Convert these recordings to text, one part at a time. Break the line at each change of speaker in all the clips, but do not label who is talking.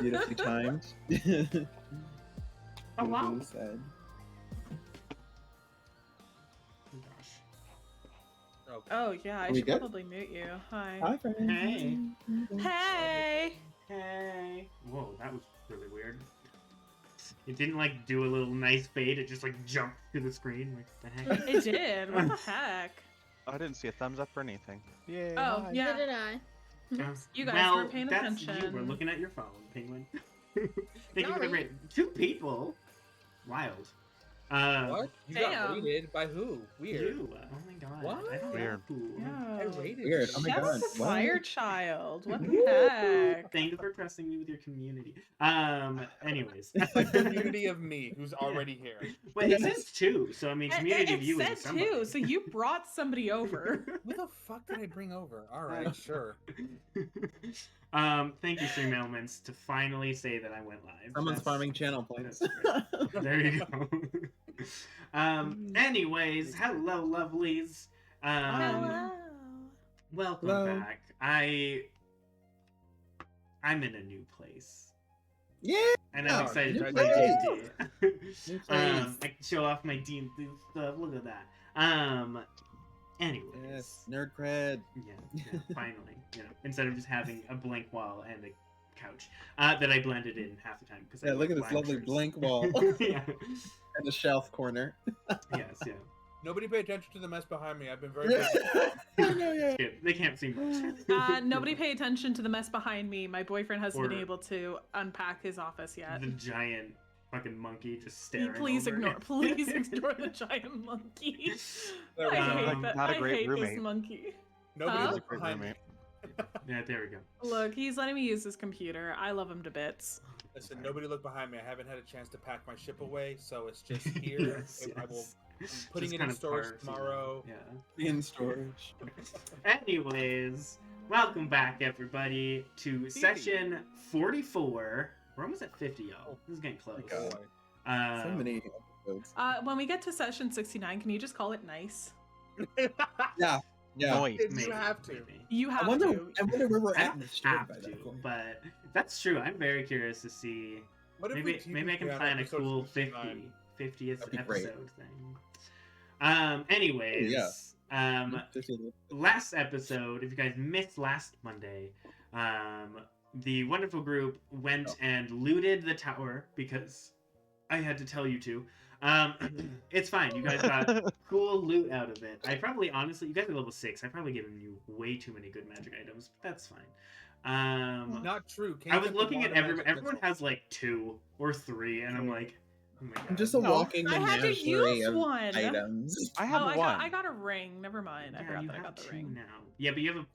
Beautifully timed.
Oh wow.
Beautifully said.
Oh gosh.
Okay.
Oh yeah, I
we
should
good?
probably mute you. Hi.
Hi, friends.
Hey.
Hey.
Hey. Whoa, that was really weird. It didn't like do a little nice fade. It just like jumped to the screen. Like the heck.
It did. What the heck?
I didn't see a thumbs up or anything. Yay.
Oh
hi.
yeah.
Did I?
You guys
well,
weren't paying
that's
attention.
You were looking at your phone, Penguin. Thank you for the
Sorry.
rate. 2 people. Wild.
What? You got
Damn.
rated by who? Weird.
You. Oh my god.
What?
I don't
Weird.
know who.
I
Yeah.
rated
Weird.
you.
Oh my
That
god.
was a
what?
fire child. What the heck?
Thank you for trusting me with your community. Anyways.
A community of me who's already here.
But it says 2, so I mean, community
It
of you
said
is somebody.
too, so you brought somebody over.
Who the fuck did I bring over? All right, sure.
Thank you, Stream Elements, to finally say that I went live.
Someone's
That's-
farming channel points.
that's great. There you go. Anyways, hello, lovelies.
Hello.
Welcome
Hello.
back. I'm in a new place.
Yeah.
And I'm
Oh,
excited to
new
play
place.
D&D.
New place.
I can show off my D&D stuff. Look at that. Anyways.
Yes. Nerd cred.
Yeah, finally. You know, instead of just having a blank wall and a couch that I blended in half the time.
Yeah, look at this lovely blank wall
Yeah.
and the shelf corner.
Yes, yeah.
Nobody pay attention to the mess behind me. I've been very
Yeah.
busy.
I know, yeah.
They can't see much.
Nobody pay attention to the mess behind me. My boyfriend hasn't been
Or-
able to unpack his office yet.
The giant fucking monkey just staring.
Please
over.
ignore. Please ignore the giant monkey.
There we
I
go.
hate that.
Not a
I
great
hate this
roommate.
monkey.
Nobody
Huh?
look behind me.
Yeah, there we go.
Look, he's letting me use his computer. I love him to bits.
Listen, nobody look behind me. I haven't had a chance to pack my ship away, so it's just here.
Yes,
I will.
yes.
I'm putting
Just
it
kind
in
of
storage
parts,
tomorrow.
Yeah.
In storage.
Anyways, welcome back, everybody, to session 44. We're almost at 50, y'all. This is getting close.
Oh my God. So many episodes.
When we get to session 69, can you just call it nice?
Yeah. Yeah.
Noise.
You have to.
Maybe.
You have
I wonder
to.
where we're
I
at in
don't
the story
have
by
to,
that point.
but that's true. I'm very curious to see.
What if
Maybe I can plan a cool 50th
That'd be
episode
great.
thing. Anyways,
Yeah.
last episode, if you guys missed last Monday, the wonderful group went and looted the tower because I had to tell you to. It's fine. You guys got cool loot out of it. I probably, honestly, you guys are level 6. I've probably given you way too many good magic items, but that's fine.
Not true.
I was looking at everyone has like 2 or 3, and I'm like, oh my God.
I'm just a
No.
walking
I had to
menagerie
use
of
one.
items.
I have
I
one.
got a ring. Never mind. I
Yeah,
forgot
you
that I
have
got the
2
ring.
now. Yeah, but you have a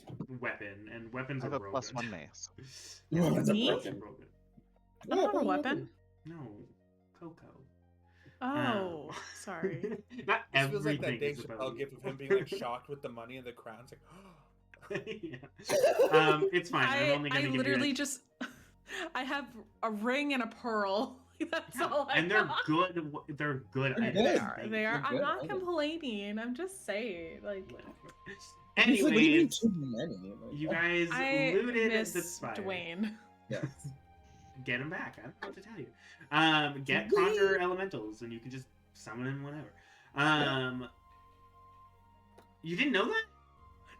weapon, and weapons
I have
are
a
broken.
plus 1 mace.
Oh, that's a
Me?
broken.
Broken.
I don't have a weapon.
No, Coco.
Oh, sorry.
Not
This feels like that
everything
Dave
is about
Chappelle
you.
gif of him being like shocked with the money and the crown. It's like,
Yeah. It's fine. I'm only
I
gonna give
literally
you.
just, I have a ring and a pearl. That's
Yeah,
all I
and they're
got.
good. They're good
They're
items.
good.
They are. They are.
They're
I'm
good
not
items.
complaining. I'm just saying, like,
He's like, what do you mean
Anyways,
too many? Like,
you guys
I
looted
miss
the spire.
Dwayne.
Yes.
Get him back. I don't know what to tell you. Get conjure elementals, and you can just summon him whenever. You didn't know that?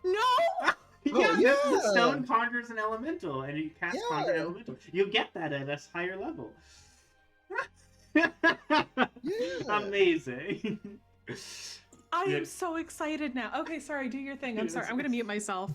No.
Yeah,
yeah.
the stone conjures an elemental, and you cast
Yeah.
conjure elemental. You'll get that at a higher level. Amazing.
I
Yeah.
am so excited now. Okay, sorry. Do your thing. I'm
Yeah,
sorry.
that's-
I'm gonna mute myself.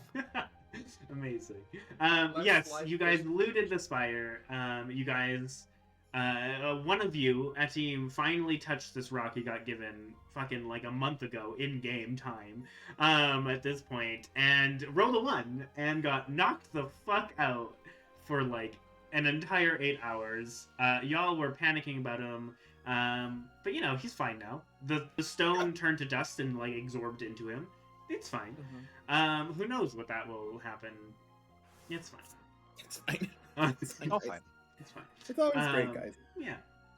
Amazing.
Let's
Yes,
slide
you guys
this.
looted the spire. You guys, one of you, a team, finally touched this rock he got given fucking like a month ago in game time. At this point, and rolled a 1 and got knocked the fuck out for like an entire 8 hours. Y'all were panicking about him. But you know, he's fine now. The stone turned to dust and like absorbed into him. It's fine. Who knows what that will happen? It's fine.
It's fine.
It's
All fine.
It's fine.
It's always great,
Um,
guys.
Yeah.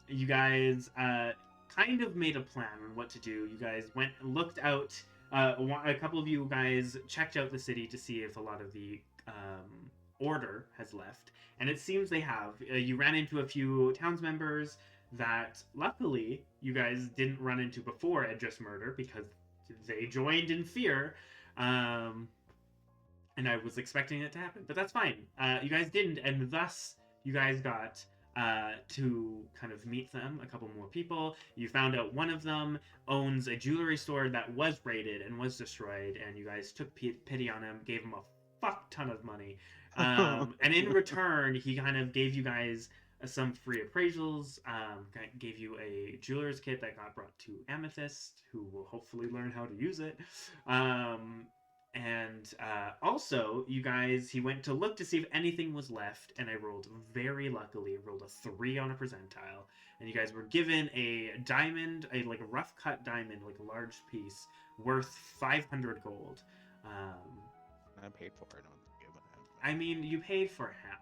You guys kind of made a plan on what to do. You guys went and looked out. A couple of you guys checked out the city to see if a lot of the order has left, and it seems they have. You ran into a few towns members that luckily you guys didn't run into before Edris murder because they joined in fear. And I was expecting it to happen, but that's fine. You guys didn't, and thus you guys got to kind of meet them, a couple more people. You found out one of them owns a jewelry store that was raided and was destroyed, and you guys took pity on him, gave him a fuck ton of money. And in return, he kind of gave you guys some free appraisals, gave you a jeweler's kit that got brought to Amethyst, who will hopefully learn how to use it. Also, you guys, he went to look to see if anything was left, and I rolled very luckily, rolled a 3 on a percentile, and you guys were given a diamond, a rough cut diamond, like a large piece, worth 500 gold.
I paid for it.
I mean, you paid for half.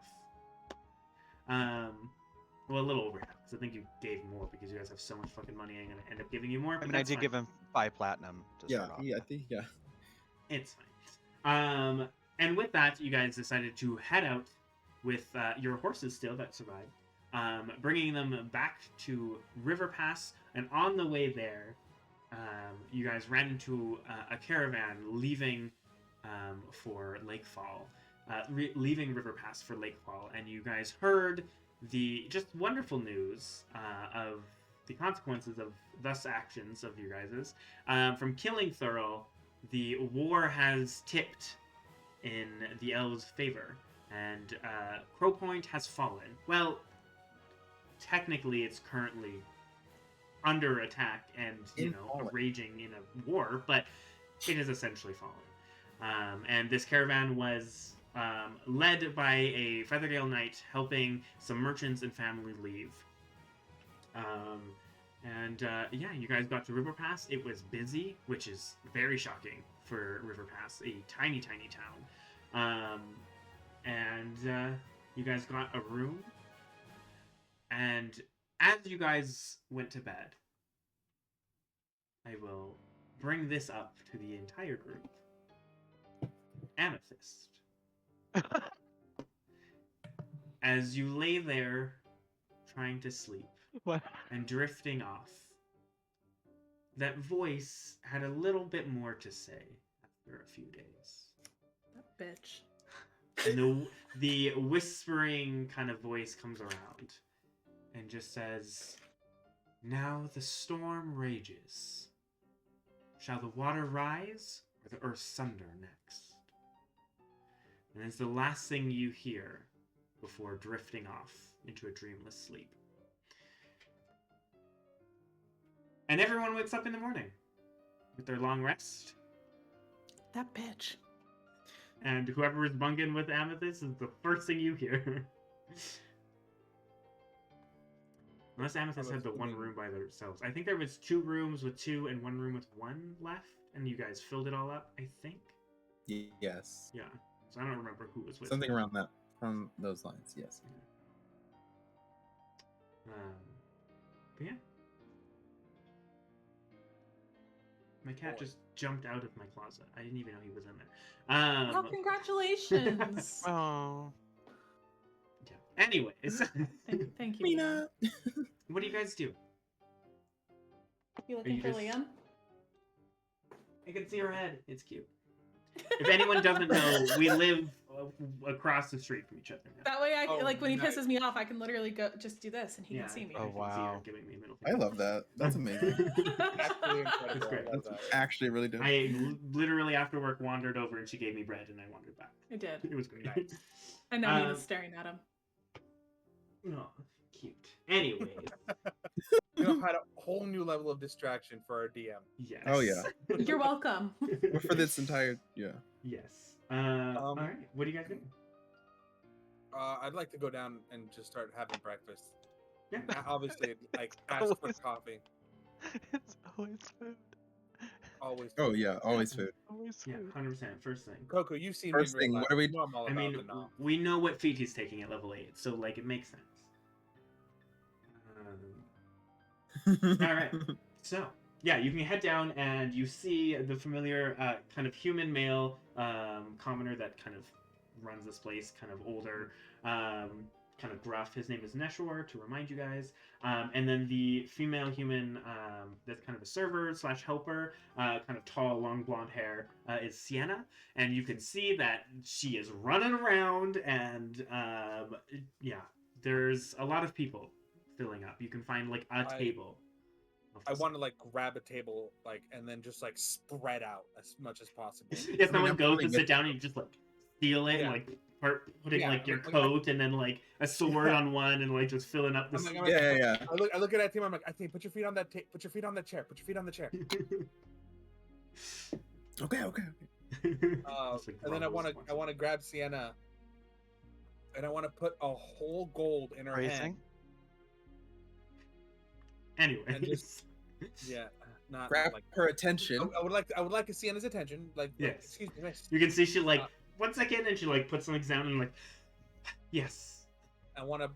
Well, a little over half, because I think you gave more because you guys have so much fucking money. I'm gonna end up giving you more.
I mean, I did give him 5 platinum. To
Yeah,
start off.
I think, yeah.
It's fine. And with that, you guys decided to head out with your horses still that survived, bringing them back to River Pass. And on the way there, you guys ran into a caravan leaving for Lakefall, leaving River Pass for Lakefall, and you guys heard the just wonderful news of the consequences of thus actions of you guys's from killing Thurl. The war has tipped in the elves' favor, and Crow Point has fallen. Well, technically, it's currently under attack and raging in a war, but it has essentially fallen. And this caravan was led by a Feathergale knight helping some merchants and family leave. You guys got to River Pass. It was busy, which is very shocking for River Pass, a tiny, tiny town. You guys got a room. And as you guys went to bed, I will bring this up to the entire group. Amethyst. As you lay there trying to sleep,
What?
and drifting off, that voice had a little bit more to say after a few days.
That bitch.
And the whispering kind of voice comes around and just says, "Now the storm rages. Shall the water rise or the earth sunder next?" And it's the last thing you hear before drifting off into a dreamless sleep. And everyone wakes up in the morning with their long rest.
That bitch.
And whoever is bunking with Amethyst is the first thing you hear. Unless Amethyst had the one room by themselves. I think there was 2 rooms with 2 and 1 room with 1 left. And you guys filled it all up, I think.
Yes.
Yeah. So I don't remember who was with
Something
who.
around that, from those lines, yes.
But yeah. My cat just jumped out of my closet. I didn't even know he was in there.
Oh, congratulations.
Oh.
Yeah. Anyways,
Thank you.
Mina!
what do you guys do?
You looking
you
for
just-
Liam?
I can see her head. It's cute. If anyone doesn't know, we live across the street from each other now.
That way,
Oh,
when he
nice.
pisses me off, I can literally go just do this, and he can see me.
Oh,
I can see her
wow.
giving me a middle
I
finger.
love that. That's amazing.
Absolutely incredible.
That's great.
I love
That's
that.
actually really dope.
I literally after work wandered over and she gave me bread and I wandered back.
I did.
It was great.
Nice.
I know he
Um,
was staring at him.
Oh, cute. Anyways,
You know, had a whole new level of distraction for our DM.
yes.
Oh, yeah.
You're welcome.
For this entire, yeah.
Yes. All right. What do you guys do?
I'd like to go down and just start having breakfast.
Yeah.
Obviously, like ask for
Always.
coffee.
It's always food.
Always.
Oh, yeah, always food.
Always
Yeah,
food.
100%. First thing.
Coco, you've seen
First
me in
thing,
real life.
what are we-
You know I'm all
I
about
mean,
the nom.
we know what feat he's taking at level 8, so like it makes sense. All right. So, yeah, you can head down and you see the familiar kind of human male commoner that kind of runs this place, kind of older, kind of gruff. His name is Neshor, to remind you guys. And then the female human that's kind of a server slash helper, kind of tall, long blonde hair, is Sienna. And you can see that she is running around, and yeah, there's a lot of people filling up. You can find like a table.
I want to like grab a table, like, and then just like spread out as much as possible.
If someone goes to sit down, and you just like steal it, and like putting like your coat and then like a sword on one, and like just filling up this.
Yeah.
I look at that team. I'm like, I think put your feet on that. Put your feet on that chair. Put your feet on the chair.
Okay.
And then I want to grab Sienna, and I want to put a whole gold in her hand.
Anyway,
and just, not
grab
like,
her attention.
I would like to Sienna's attention. Like,
yes.
Excuse me, miss.
You can see she like 1 second, and she like puts something down and like, yes.
I want to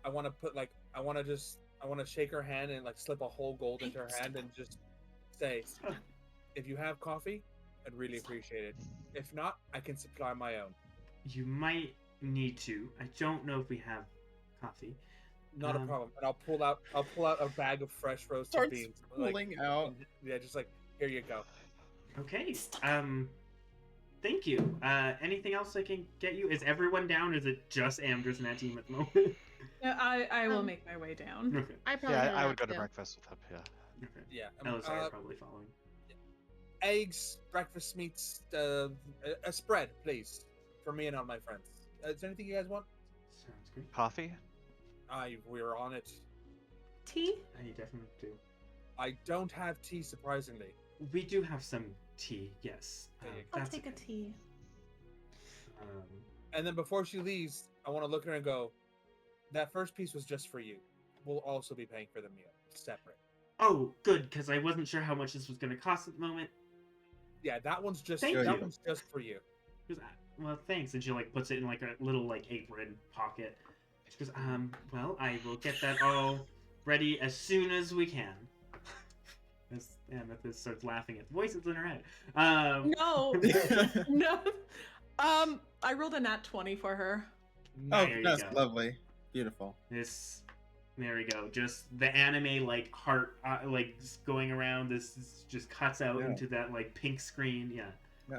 shake her hand and like slip a whole gold into her hand and just say, if you have coffee, I'd really appreciate it. If not, I can supply my own.
You might need to. I don't know if we have coffee.
Not a problem. And I'll pull out a bag of fresh roasted beans.
Pulling out.
Yeah, just like, here you go.
Okay. Thank you. Anything else I can get you? Is everyone down? Or is it just Amdrus and that team at the moment?
Yeah, I will make my way down.
Okay.
I probably
Yeah, I would go to breakfast with him. Yeah.
Okay.
Yeah.
Elisar probably following.
Eggs, breakfast meats, a spread, please, for me and all my friends. Is there anything you guys want?
Sounds good.
Coffee?
We're on it.
Tea?
You definitely do.
I don't have tea, surprisingly.
We do have some tea, yes.
I'll
That's
take a
okay.
tea.
And then before she leaves, I want to look at her and go, that first piece was just for you. We'll also be paying for the meal, separate.
Oh, good, because I wasn't sure how much this was going to cost at the moment.
Yeah, that one's just
Thank you.
one's just for you.
She goes, well, thanks. And she like puts it in like a little like apron pocket. She goes, well, I will get that all ready as soon as we can. As Amethyst starts laughing at the voices in her head.
No. No. I rolled a nat 20 for her.
There you
that's
go.
lovely. Beautiful.
There we go. Just the anime like heart like just going around. This just cuts out into that like pink screen. Yeah.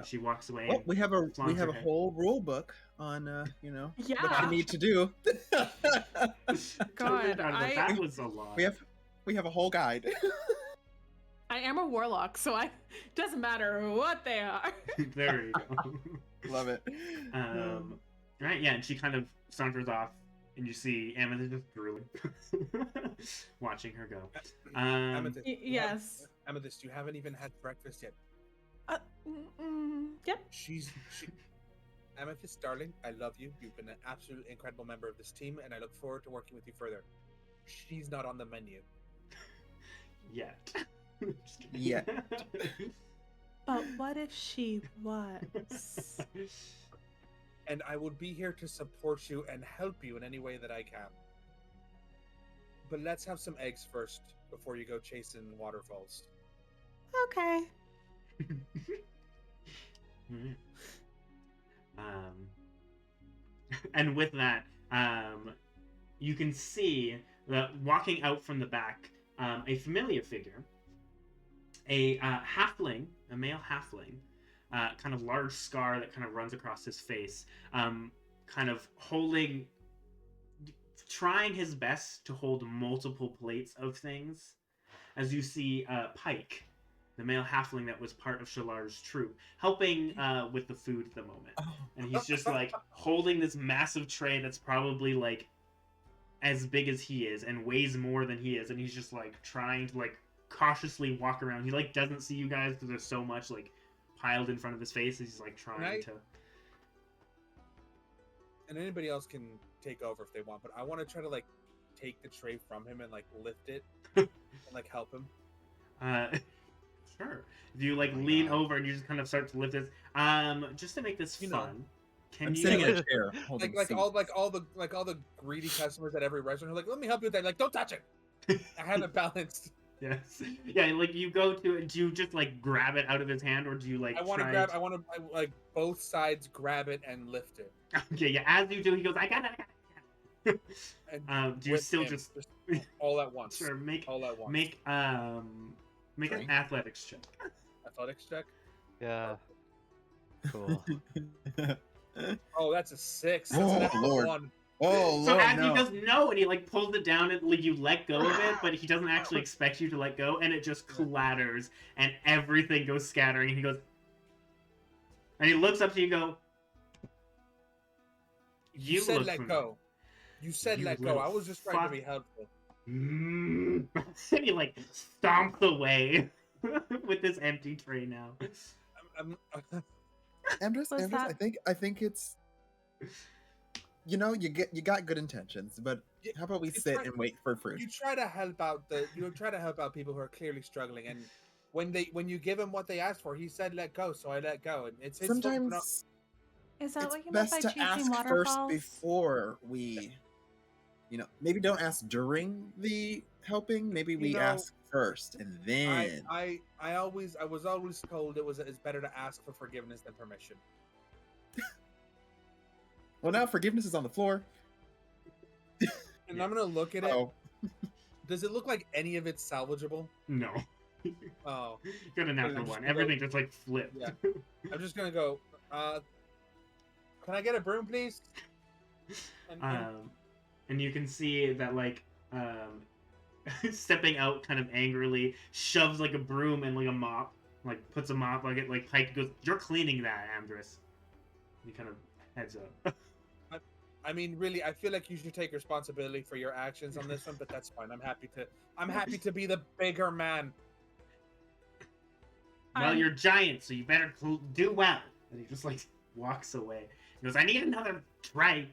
She walks away.
Well, we have a
her
whole rule book on what
Yeah.
you need to do.
God,
that was a lot.
We have a whole guide.
I am a warlock, so it doesn't matter what they are.
There you go.
Love it.
Right, yeah, and she kind of saunters off, and you see Amethyst just drooling, watching her go.
Amethyst,
Yes.
Amethyst, you haven't even had breakfast yet.
Yep.
Amethyst, darling, I love you. You've been an absolutely incredible member of this team, and I look forward to working with you further. She's not on the menu.
Yet.
Yet.
But what if she was?
And I will be here to support you and help you in any way that I can. But let's have some eggs first before you go chasing waterfalls.
Okay.
And with that, you can see that walking out from the back, a familiar figure, a halfling, a male halfling, kind of large scar that kind of runs across his face, kind of trying his best to hold multiple plates of things. As you see Pike, the male halfling that was part of Shalar's troop, helping with the food at the moment. And he's just like holding this massive tray that's probably like as big as he is and weighs more than he is. And he's just like trying to like cautiously walk around. He like doesn't see you guys because there's so much like piled in front of his face. He's like trying to.
And anybody else can take over if they want, but I want to try to like take the tray from him and like lift it and like help him.
Sure. If you like lean over and you just kind of start to lift this, just to make this fun.
I'm sitting in a chair.
Like all the greedy customers at every restaurant who are like, let me help you with that. Like, don't touch it. I have it balanced.
Yes. Yeah, like you go to it, do you just like grab it out of his hand or do you like
I want to
try
grab. I want to like both sides grab it and lift it.
Okay, yeah, as you do, he goes, I got it.
And
Do you
with
still
him,
just
all at once?
sure make
All at once.
make make an
Three.
athletics check.
Athletics check.
Yeah. Cool.
Oh, that's a 6.
Oh,
That's an natural
Lord.
1.
Oh,
So
Lord,
as
no.
he goes no, and he like pulls it down and like you let go of it, but he doesn't actually expect you to let go, and it just clatters and everything goes scattering. And he goes, and he looks up to you and go,
You said
look
let
familiar."
go. You said
You
let go.
little
I was just trying to
fuck.
be helpful.
And he like stomps away with this empty tray now.
Amdrus,
Was
Amdrus,
that-
I think it's, you got good intentions, but how about we
You
sit
try-
and wait for fruit?
You try to help out people who are clearly struggling, and when you give him what they asked for, he said let go, so I let go, and it's his fault for not-
Sometimes
Is that
it's
what you meant
best
by
to
chasing
ask
waterfalls?
first before we, maybe don't ask during the helping. Maybe we ask first and then.
I was always told it's better to ask for forgiveness than permission.
Well, now forgiveness is on the floor.
And I'm gonna look at it.
Oh,
Does it look like any of it's salvageable?
No.
Oh,
Got a natural
just
one.
go-
Everything just like flipped.
Yeah. I'm just gonna go. Can I get a broom, please?
And you can see that like stepping out kind of angrily, shoves like a broom and like a mop, like puts a mop like it like Pike goes, "You're cleaning that, Amdrus." He kind of heads up.
I mean, really, I feel like you should take responsibility for your actions on this one, but that's fine. I'm happy to be the bigger man.
Well, you're giant, so you better do well. And he just like walks away. He goes, "I need another tray."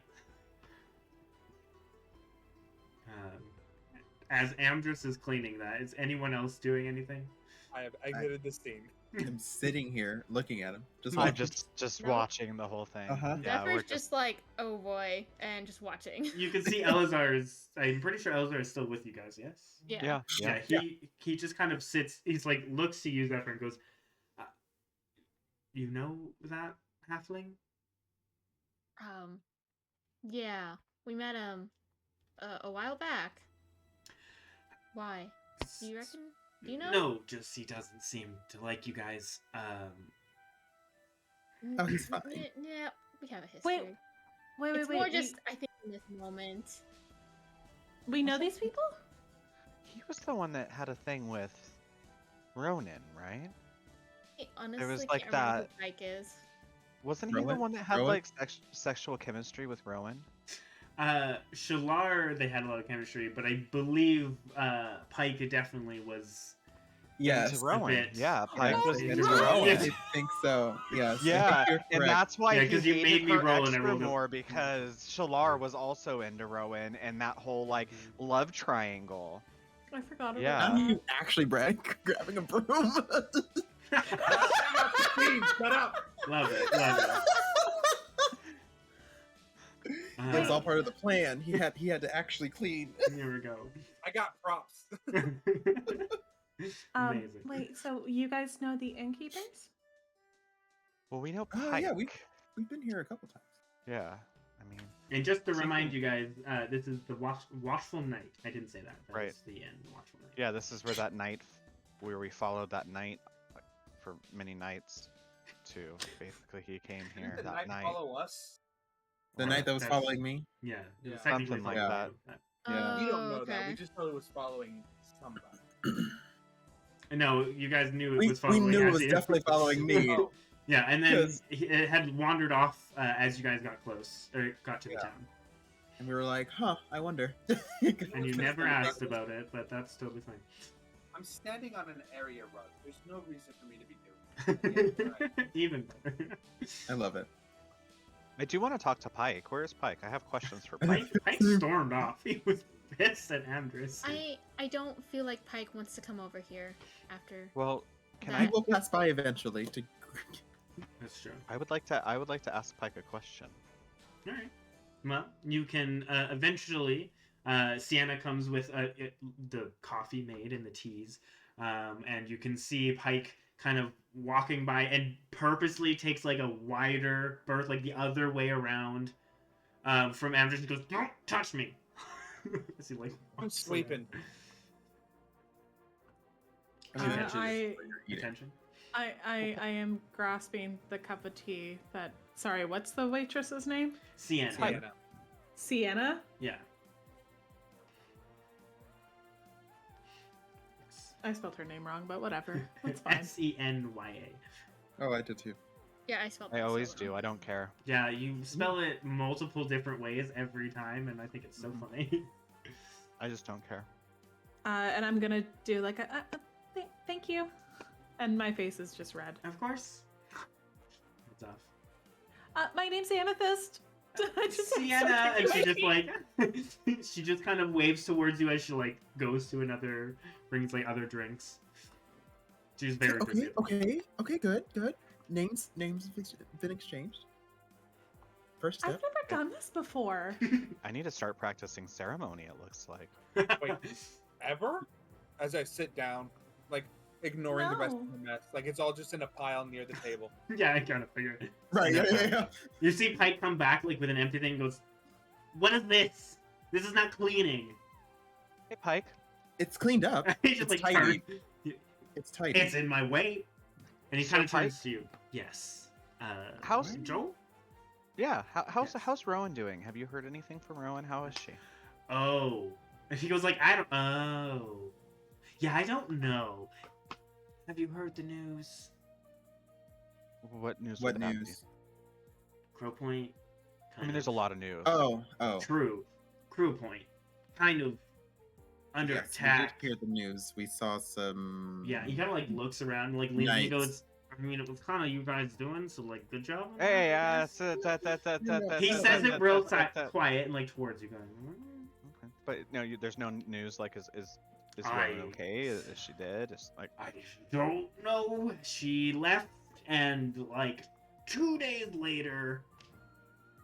As Amdrus is cleaning that, is anyone else doing anything?
I have exited the scene.
I'm sitting here looking at him. Just
I'm
watching.
just
No.
watching the whole thing.
Uh-huh.
Yeah, we're
Zephyr's just like, oh boy, and just watching.
You can see Elazar is. I'm pretty sure Elazar is still with you guys. Yes.
Yeah.
yeah.
He just kind of sits. He's like looks to you, Zephyr, and goes, "You know that halfling?"
Yeah, we met him a while back. Why? Do you reckon? Do you know?
No, just he doesn't seem to like you guys.
Oh, he's fine.
Yeah, we have a history.
Wait,
It's more just, I think, in this moment.
we know these people?
He was the one that had a thing with Ronan, right?
I honestly
like
can't remember
that-
who Pike is.
Wasn't he the
Rowan?
one that had
Rowan?
like sexual chemistry with Rowan?
Shalar, they had a lot of chemistry, but I believe Pike definitely was.
Yes.
Into Rowan.
bit.
Yeah, Pike
Yeah,
was
into
into
Rowan.
Rowan.
Yeah.
I think so. Yes. I
Yeah,
think you're
and
correct.
that's why
Yeah,
he
'cause you
hated
made me
her
roll and I
extra
rolled a-
more because Shalar was also into Rowan and that whole like love triangle.
I forgot about
Yeah.
Now
that.
you actually, Brad, grabbing a broom.
Shut up.
Love it. Love it.
That was all part of the plan. He had to actually clean.
Here we go.
I got props.
Amazing.
Wait, so you guys know the innkeepers?
Well, we know
Oh,
Pike.
yeah, we've been here a couple times.
Yeah, I mean,
And just to
Same
remind
thing.
you guys, this is the Watchful Night. I didn't say that. That's
Right.
the end. Watchful Night.
yeah, this is where that night, where we followed that night for many nights. To basically, he came here
Did the
that night.
follow us?
The
Or
night that was
that's-
following me.
Yeah. it was
Yeah.
technically
Something like
following
that.
you.
Yeah.
We don't know
Oh,
that.
okay.
We just know it was following somebody.
No, you guys knew it
We
was following.
knew it
as
was
you-
definitely following me.
Oh,
Yeah, and then
'Cause-
it had wandered off as you guys got close or got to the
Yeah.
town.
And we were like, huh, I wonder.
And you never asked about it, but that's totally fine.
I'm standing on an area rug. There's no reason for me to be doing it.
Even better.
I love it.
I do want to talk to Pike. Where's Pike? I have questions for
Pike,
Pike.
Pike stormed off. He was pissed at Amdrus.
I don't feel like Pike wants to come over here after.
Well, can
That-
I
I?
will pass by eventually to.
That's true.
I would like to ask Pike a question.
All right. Well, you can eventually Sienna comes with the coffee made and the teas, and you can see Pike kind of walking by and purposely takes like a wider berth, like the other way around from Amdrus. He goes, "Don't touch me!" As he, like,
I'm
walks
sweeping.
Attention.
I am grasping the cup of tea that. Sorry, what's the waitress's name?
Sienna.
Sienna?
Yeah.
I spelled her name wrong, but whatever. That's fine.
Senya.
Oh, I did too.
Yeah, I spelled
I
that
always
so
do.
wrong.
I don't care.
Yeah, you spell it multiple different ways every time, and I think it's so funny.
I just don't care.
And I'm gonna do like a thank you, and my face is just red.
Of course. What's off?
My name's Amethyst. I just
Sienna, and she just like she just kind of waves towards you as she like goes to another, brings like other drinks. She's very busy.
Okay, good. Names have been exchanged. First
I've
step.
never done this before.
I need to start practicing ceremony, it looks like.
Wait, ever? As I sit down, like ignoring the rest of the mess, like it's all just in a pile near the table.
Yeah, I kind of figured it.
Right, yeah.
You see Pike come back like with an empty thing and goes, "What is this? This is not cleaning."
Hey, Pike.
It's cleaned up.
He's just
It's
like,
tidy.
"Turn."
It's tidy.
It's in my way. And he
So
kind of turns
Pike?
to you. Yes.
How's
Joel?
Yeah, how's Rowan doing? Have you heard anything from Rowan? How is she?
Oh. And he goes like, oh. Yeah, I don't know. Have you heard the news?
What news?
What
would that be?
news?
Crow Point?
I mean, there's a lot of news.
Oh.
True. Crew Point. Kind of under
Yes,
attack.
we did hear the news. We saw some.
Yeah, he kind of like looks around and like leans and he
Knights.
goes, I mean, it was kind of you guys doing, so like, good job. on
Hey,
that, I guess." He
that-
says it real quiet and like towards you, going.
Okay. But no, there's no news. Like, is Rowan okay? Is she dead? Is like.
I don't know. She left, and like 2 days later,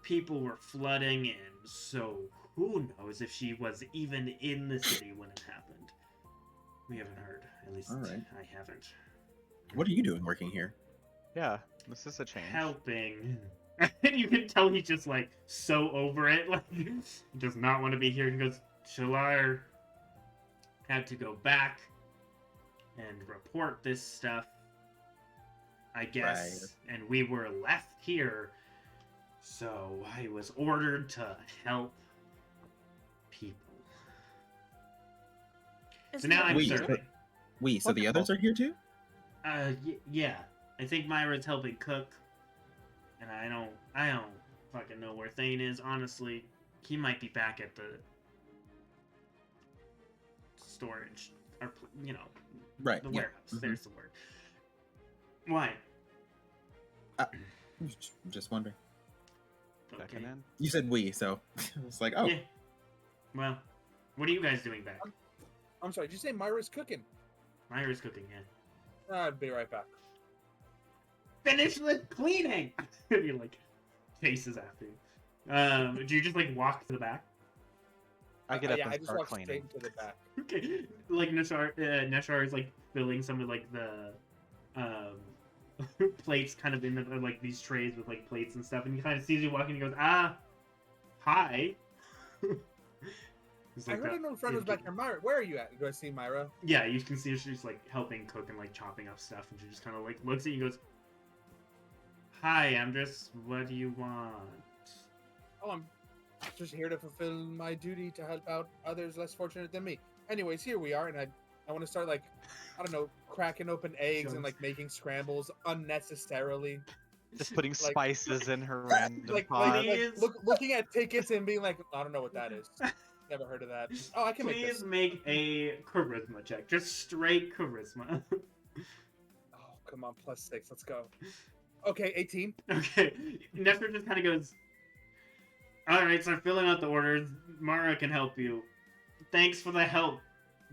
people were flooding in. So who knows if she was even in the city when it happened? We haven't heard. At least
All right.
I haven't.
What are you doing working here?
Yeah, this is a change.
Helping. And you can tell he's just like so over it. Like he does not want to be here. He goes, Shalar had to go back and report this stuff, I guess. And we were left here. So I was ordered to help people. So now I'm
Wait,
serving.
So the others are here too?
Yeah. I think Myra's helping cook. And I don't fucking know where Thane is, honestly. He might be back at the storage, or, you know,
Right.
the
yeah.
warehouse.
Mhm.
There's the word. Why?
Just wondering.
Checking in.
You said we, so it's like, oh.
Yeah. Well, what are you guys doing back?
I'm sorry, did you say Myra's cooking?
Myra's cooking, yeah.
I'll be right back.
Finish the cleaning! He, like, chases after you. Do you just, like, walk to the back?
I get up
Yeah,
and
I just
start
walked
cleaning.
straight into the back.
Okay. Like, Neshar is, like, filling some of, like, the, plates kind of in the, like, these trays with, like, plates and stuff, and he kind of sees you walking and he goes, hi. He's
I
like,
heard an old friend was back here. Myra, where are you at? Do I see Myra?
Yeah, you can see she's, like, helping cook and, like, chopping up stuff, and she just kind of, like, looks at you and goes, hi, Amdrus, what do you want?
Oh, I'm just here to fulfill my duty to help out others less fortunate than me. Anyways, here we are, and I want to start, like, I don't know, cracking open eggs and, like, making scrambles unnecessarily.
Just putting
Like-
spices in her random
Like,
pot.
looking at tickets and being like, I don't know what that is. Never heard of that. Oh, I can make
Please
this.
make a charisma check. Just straight charisma.
Oh, come on, +6. Let's go. Okay, 18.
Okay. Nestor just kind of goes, alright, so I'm filling out the orders. Mara can help you. Thanks for the help.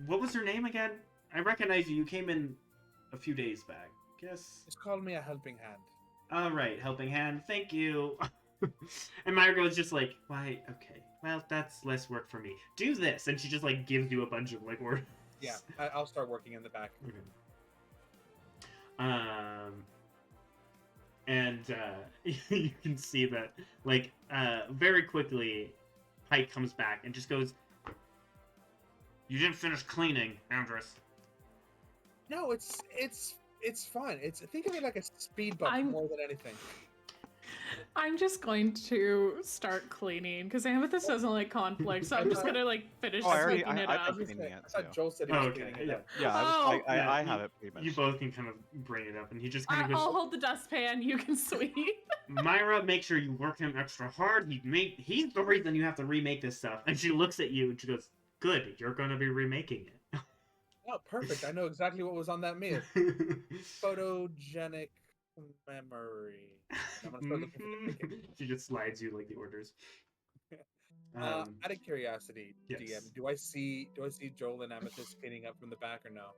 What was her name again? I recognize you. You came in a few days back. Guess.
Just call me a helping hand.
Alright, helping hand. Thank you. And Myra goes just like, why? Okay. well, that's less work for me. Do this, and she just like gives you a bunch of like orders.
Yeah, I'll start working in the back.
Okay. And you can see that, like, very quickly, Pike comes back and just goes, "You didn't finish cleaning, Amdrus."
No, it's fine. Think of it like a speed bump more than anything.
I'm just going to start cleaning because Amethyst doesn't like conflict, so I'm just gonna like finish cleaning it up.
I thought Joel said he was cleaning it up.
Yeah, I have it pretty much.
You both can kind of bring it up, and he just kind of goes,
I'll hold the dustpan, you can sweep.
Myra, make sure you work him extra hard. He's the reason you have to remake this stuff. And she looks at you and she goes, "Good, you're going to be remaking it."
Oh, perfect. I know exactly what was on that meal. Photogenic memory. I'm gonna start looking for the ticket.
She just slides you like the orders.
Out of curiosity,
yes.
DM, do I see Joel and Amethyst cleaning up from the back or no?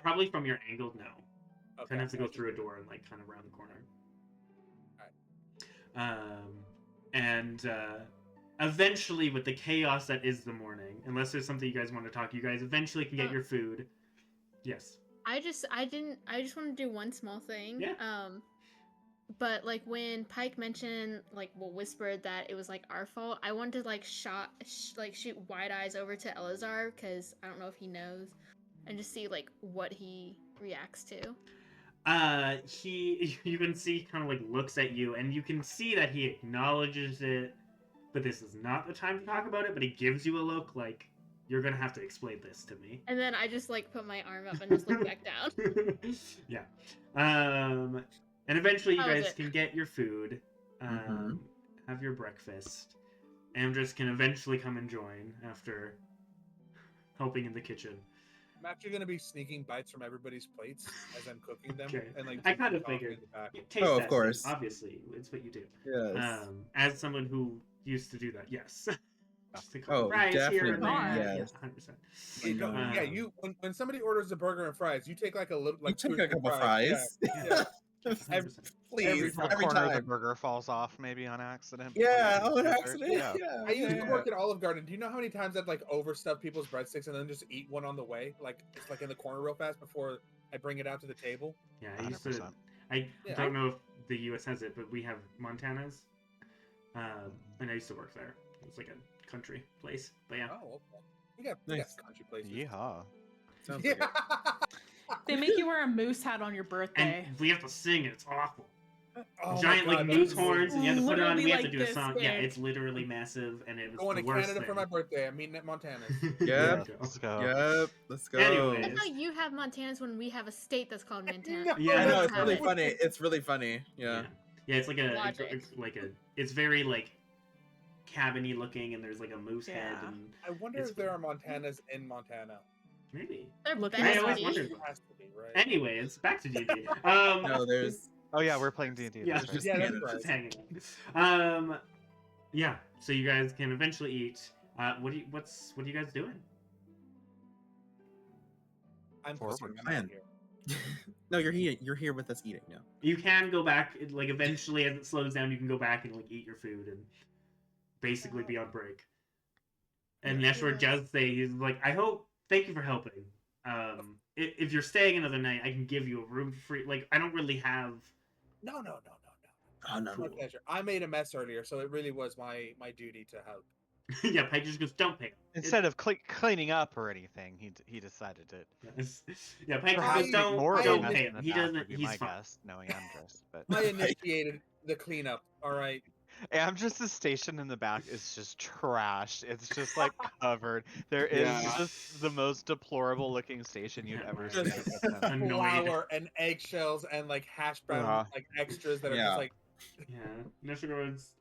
Probably from your angle, no.
Okay.
Kind of have to go through a door and like kind of around the corner. Eventually, with the chaos that is the morning, unless there's something you guys want to talk, you guys eventually can get your food. Yes.
I just want to do one small thing.
Yeah.
But like when Pike mentioned, like, whispered that it was like our fault, I wanted to like shoot wide eyes over to Elazar because I don't know if he knows, and just see like what he reacts to.
You can see kind of like looks at you, and you can see that he acknowledges it, but this is not the time to talk about it. But he gives you a look like, "You're gonna have to explain this to me."
And then I just like put my arm up and just look back down.
Yeah. And eventually you guys can get your food, have your breakfast. Amdrus can eventually come and join after helping in the kitchen.
I'm actually gonna be sneaking bites from everybody's plates as I'm cooking them,
Okay.
and like
I kind of figured. Taste
of
testing,
course.
Obviously, it's what you do.
Yes.
As someone who used to do that, yes.
Definitely.
Here and there.
Yes.
100%.
Yeah, you when somebody orders a burger and fries, you take like a little like
you take a couple fries.
Yeah.
Please,
every
time.
corner of the burger falls off, maybe on accident.
Yeah, on accident.
Yeah.
I used to work at Olive Garden. Do you know how many times I'd like overstuff people's breadsticks and then just eat one on the way, like just like in the corner real fast before I bring it out to the table?
Yeah, I used
100%.
to. I don't know if the U.S. has it, but we have Montana's, and I used to work there. It was like a country place, but yeah.
Oh, okay. We got country places.
Yeehaw.
Sounds like it.
They make you wear a moose hat on your birthday.
And we have to sing it. It's awful.
Oh
Giant
my God,
like
that
moose
is
horns, and you have to put it on.
literally
We have to
like
do a
this
song. Yeah,
big.
it's literally massive, and it was
Going
the
to
worst
Canada
thing.
for my birthday. I'm meeting at Montana's.
Yep.
Let's go.
Yep. Let's go.
Anyways.
I thought you have Montanas when we have a state that's called Montana.
No.
Yeah,
I know, it's
have
really
it.
funny. It's really funny. Yeah.
Yeah, it's like
Logic.
it's very like cabiny looking, and there's like a moose head,
Yeah.
and
I wonder
It's
if there are Montanas in Montana.
maybe.
They're
Looking
best
I always
buddies.
wondered.
There has to be, right?
Anyways, back to D&D.
No, there's.
Oh yeah, we're playing D&D.
Yeah,
that's right.
just
Yeah, that's
Canada.
right.
just hanging out. Yeah. So you guys can eventually eat. What are you guys doing?
I'm
Forward
cooking. I'm
plan.
out here.
No, you're here. You're here with us eating now.
You can go back, like eventually as it slows down, you can go back and like eat your food and basically be on break. And Neshwar does say, he's like, thank you for helping. If you're staying another night, I can give you a room for free. Like, I don't really have.
No.
Oh no.
My pleasure. I made a mess earlier, so it really was my duty to help.
Yeah, Pike just goes, don't pay.
Instead of cleaning up or anything, he decided to.
Yeah, Pike just
I-
goes, don't
I-
pay him. He doesn't. He's
my
fine.
guess, knowing Amdrus, but
I initiated the cleanup. All right.
Amdrus' station in the back is just trashed. It's just like covered. There is
Yeah.
just the most deplorable looking station you've
Yeah,
ever
right.
seen.
Just
Annoyed.
flour and eggshells and like hash brown like extras that are
Yeah.
just like
Yeah, Neshwar goes,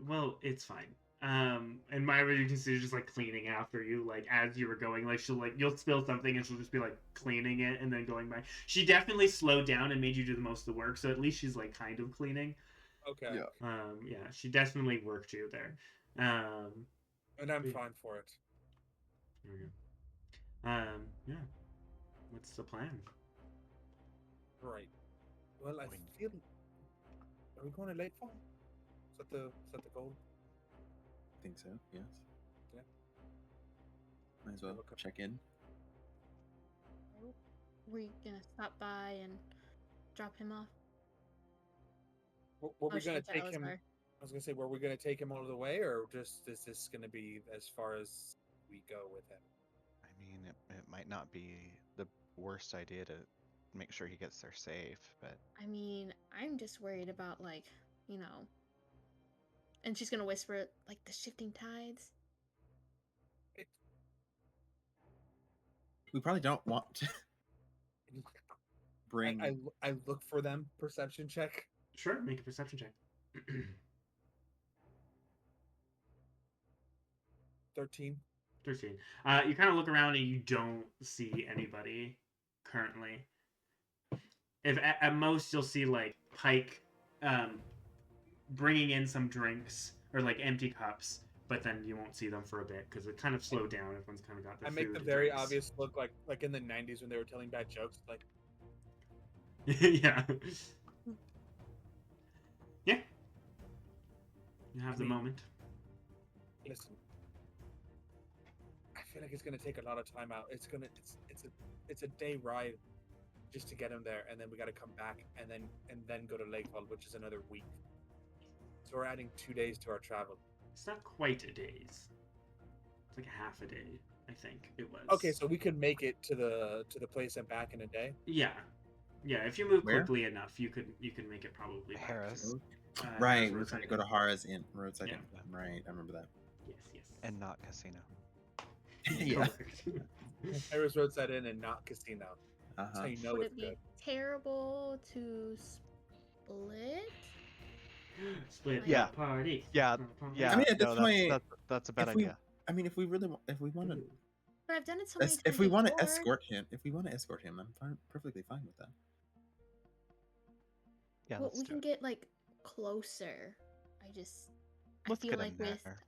well, it's fine. And Myra, you can see just like cleaning after you, like as you were going, like you'll spill something and she'll just be like cleaning it and then going back. She definitely slowed down and made you do the most of the work, so at least she's like kind of cleaning.
okay.
Yeah.
Yeah, she definitely worked you there.
And I'm fine for it.
There we go. Yeah. What's the plan?
Right. Well, I feel. Are we going to late fall? Is that the goal?
think so. Yes.
Yeah.
Might as well check in.
We're gonna stop by and drop him off.
Were we gonna
Motion to
take him?
Elazar.
I was gonna say, were we gonna take him all the way, or just is this gonna be as far as we go with him?
I mean, it might not be the worst idea to make sure he gets there safe, but
I mean, I'm just worried about like, you know. And she's gonna whisper like the shifting tides.
We probably don't want to bring.
I look for them. Perception check.
Sure, make a perception check.
13.
13. You kind of look around and you don't see anybody currently. If at most you'll see like Pike bringing in some drinks or like empty cups, but then you won't see them for a bit because it kind of slowed down. Everyone's kind of got their
I make
food
the
and
very
drinks.
obvious look like in the 90s when they were telling bad jokes. Like,
Yeah. Yeah. You have the moment.
listen, I feel like it's gonna take a lot of time out. It's a day ride just to get him there, and then we got to come back and then go to Lakefall, which is another week. So we're adding 2 days to our travel.
It's not quite a day's. It's like a half a day, I think it was.
Okay, so we could make it to the place and back in a day.
Yeah. Yeah, if you move
Where?
quickly enough, you could make it probably back
Harris.
to,
Right, we're
Roadside
trying to go to
Inn.
Hara's Inn. Roadside
Yeah.
Inn. Right, I remember that.
Yes, yes.
and not casino.
Yeah.
Correct.
Harris Roadside Inn and not casino. That's how
Uh-huh.
you know
Would
it's
it be
good.
terrible to split?
Split
Yeah.
the party.
Yeah,
Split the party.
Yeah,
I mean, at this
no,
point,
that's a bad
if we-
idea.
I mean, if we really want, if we want to,
Ooh.
But I've done it so many times
if we want to
before.
escort him, I'm perfectly fine with that.
Yeah,
Well,
let's
we
do
can
it.
get like closer. I
Let's
feel
get
like
in
with
there.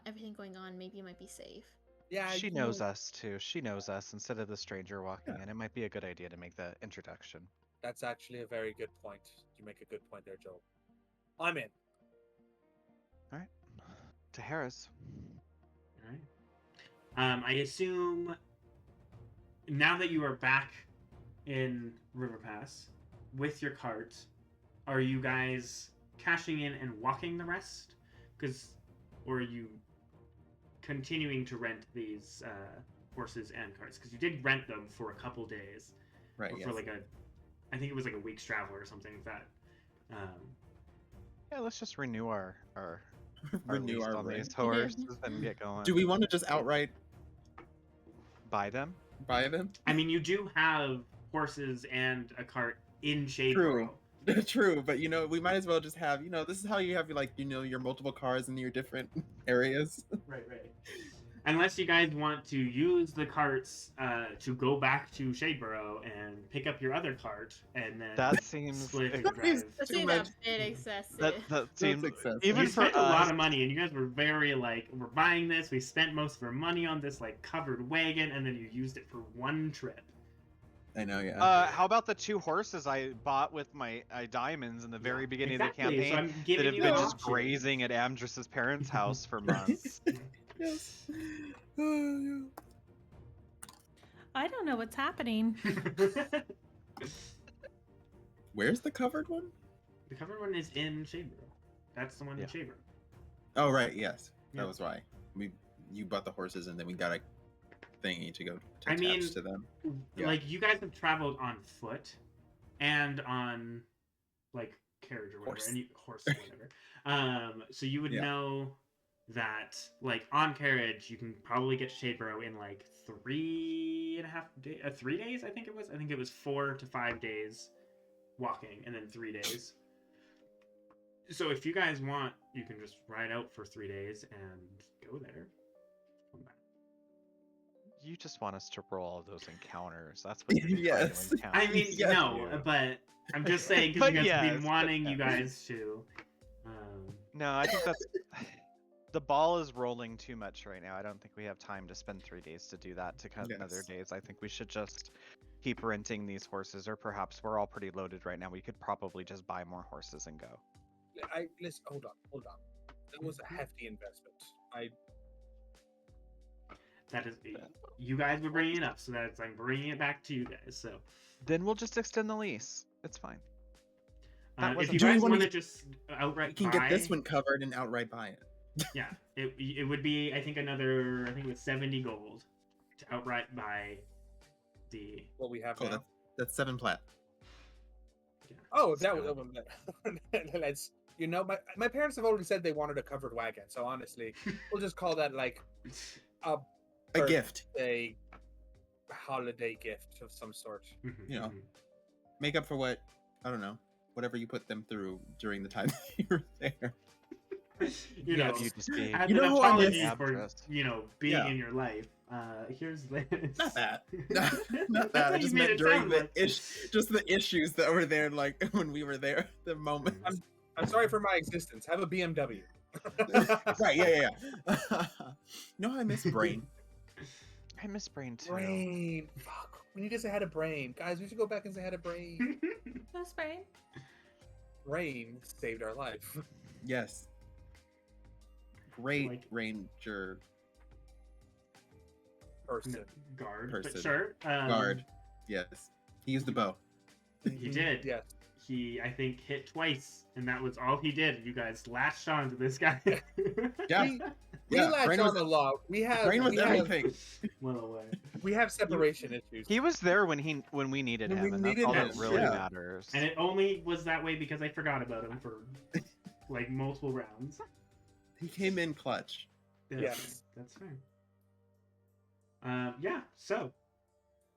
everything going on, maybe it might be safe.
Yeah,
She
you
knows
know,
us too. She knows us instead of the stranger walking
Yeah.
in. It might be a good idea to make the introduction.
That's actually a very good point. You make a good point there, Joel. I'm in.
All right, to Harris.
All right. I assume now that you are back in River Pass with your cart, are you guys cashing in and walking the rest? Or are you continuing to rent these horses and carts? Because you did rent them for a couple days,
Right.
or
Yes.
for like I think it was like a week's travel or something like that.
Yeah, let's just renew our
Renew
lease
our
on
rent.
these horses and get going.
Do we want to just outright
Buy them?
buy them?
I mean, you do have horses and a cart in Shadeboro.
True, but we might as well just have, this is how you have like, your multiple cars in your different areas.
Right. Unless you guys want to use the carts to go back to Shadeboro and pick up your other cart and then
That seems
split the
That seems
drive.
That
Too
seems
much.
a bit excessive.
that seems
excessive.
even
You
for
spent a lot
us.
of money, and you guys were very like, we're buying this. We spent most of our money on this like covered wagon, and then you used it for one trip.
I know, yeah.
How about the 2 horses I bought with my diamonds in the very beginning
Exactly,
of the campaign
so I'm
that
giving
have
you
been
an
just
option.
grazing at Amdrus's parents' house for months?
Yes. Oh, yeah.
I don't know what's happening.
Where's the covered one?
The covered one is in Shadeboro. That's the one
Yeah.
in Shadeboro.
Oh, right. Yes,
Yeah.
that was why you bought the horses and then we got a thingy to go to
I
attach
mean,
to them. Yeah.
Like, you guys have traveled on foot and on, like, carriage or whatever.
Horse.
Horse or whatever. So you would
Yeah.
know that, like, on carriage, you can probably get to Shadeboro in, like, 3.5 days. 3 days, I think it was. I think it was 4 to 5 days walking and then 3 days. So if you guys want, you can just ride out for 3 days and go there. Come back.
You just want us to roll all those encounters. That's what you
Yes.
to encounter.
I mean,
Yes,
no,
you.
but I'm just saying because
But
you guys have
yes,
been
but
wanting you
yes.
guys to.
No, I think that's the ball is rolling too much right now. I don't think we have time to spend 3 days to do that to cut other
Yes.
days. I think we should just keep renting these horses, or perhaps we're all pretty loaded right now. We could probably just buy more horses and go.
Listen, hold on. That was a hefty investment.
That is, you guys were bringing it up, so that's I'm bringing it back to you guys. So
Then we'll just extend the lease. It's fine. That
if
wasn't
you
Do we
guys
wanna
want to
get-
just outright
You can
buy,
get this one covered and outright buy it.
yeah, it would be I think it was 70 gold to outright buy the.
What we have
Cool.
now.
That's 7 plat.
Oh, that was that's my parents have already said they wanted a covered wagon. So honestly, we'll just call that like
A
Or-
gift.
a holiday gift of some sort.
You know. Make up for what, I don't know, whatever you put them through during the time that you were there.
you know,
You just be
as
You
an
know who I
apology
miss?
for
Amdrus.
being
Yeah.
in your life. Here's this.
Not that. Not
That's
that.
what
I
you
just
made
meant
it
during
sound
the
like.
just the issues that were there, like when we were there, the moment.
I'm sorry for my existence. Have a BMW.
Right, yeah. No, I miss Brain.
I miss Brain too.
Brain. Fuck. We need to say hi to Brain. Guys, we should go back and say hi to Brain.
That's fine.
Brain saved our life.
Yes. Great
Like-
ranger
Person.
Guard, but
Person.
sure.
guard. Yes. He used the bow.
He did.
Yes.
He, I think, hit twice, and that was all he did. You guys latched on to this guy.
Yeah.
We
Yeah,
latch
Brain
on
was-
a lot.
Brain was everything.
Well away.
We have separation issues.
He was there when we needed
When
him,
we
and
needed
that's all
him,
that really
yeah.
matters.
And it only was that way because I forgot about him for like multiple rounds.
He came in clutch.
Yes.
That's fair. Yeah. So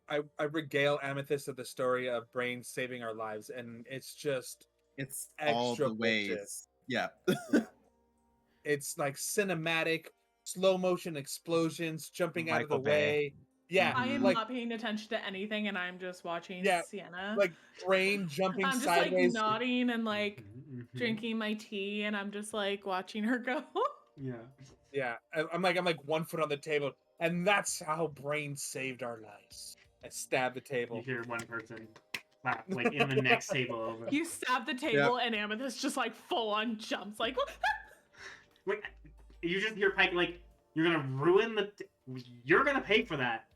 I regale Amethyst of the story of Brain saving our lives, and it's just
It's all
Extra
the ways. Yeah.
it's like cinematic, slow motion explosions, jumping out of the
Michael Bay.
way. Yeah,
I am
like
not paying attention to anything, and I'm just watching
Yeah,
Sienna.
like Brain jumping
I'm just
sideways.
like nodding and like
Mhm.
drinking my tea, and I'm just like watching her go.
Yeah.
Yeah, I'm like 1 foot on the table, and that's how Brain saved our lives. I stabbed the
You
table.
hear one person clap like in the next table over.
You stab the table, and Amethyst just like full on jumps, like
Wait, you just hear Pike like, "You're gonna ruin the. You're gonna pay for that."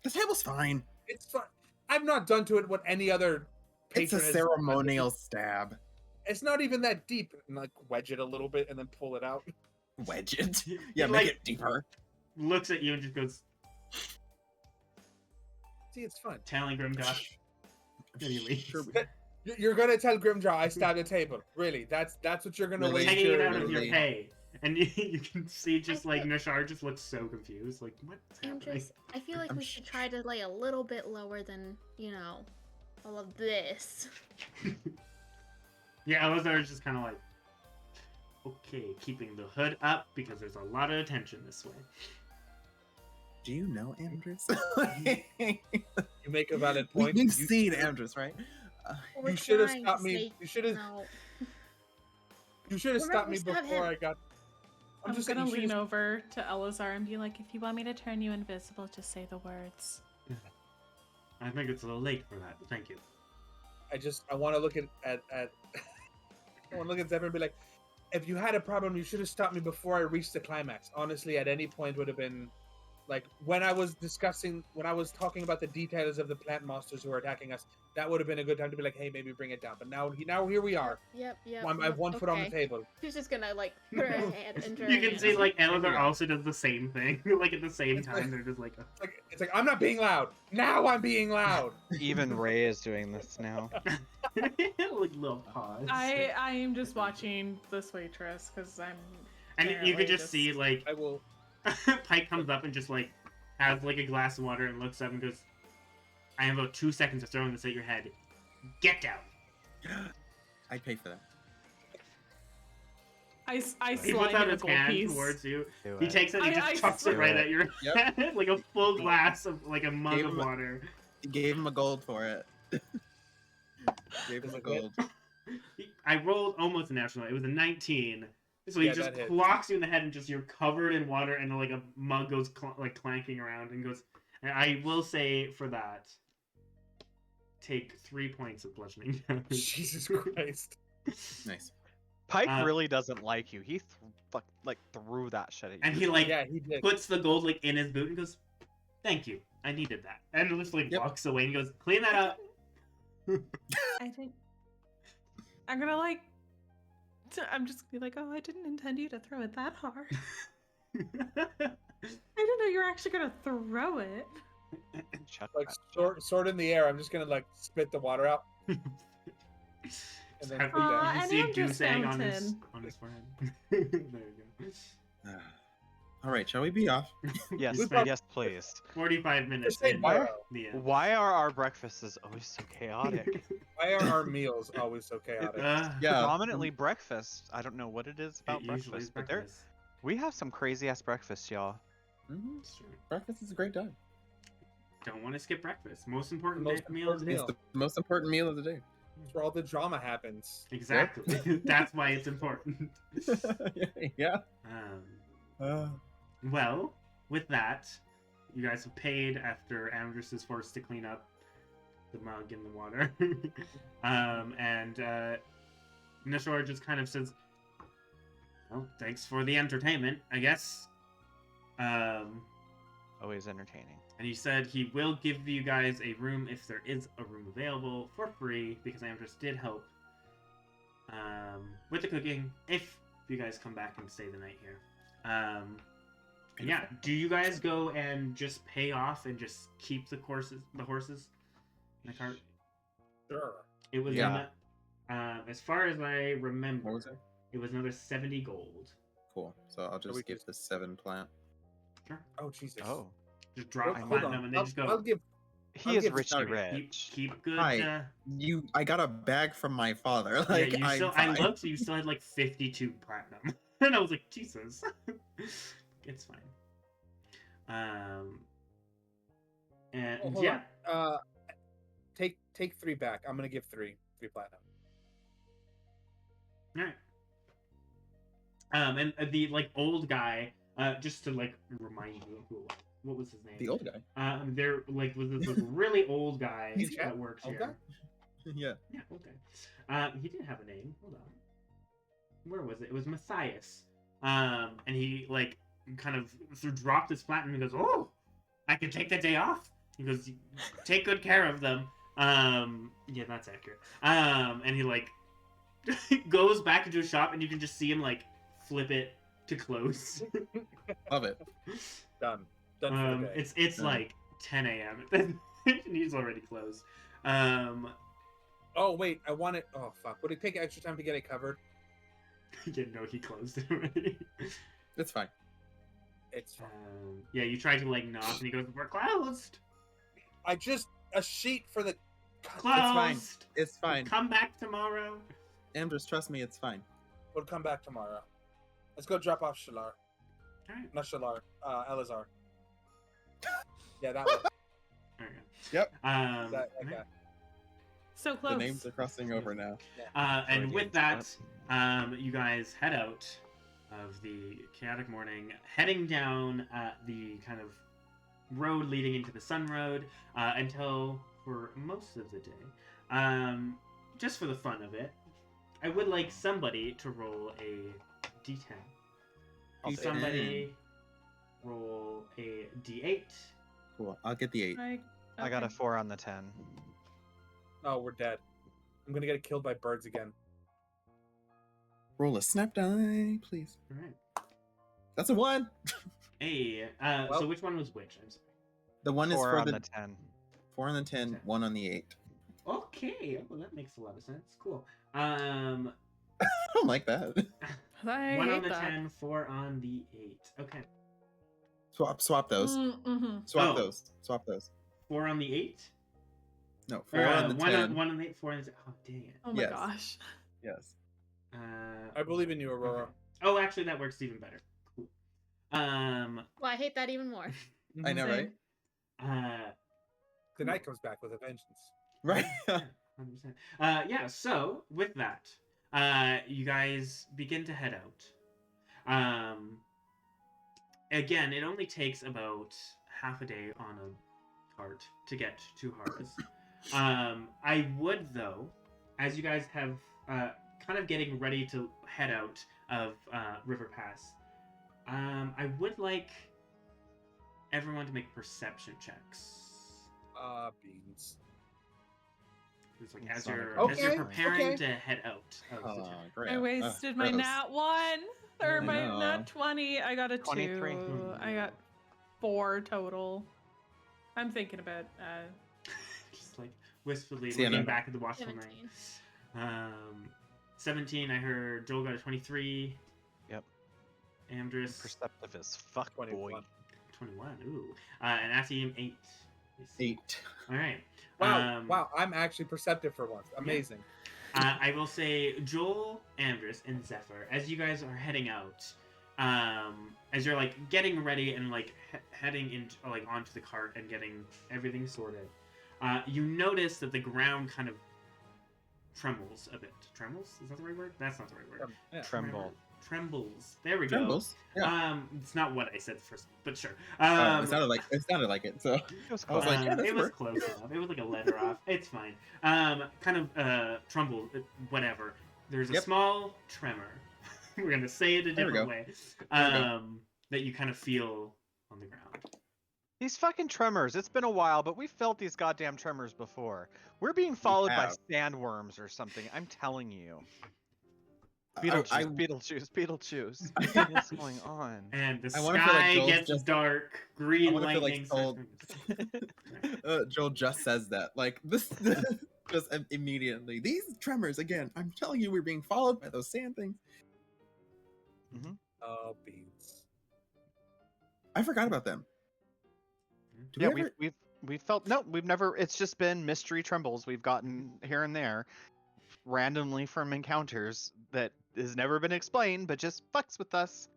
The table's fine.
It's fun. I've not done to it what any other
It's a
patron has done.
ceremonial stab.
It's not even that deep. And like wedge it a little bit and then pull it out.
Wedge it.
He,
Yeah,
he,
make
like,
it deeper.
looks at you and just goes,
See, it's fun.
telling Grimjosh. Then he leaves.
Sure.
You're gonna tell Grimjaw I stabbed the table. Really? That's what you're gonna
Really?
waste
Taking it
your.
out of your
Really?
pay. And you can see just like Nashar just looks so confused. Like, what's happening?
I feel like
I'm
we should try to lay a little bit lower than, all of this.
Yeah, Elazar is just kind of like, okay, keeping the hood up because there's a lot of attention this way.
Do you know Amdrus?
You make a valid point.
We've
You
seen
should-
Amdrus, right?
We're
You should have
trying to
stopped me.
say
You should have.
no.
You should have
We're
stopped
not
me
gonna stop
before
him.
I got.
I'm
just
gonna
saying, you
lean
should've-
over to Elazar and be like, if you want me to turn you invisible, just say the words.
I think it's a little late for that. But thank you.
I want to look at I want to look at Zephyr and be like, if you had a problem, you should have stopped me before I reached the climax. Honestly, at any point would have been, like when I was talking about the details of the plant monsters who are attacking us. That would have been a good time to be like, hey, maybe bring it down. But now here we are.
Yep.
I have 1 foot on the
okay.
table.
She's just gonna like put her hand into her
You can
hand.
see like Elazar
Yeah.
also does the same thing. Like at the same
It's
time,
like-
they're just like,
It's like I'm not being loud. Now I'm being loud.
Even Ray is doing this now.
like little pause.
I am just watching this waitress because I'm.
And you
apparently
could just see like
I will.
Pike comes up and just like has like a glass of water and looks up and goes, "I have about 2 seconds of throwing this at your head. Get down."
I'd pay for that.
I
He
slide
puts out
in a
his
gold
hand
piece.
towards you.
Do
He
it.
takes it and he
I
just chucks it
do
right
it.
at your
Yep.
head, like a full glass of like a mug
Gave
of
him a-
water.
Gave him a gold for it. Gave him a gold.
I rolled almost a natural. It was a 19. So he
Yeah,
just
that hits.
clocks you in the head and just you're covered in water and like a mug goes like clanking around and goes. And I will say for that, take 3 points of bludgeoning damage.
Jesus Christ.
Nice.
Pike really doesn't like you. He threw that shit at you.
And he
he did.
puts the gold like in his boot and goes, "Thank you, I needed that." And just walks away and goes, "Clean that up."
I think I'm gonna I'm just gonna be like, oh, I didn't intend you to throw it that hard. I didn't know you were actually gonna throw it.
Like sword in the air. I'm just gonna spit the water out. And then
You
and
see a
Amdrus
goose egg on
fountain.
his forehead. There you go.
All right, shall we be off?
Yes,
Spent
yes, please.
45 minutes
say
in
Pyro.
the end.
Why are our breakfasts always so chaotic?
Why are our meals always so chaotic?
Yeah.
Predominantly breakfast. I don't know what it is about
It usually is
breakfast, but
breakfast.
we have some crazy ass breakfasts, y'all.
Mhm.
It's true.
Breakfast is a great time.
Don't want to skip breakfast. Most important
Most
meal.
important
It's the most important meal of the day.
That's where all the drama happens.
Exactly. That's why it's important.
Yeah.
Um, well, with that, you guys have paid after Amdrus is forced to clean up the mug in the water. And Nishor just kind of says, "Well, thanks for the entertainment, I guess."
Always entertaining.
And he said he will give you guys a room if there is a room available for free, because Amdrus did help with the cooking if you guys come back and stay the night here. Yeah, do you guys go and just pay off and just keep the horses in the cart?
Sure.
It was as far as I remember,
What was it?
it was another 70 gold.
Cool. So I'll just give the 7 plant.
Sure.
Oh Jesus.
Oh,
Just drop
Hold
platinum
on.
and they just go.
I'll give.
he
I'll
is
give
richy
Starry.
Keep good.
Hi. I got a bag from my father. Like
yeah, I
fine.
looked. You still had like 52 platinum, and I was like, Jesus, it's fine. And
Oh, hold
yeah,
on. Take 3 back. I'm gonna give 3 platinum.
all right. And the old guy, just to remind you who it was. What was his name?
The old guy.
There was this really old guy
He's
that works
old
here.
guy?
Yeah.
Yeah, okay. He did have a name. Hold on. Where was it? It was Matthias. And he kind of dropped his platinum and goes, "Oh, I can take the day off." He goes, "Take good care of them." Yeah, that's accurate. And he goes back into his shop, and you can just see him flip it to close.
Love it.
Done for the day.
It's
Done.
like 10 a.m. and he's already closed.
Oh wait, I want it. Oh fuck! Would it take extra time to get it covered?
Yeah, no, he closed it already.
It's fine.
It's fine.
Yeah, you try to knock, and he goes, "We're closed."
A sheet for the.
Closed.
It's fine.
Come back tomorrow.
Amdrus, trust me, it's fine.
We'll come back tomorrow. Let's go drop off Shalar.
Alright.
Not Shalar. Elazar. Yeah, that one.
Okay.
Yep.
That
Alright.
guy.
So close.
The names are crossing over now.
And with that, you guys head out of the chaotic morning, heading down the kind of road leading into the Sun Road until, for most of the day, just for the fun of it, I would like somebody to roll a D10.
I'll take
Somebody roll a D8.
Cool. I'll get the 8.
I got a 4 on the 10.
Oh, we're dead. I'm gonna get killed by birds again.
Roll a snap die, please.
All right.
That's a 1.
Hey,
Well-
so which one was which? I'm sorry.
The 1 is
4
for
on
the
the 10.
4 on the 10, 1 on the 8.
Okay, well that makes a lot of sense. Cool.
I don't like that.
I
1 on
hate
the
that.
10, 4 on the 8. Okay.
Swap those.
Mm-hmm.
Swap
Oh.
those. Swap those.
4 on the 8?
No, 4
Or,
on the
1
10.
1 on the 8, 4 on the... Oh, dang it.
Oh my
Yes.
gosh.
Yes.
I believe in you, Aurora.
Okay. Oh, actually, that works even better. Cool.
Well, I hate that even more.
I know, right?
The night comes back with a vengeance.
Right.
100%. Yeah, so with that, you guys begin to head out. Again, it only takes about half a day on a cart to get to Harvest. I would, though, as you guys have kind of getting ready to head out of River Pass. I would like everyone to make perception checks.
Beans.
It's like
It's
as
not a
you're,
good
as you're
Okay,
preparing
okay.
to head out of the town.
Great.
I wasted my
gross.
nat 1 or
I
my
know.
nat 20. I got a
23.
2. I got 4 total. I'm thinking about
Just like wistfully
See, I
looking
know.
back at the watchful night. 17. I heard Joel got a 23.
Yep.
Amdrus
Perceptive as fuck, boy.
21.
21. Ooh. And Asim 8.
8.
All right.
Wow, wow, I'm actually perceptive for once. Amazing.
I will say Joel, Amdrus, and Zephyr, as you guys are heading out, as you're like getting ready and like heading into like onto the cart and getting everything sorted, you notice that the ground kind of trembles a bit. Trembles? Is that the right word? That's not the right word.
Yeah.
Tremble.
Trembles. There we
Trembles.
go.
Yeah.
It's not what I said first, but sure.
It sounded like it. So
It was
I was
close.
like, yeah, that's
it was
work.
close enough. It was like a letter off. It's fine. Kind of tremble, whatever. There's a
Yep.
small tremor. We're gonna say it a
There we
different
go.
way.
There we go.
That you kind of feel on the ground.
These fucking tremors. It's been a while, but we felt these goddamn tremors before. We're being followed by
have.
sandworms or something. I'm telling you.
I-
Beetlejuice. What's going on?
And the
I wanna feel like
sky
Joel's
gets
just-
dark.
I
Green
wanna feel like
lightning starts.
Joel just says that. Like this just immediately. These tremors again. I'm telling you, we're being followed by those sand things.
Oh, beans.
I forgot about them. Do
Yeah,
we ever...
we've felt no, we've never. It's just been mystery trembles we've gotten here and there, randomly from encounters that has never been explained, but just fucks with us.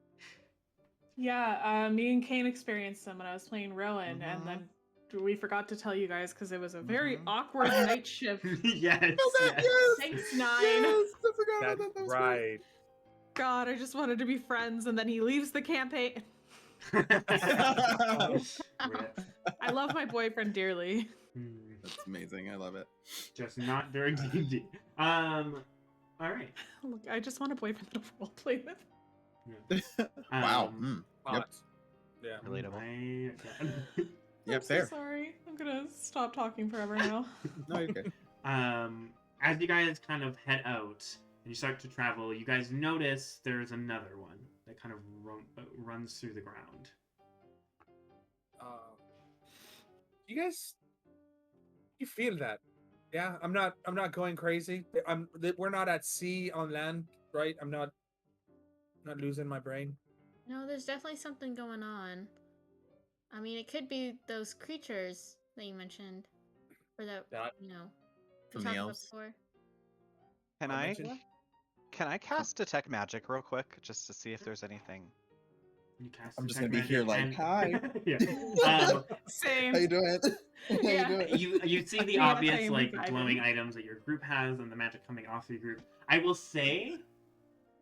Yeah, me and Kane experienced them when I was playing Rowan, and then we forgot to tell you guys because it was a very awkward night shift.
Yes.
Yes.
Thanks, 9.
Yes, I forgot
That's
about that. That was great.
right.
God, I just wanted to be friends, and then he leaves the campaign.
Rip.
I love my boyfriend dearly.
That's amazing. I love it.
Just not during D&D. All right.
Look, I just want a boyfriend that I'll roleplay with.
Wow.
Um,
Yep.
Hot. Yeah.
Relatable.
Yep.
I'm
Fair.
so sorry. I'm gonna stop talking forever now.
No, you're good.
As you guys kind of head out and you start to travel, you guys notice there's another one that kind of runs through the ground.
You feel that? Yeah, I'm not going crazy. We're not at sea on land, right? I'm not losing my brain.
No, there's definitely something going on. I mean, it could be those creatures that you mentioned, or that you know we
From the
talked about
elves.
before.
Can I cast detect magic real quick just to see if there's anything?
You cast
I'm just
detect
gonna be here
magic
like,
and-
hi.
yeah.
Same.
How you doing? How
Yeah.
you doing?
You see the
Yeah,
obvious
same
like
with
glowing
Ivan.
items that your group has and the magic coming off your group. I will say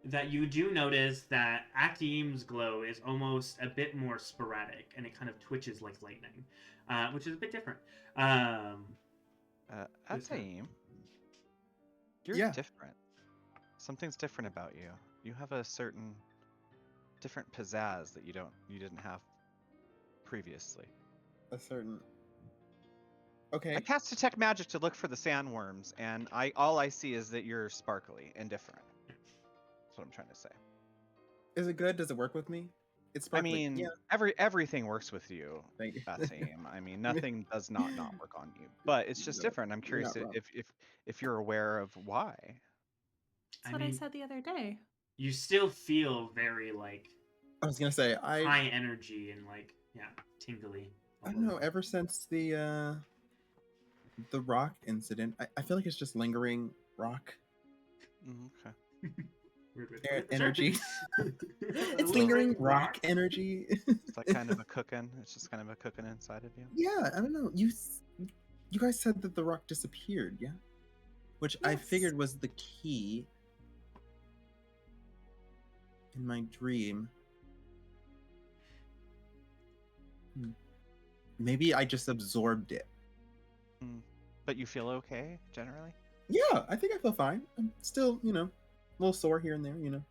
that you do notice that Akim's glow is almost a bit more sporadic and it kind of twitches like lightning, which is a bit different.
Asim, you're
Yeah.
different. Something's different about you. You have a certain different pizzazz that you didn't have previously.
A certain. Okay.
I cast detect magic to look for the sandworms, and all I see is that you're sparkly and different. That's what I'm trying to say.
Is it good? Does it work with me? It's
I
sparkly.
mean,
yeah.
everything works with you,
Thank you.
Asim. I mean, nothing does not work on you, but it's just
No,
different. I'm
you're
curious
not wrong.
if you're aware of why.
That's what I said the other day.
You still feel very like
I was gonna say
high energy and like tingly.
I don't know. Ever since the rock incident, I feel like it's just lingering rock
Okay.
Weird way to
e-
put it,
energy.
sure.
It's lingering rock energy.
It's like kind of a cooking. It's just kind of a cooking inside of you.
Yeah, I don't know. You guys said that the rock disappeared, yeah? Which I
Yes.
figured was the key in my dream. Maybe I just absorbed it.
But you feel okay generally?
Yeah, I think I feel fine. I'm still, little sore here and there, you know.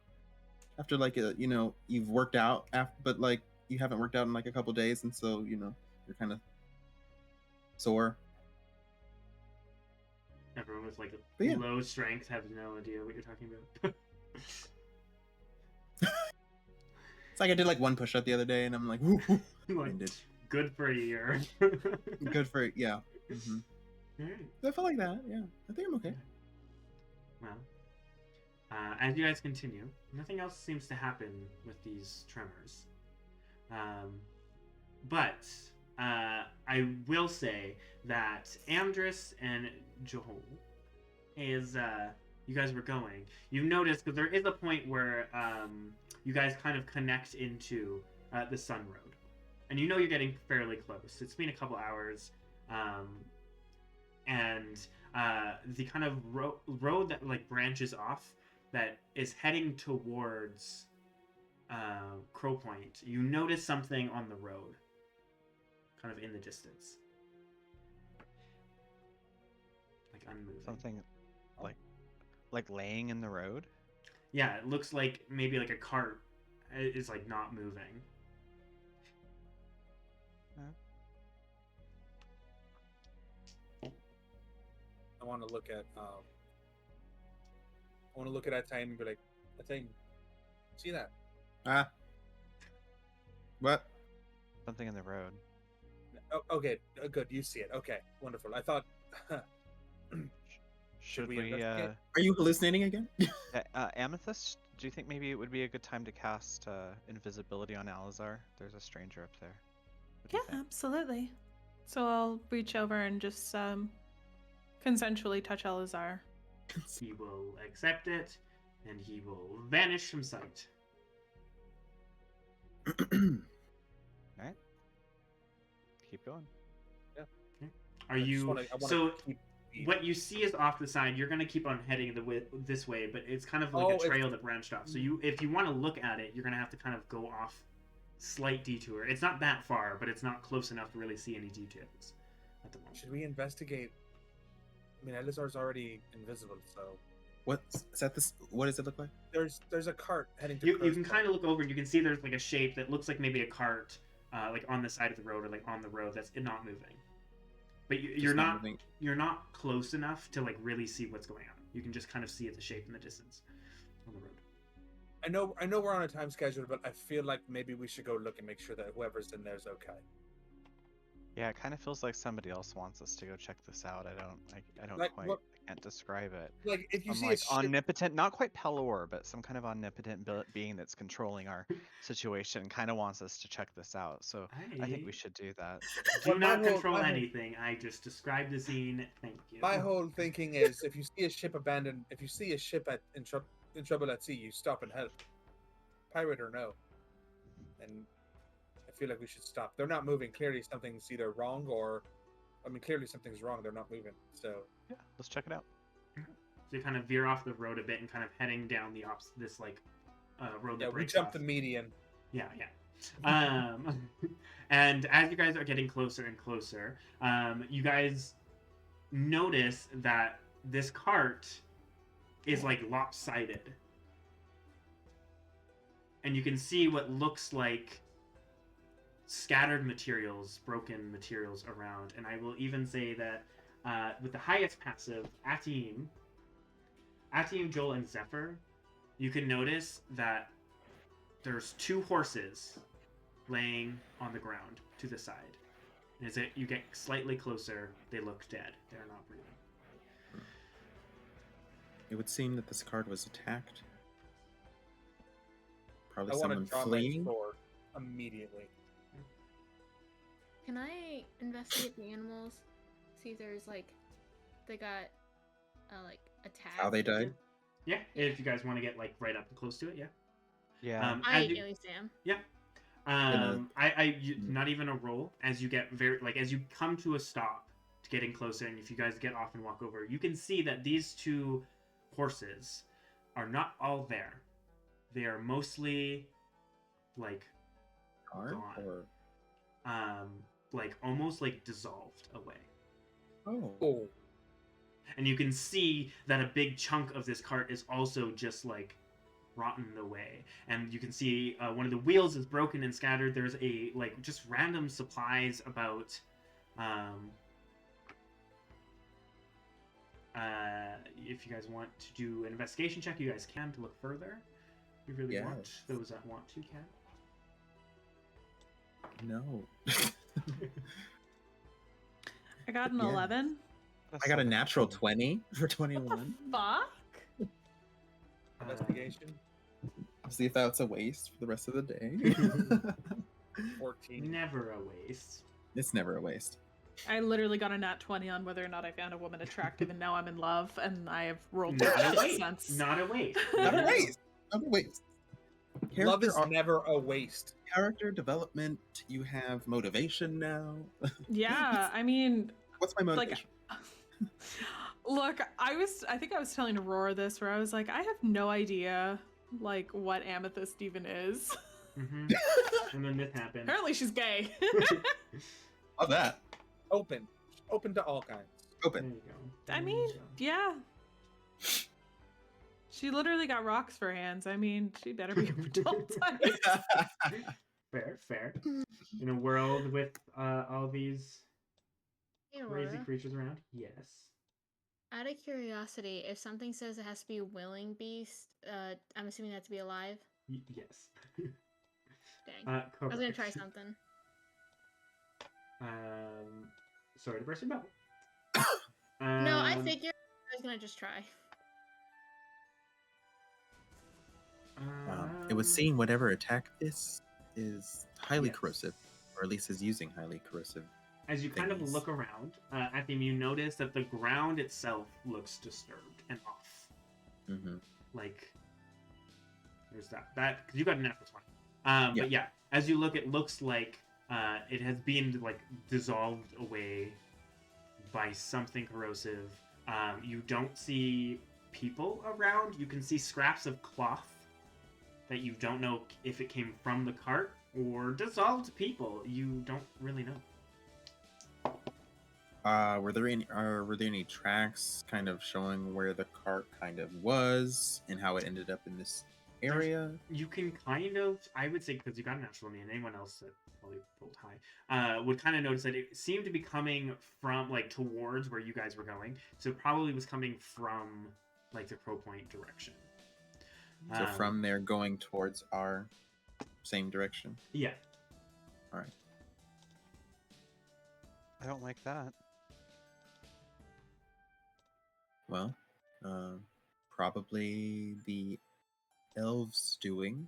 After like you know, you've worked out after, but like you haven't worked out in like a couple days, and so you know you're kind of sore.
Everyone with like
But yeah.
low strength has no idea what you're talking about.
It's like I did like one push up the other day, and I'm like, woo, woo,
Like,
winded.
good for a year.
Good for yeah. Mm-hmm.
Alright.
I feel like that. Yeah, I think I'm okay.
Well, as you guys continue, nothing else seems to happen with these tremors. But I will say that Amdrus and Joel, as you guys were going, you noticed, because there is a point where you guys kind of connect into the Sun Road. And you know you're getting fairly close. It's been a couple hours. And the kind of road that like branches off that is heading towards Crow Point, you notice something on the road, kind of in the distance, like unmoving.
Something like laying in the road.
Yeah, it looks like maybe like a cart is like not moving.
I want to look at that time and be like, that thing, see that?
Ah. What?
Something in the road.
Oh, okay, good. You see it. Okay, wonderful. I thought.
Should
we
we?
investigate?
Are you hallucinating again?
Amethyst, do you think maybe it would be a good time to cast invisibility on Alizar? There's a stranger up there. What do
Yeah,
you think?
absolutely. So I'll reach over and just consensually touch Elazar.
He will accept it, and he will vanish from sight.
Alright. Keep going.
Are you so?
Keep...
What you see is off the side. You're gonna keep on heading this way, but it's kind of like a trail that branched off. So if you want to look at it, you're gonna have to kind of go off, slight detour. It's not that far, but it's not close enough to really see any details at the moment.
Should we investigate? I mean, Elizar's already invisible, so
What is that? This? What does it look like?
there's a cart heading to.
You can kind of look over and you can see there's like a shape that looks like maybe a cart, like on the side of the road or like on the road that's not moving. But you're not
moving.
you're not close enough to like really see what's going on. You can just kind of see the shape in the distance on the road.
I know we're on a time schedule, but I feel like maybe we should go look and make sure that whoever's in there is okay.
Yeah, it kind of feels like somebody else wants us to go check this out. I don't
Like,
quite,
what-
I can't describe it.
Like if you
I'm
see
like
a ship,
omnipotent, not quite Pelor, but some kind of omnipotent being that's controlling our situation kind of wants us to check this out. So I think we should do that.
Do
Well,
not
my whole-
control
my whole-
anything. I just described the scene. Thank you.
my whole thinking is, if you see a ship abandoned, if you see a ship in trouble at sea, you stop and help, pirate or no. And I feel like we should stop. They're not moving. Clearly, something's either wrong or, I mean, clearly something's wrong. They're not moving. So
Yeah, let's check it out.
So you kind of veer off the road a bit and kind of heading down this like road that
yeah, we
breaks
jumped
off.
the median.
Yeah. And as you guys are getting closer and closer, you guys notice that this cart is like lopsided. And you can see what looks like scattered materials, broken materials around. And I will even say that with the highest passive, Atim, Joel, and Zephyr, you can notice that there's 2 horses laying on the ground to the side. And as you get slightly closer, they look dead. They're not breathing.
It would seem that this card was attacked. Probably
I want to
someone
draw
fleeing.
my sword immediately.
Can I investigate the animals? See if there's like they got like attacked.
How they died?
Yeah, if you guys want to get like right up and close to it, yeah.
Yeah.
I
as you-
at least am.
Not even a roll. As you get as you come to a stop, to getting closer, and if you guys get off and walk over, you can see that these 2 horses are not all there. They are mostly like
Card
gone.
or
like almost like dissolved away.
oh,
Oh,
And you can see that a big chunk of this cart is also just like rotten away. And you can see one of the wheels is broken and scattered. There's a like just random supplies about if you guys want to do an investigation check, you guys can to look further. If you really want. Those that want to can.
No.
I got an
Yeah.
11.
I got a natural 20 for
What
21.
the fuck?
Investigation.
I'll see if that's a waste for the rest of the day.
14.
Never a waste.
It's never a waste.
I literally got a nat 20 on whether or not I found a woman attractive, and now I'm in love, and I have rolled
Not a
that
waste.
since.
Not a waste.
Not a waste. Not a waste.
Love is
Character,
never a waste.
character development. You have motivation now.
Yeah, I mean,
What's my motivation?
look, I think I was telling Aurora this, where I was like, I have no idea, like, what Amethyst even is.
Mm-hmm. And then this happened.
Apparently she's gay.
Love that.
Open to all kinds.
There
Open.
you go.
I
There
mean,
you go.
yeah. She literally got rocks for hands. I mean, she better be a adult type.
Fair. In a world with all these
Hey,
crazy
Aurora,
creatures around? Yes.
out of curiosity, if something says it has to be a willing beast, I'm assuming that to be alive.
Yes.
Dang. I
Coco.
was gonna try something.
Sorry to burst your bubble.
No, I figured I was gonna just try.
It was seeing whatever attack this is highly
Yes.
corrosive, or at least is using highly corrosive.
As you kind of
thingies.
look around, Athene, you notice that the ground itself looks disturbed and off.
Mm-hmm.
Like, there's that because you got a natural 20. But yeah, as you look, it looks like it has been like dissolved away by something corrosive. You don't see people around. You can see scraps of cloth that you don't know if it came from the cart or dissolved people. You don't really know.
Were there any tracks kind of showing where the cart kind of was and how it ended up in this area?
You can kind of, I would say, because you got a natural and anyone else that probably rolled high, would kind of notice that it seemed to be coming from, like, towards where you guys were going. So it probably was coming from, like, the Crow Point direction.
So from there going towards our same direction.
Yeah.
All right.
I don't like that.
Well, probably the elves doing,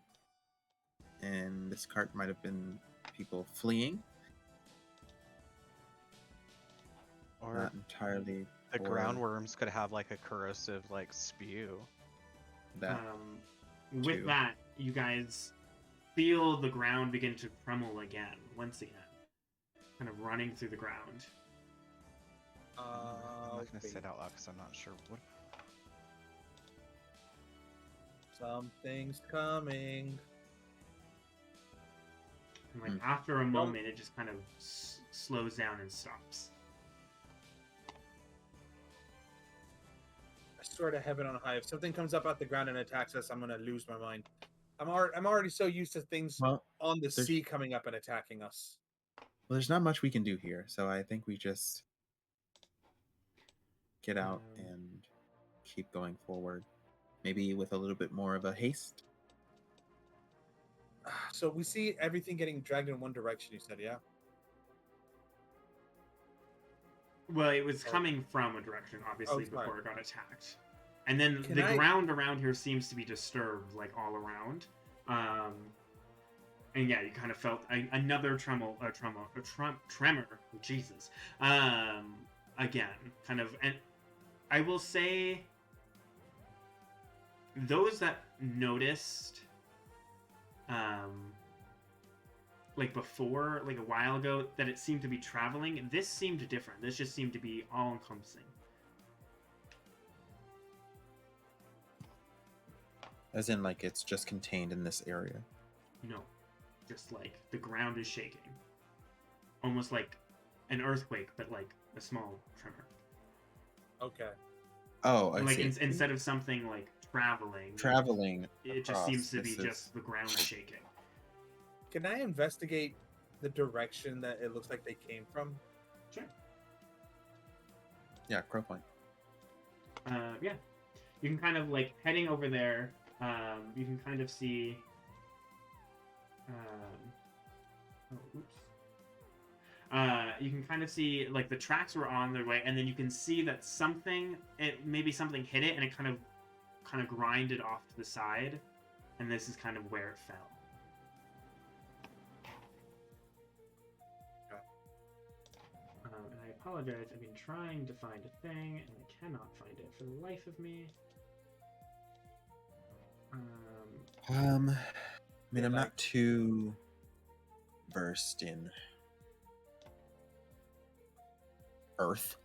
and this cart might have been people fleeing.
Or
Not entirely.
the
or
groundworms could have like a corrosive like spew.
that.
With
too.
that, you guys feel the ground begin to tremble again, once again. Kind of running through the ground.
I'm not gonna say
Okay.
it out loud because I'm not sure what.
Something's coming.
And like
Hmm.
after a moment, it just kind of slows down and stops.
I swear to heaven on high, if something comes up out the ground and attacks us, I'm gonna lose my mind. I'm already so used to things
Well,
on the
there's-
sea coming up and attacking us.
well, there's not much we can do here, so I think we just get out and keep going forward. Maybe with a little bit more of a haste.
So we see everything getting dragged in one direction. You said, yeah.
Well, it was
Oh.
coming from a direction, obviously,
sorry.
before it got attacked. And then
Can
the
I-
ground around here seems to be disturbed, like, all around. And yeah, you kind of felt another tremor, Jesus. Again, kind of, and I will say, those that noticed, like before, like a while ago, that it seemed to be traveling, this seemed different. This just seemed to be all-encompassing.
As in, like, it's just contained in this area.
No, just like the ground is shaking. Almost like an earthquake, but like a small tremor.
Okay.
Oh, I
like
see.
instead of something like traveling,
Traveling.
it just
across,
seems to be
this is-
just the ground shaking.
Can I investigate the direction that it looks like they came from?
Sure.
Yeah, crow point.
Yeah, you can kind of like heading over there. You can kind of see. You can kind of see like the tracks were on their way, and then you can see that maybe something hit it, and it kind of grinded off to the side, and this is kind of where it fell. And I apologize. I've been trying to find a thing, and I cannot find it for the life of me.
I mean, I'm not too versed in Earth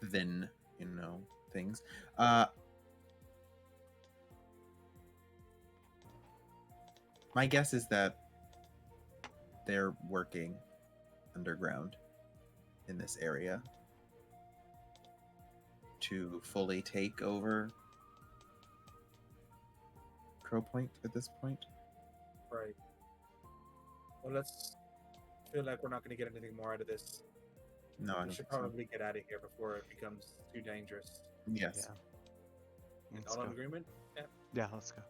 than things. My guess is that they're working underground in this area to fully take over Crow Point at this point.
Right. Well, let's feel like we're not going to get anything more out of this.
No, I
We
don't
should
think so.
probably get out of here before it becomes too dangerous.
Yes.
Yeah. Let's
All in
go.
agreement? Yeah.
Yeah, let's go.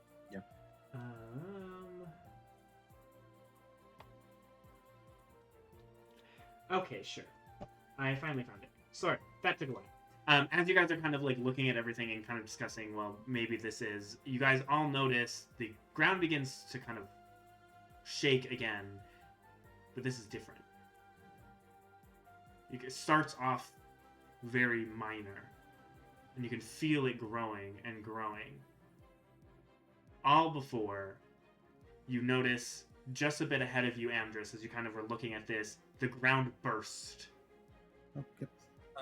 Okay, sure. I finally found it. Sorry, that took a while. As you guys are kind of like looking at everything and kind of discussing, well, maybe this is. You guys all notice the ground begins to kind of shake again, but this is different. It starts off very minor, and you can feel it growing and growing. All before you notice just a bit ahead of you, Amdrus, as you kind of were looking at this, the ground burst.
Okay.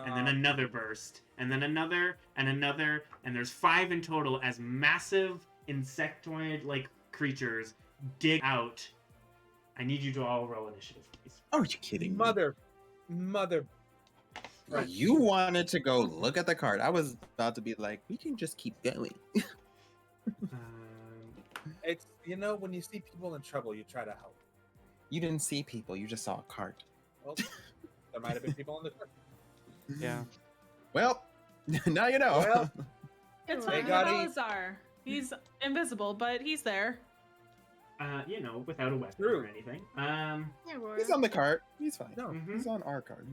And then another burst, and then another, and another, and there's 5 in total as massive insectoid-like creatures dig out. I need you to all roll initiative, please.
Oh, are you kidding me?
Mother.
Well, you wanted to go look at the card. I was about to be like, we can just keep going.
It's when you see people in trouble, you try to help.
You didn't see people. You just saw a cart.
Well, there might have been people in the cart.
Yeah.
Well, now you know.
Well,
It's
They
fine.
got
Salazar. He's invisible, but he's there.
Without a weapon
True.
or anything.
Yeah, Aurora.
He's on the cart. He's fine.
No,
Mhm.
He's on our cart.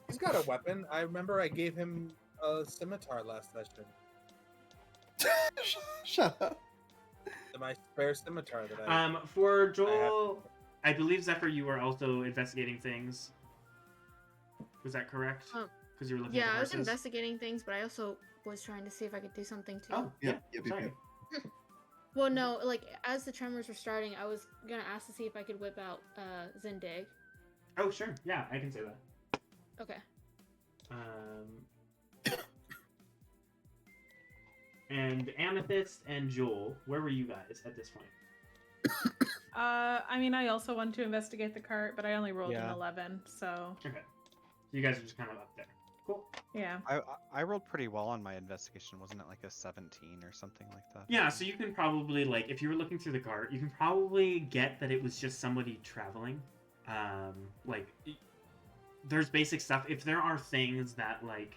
he's got a weapon. I remember I gave him a scimitar last session.
Shut up.
My spare scimitar that I.
For Joel, I believe Zephyr, you were also investigating things. Was that correct? Because you were looking at
Yeah,
the
I was
horses?
investigating things, but I also was trying to see if I could do something too.
Oh,
Yep,
yeah.
yep,
Sorry.
yep.
Well, no, like as the tremors were starting, I was gonna ask to see if I could whip out Zindig.
Oh, sure. Yeah, I can say that.
Okay.
And Amethyst and Joel, where were you guys at this point?
I mean, I also wanted to investigate the cart, but I only rolled an
Yeah.
11, so
Okay. So you guys are just kind of up there. Cool.
yeah.
I rolled pretty well on my investigation. Wasn't it like a 17 or something like that?
Yeah, so you can probably, like, if you were looking through the cart, you can probably get that it was just somebody traveling. There's basic stuff. If there are things that, like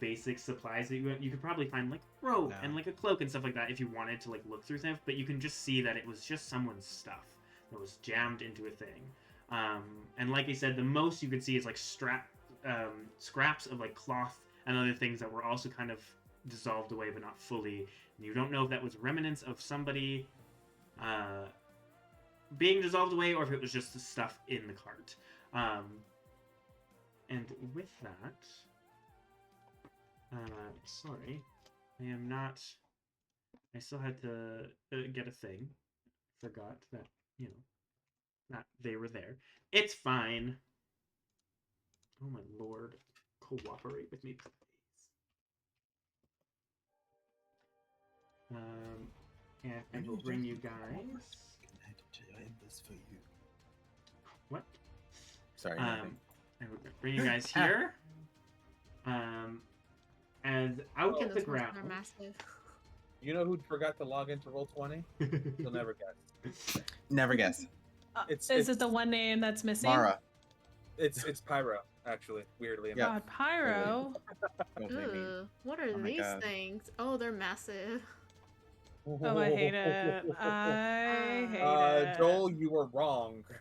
basic supplies that you could probably find, like, rope
No.
and, like, a cloak and stuff like that if you wanted to, like, look through stuff. But you can just see that it was just someone's stuff that was jammed into a thing. And like I said, the most you could see is, like, scraps of, like, cloth and other things that were also kind of dissolved away but not fully. And you don't know if that was remnants of somebody being dissolved away or if it was just the stuff in the cart. And with that, sorry, I am not. I still had to get a thing. Forgot that, that they were there. It's fine. Oh my lord. Cooperate with me, please. And I will bring you guys. What?
Sorry.
I will bring you guys here. As out
Oh,
of the
Those monsters are
ground.
massive.
You know who forgot to log into Roll20? You'll never guess.
Never guess.
Is it the one name that's missing?
Mara.
It's Pyro, actually. Weirdly
Yeah.
enough.
God, Pyro.
Don't blame me.
Ugh, what are
Oh my
these
God.
things? Oh, they're massive.
Oh, I hate it. I hate it.
Joel, you were wrong.
Who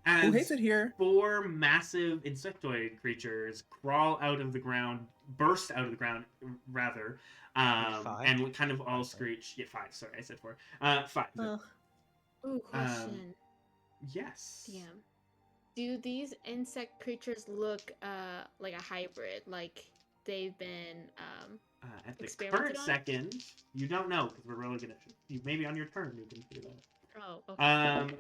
As
hates it here?
4 massive insectoid creatures crawl out of the ground, burst out of the ground, rather,
Five?
and kind of all screech. Yeah, 5. Sorry, I said 4. 5.
Ugh. Ooh, question.
Yes.
DM. Do these insect creatures look like a hybrid? Like they've been
At the
experimented
current
on?
second, you don't know because we're really gonna. You maybe on your turn you can figure that
Oh, okay.
out.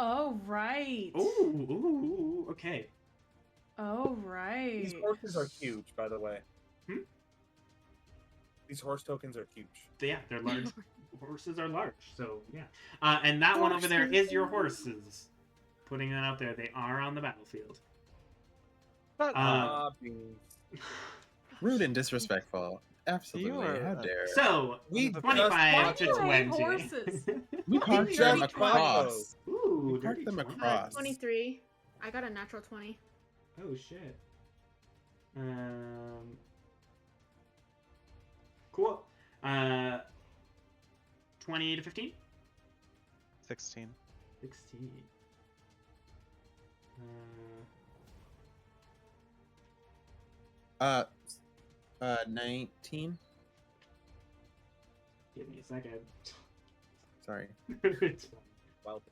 Oh, right.
Ooh, okay.
Oh, right.
These horses are huge, by the way.
Hmm?
These horse tokens are huge.
Yeah, they're large. Horses are large, so yeah. And that one over there is your horses. Putting that out there, they are on the battlefield.
Beans.
Rude and disrespectful. Absolutely.
You are-
How dare.
So,
We
25
Why
to
do you hate
20.
horses?
We parked
just
them
parked
across.
Ooh,
We parked
dirty
them
20.
across.
23. I got a natural 20.
Oh shit. Cool. 20 to 15?
16.
16.
19.
Give me a second.
Sorry.
It's fine.
Well,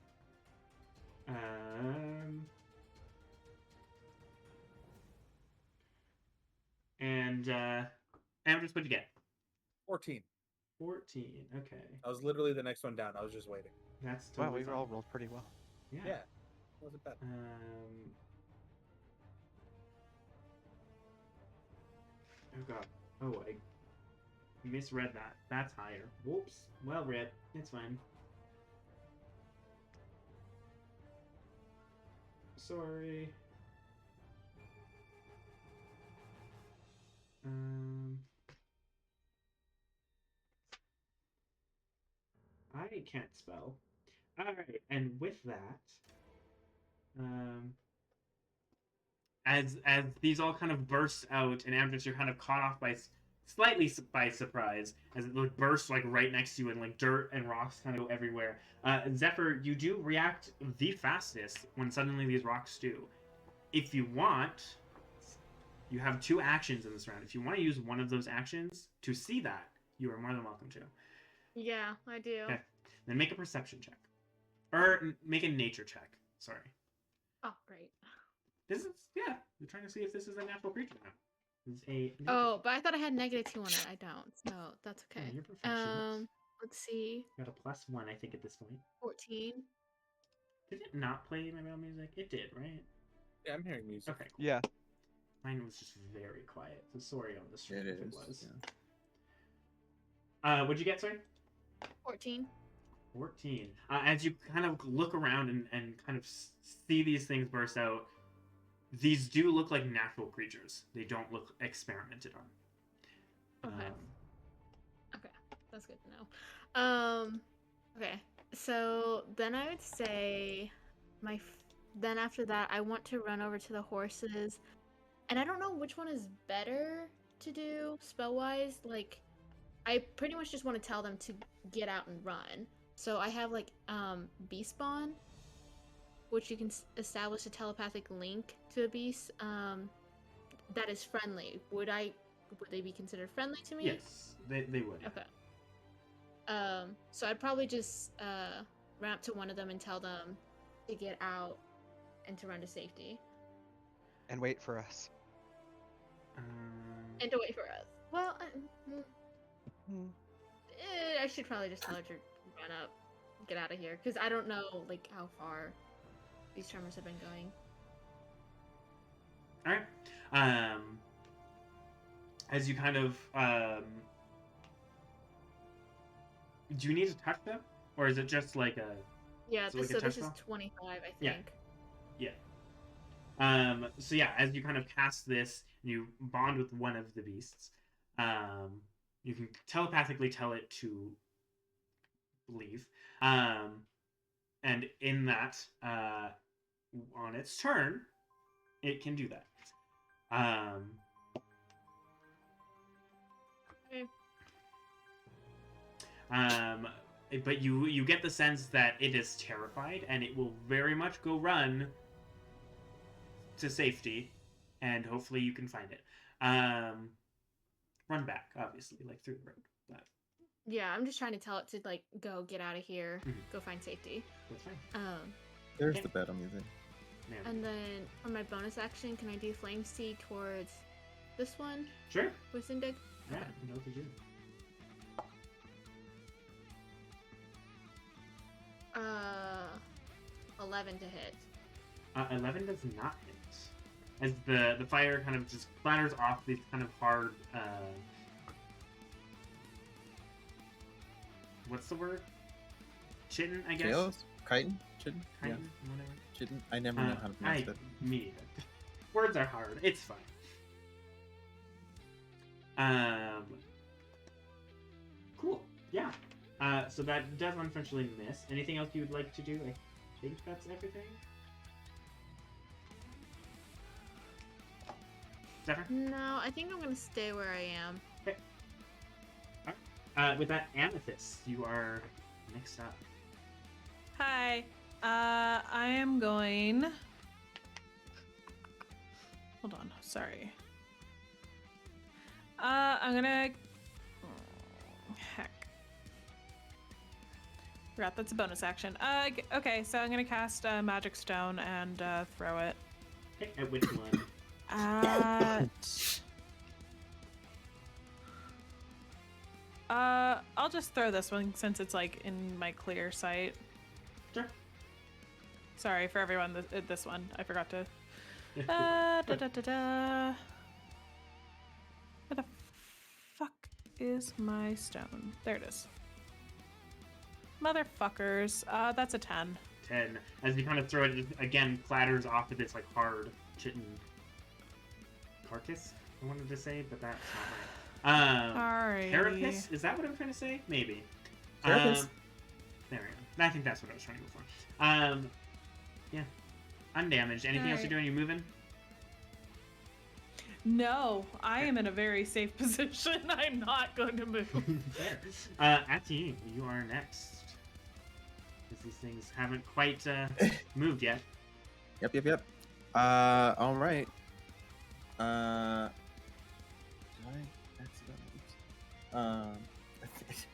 and Amdrus, what'd you get?
14.
14. Okay.
I was literally the next one down. I was just waiting.
That's
Wow,
totally
we
fine.
all rolled pretty well.
Yeah. Wasn't bad.
Oh god. Oh, I misread that. That's higher. Whoops. Well read. It's fine. Sorry. I can't spell. Alright, and with that, as these all kind of burst out, and Amdrus, you're kind of caught off by slightly by surprise as it like bursts like right next to you, and like dirt and rocks kind of go everywhere. Zephyr, you do react the fastest when suddenly these rocks do. If you want, you have 2 actions in this round. If you want to use one of those actions to see that, you are more than welcome to.
Yeah, I do.
Okay. Then make a perception check. Or make a nature check. Sorry.
Oh, great.
This is, yeah, we're trying to see if this is a natural creature now. This is a nature
Oh,
check.
but I thought I had -2 on it. I don't. So that's
Yeah,
okay.
you're proficient.
Let's see.
Got a +1, I think, at this point.
14.
Did it not play my mail music? It did, right?
Yeah, I'm hearing music.
Okay, cool.
Yeah.
Mine was just very quiet. So sorry on the stream
It
if it
is.
was.
Yeah.
What'd you get, sorry?
14.
14. As you kind of look around and kind of see these things burst out, these do look like natural creatures. They don't look experimented on.
Okay. Okay, that's good to know. Okay, so then I would say then after that, I want to run over to the horses, and I don't know which one is better to do spell-wise. Like, I pretty much just want to tell them to get out and run. So I have like beast spawn, which you can establish a telepathic link to a beast that is friendly. Would they be considered friendly to me?
Yes, they would.
Okay. So I'd probably just run up to one of them and tell them to get out and to run to safety.
And wait for us.
And to wait for us. Well, I should probably just tell her to run up, get out of here, because I don't know like how far these tremors have been going.
All right. As you kind of do you need to touch them, or is it just like a
Yeah,
So
this,
we can
so this
touch
is
them?
25, I think.
Yeah. So yeah, as you kind of cast this, you bond with one of the beasts. You can telepathically tell it to leave. And in that, on its turn, it can do that. But you get the sense that it is terrified, and it will very much go run to safety, and hopefully you can find it. Run back, obviously, like through the road. But
Yeah, I'm just trying to tell it to like go get out of here, go find safety.
that's fine.
There's
Okay.
the bed I'm using.
There we
And
go.
then for my bonus action, can I do flame seed towards this one
Sure.
with Syndig?
Yeah, you know what to do.
11 to hit.
11 does not hit. As the fire kind of just splatters off these kind of hard, what's the word? Chitin, I guess?
Chaos? Chitin? Chitin? Yeah.
Chitin, whatever.
Chitin? I never know how to pronounce it.
Me neither. Words are hard. It's fine. Cool. Yeah. So that does unfortunately miss. Anything else you would like to do? I think that's everything. Zephyr?
No, I think I'm gonna stay where I am.
With that, Amethyst, you are next up.
Hi. I am going. Hold on. Sorry. I'm gonna. Heck. Forgot that's a bonus action. Okay, so I'm gonna cast a magic stone and throw it
Okay, at which one?
at. I'll just throw this one since it's like in my clear sight.
Sure.
Sorry for everyone. This one, I forgot to. Where the fuck is my stone? There it is. Motherfuckers. That's a 10.
10. As you kind of throw it, it again clatters off of this like hard chitin carcass, I wanted to say, but that's not right.
Alrighty.
Carapace? Is that what I'm trying to say? Maybe.
Carapace.
There we go. I think that's what I was trying to go for. Yeah. Undamaged. Anything else you're doing? You moving?
No, I am in a very safe position. I'm not going to move.
Fair. Ati, you are next. Because these things haven't quite moved yet.
Yep. All right. Did I accidentally? I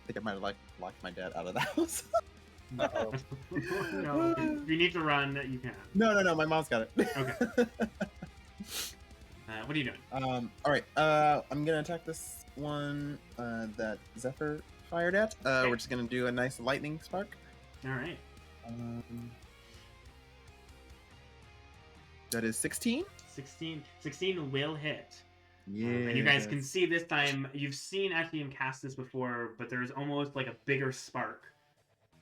think I might have locked my dad out of the house.
Uh-oh.
No, if you need to run, you can.
No. My mom's got it.
Okay. What are you doing?
All right. I'm gonna attack this one that Zephyr fired at.
Okay.
We're just gonna do a nice lightning spark.
All right.
That is 16.
16 will hit.
Yeah.
And you guys can see this time, you've seen Achium cast this before, but there's almost like a bigger spark.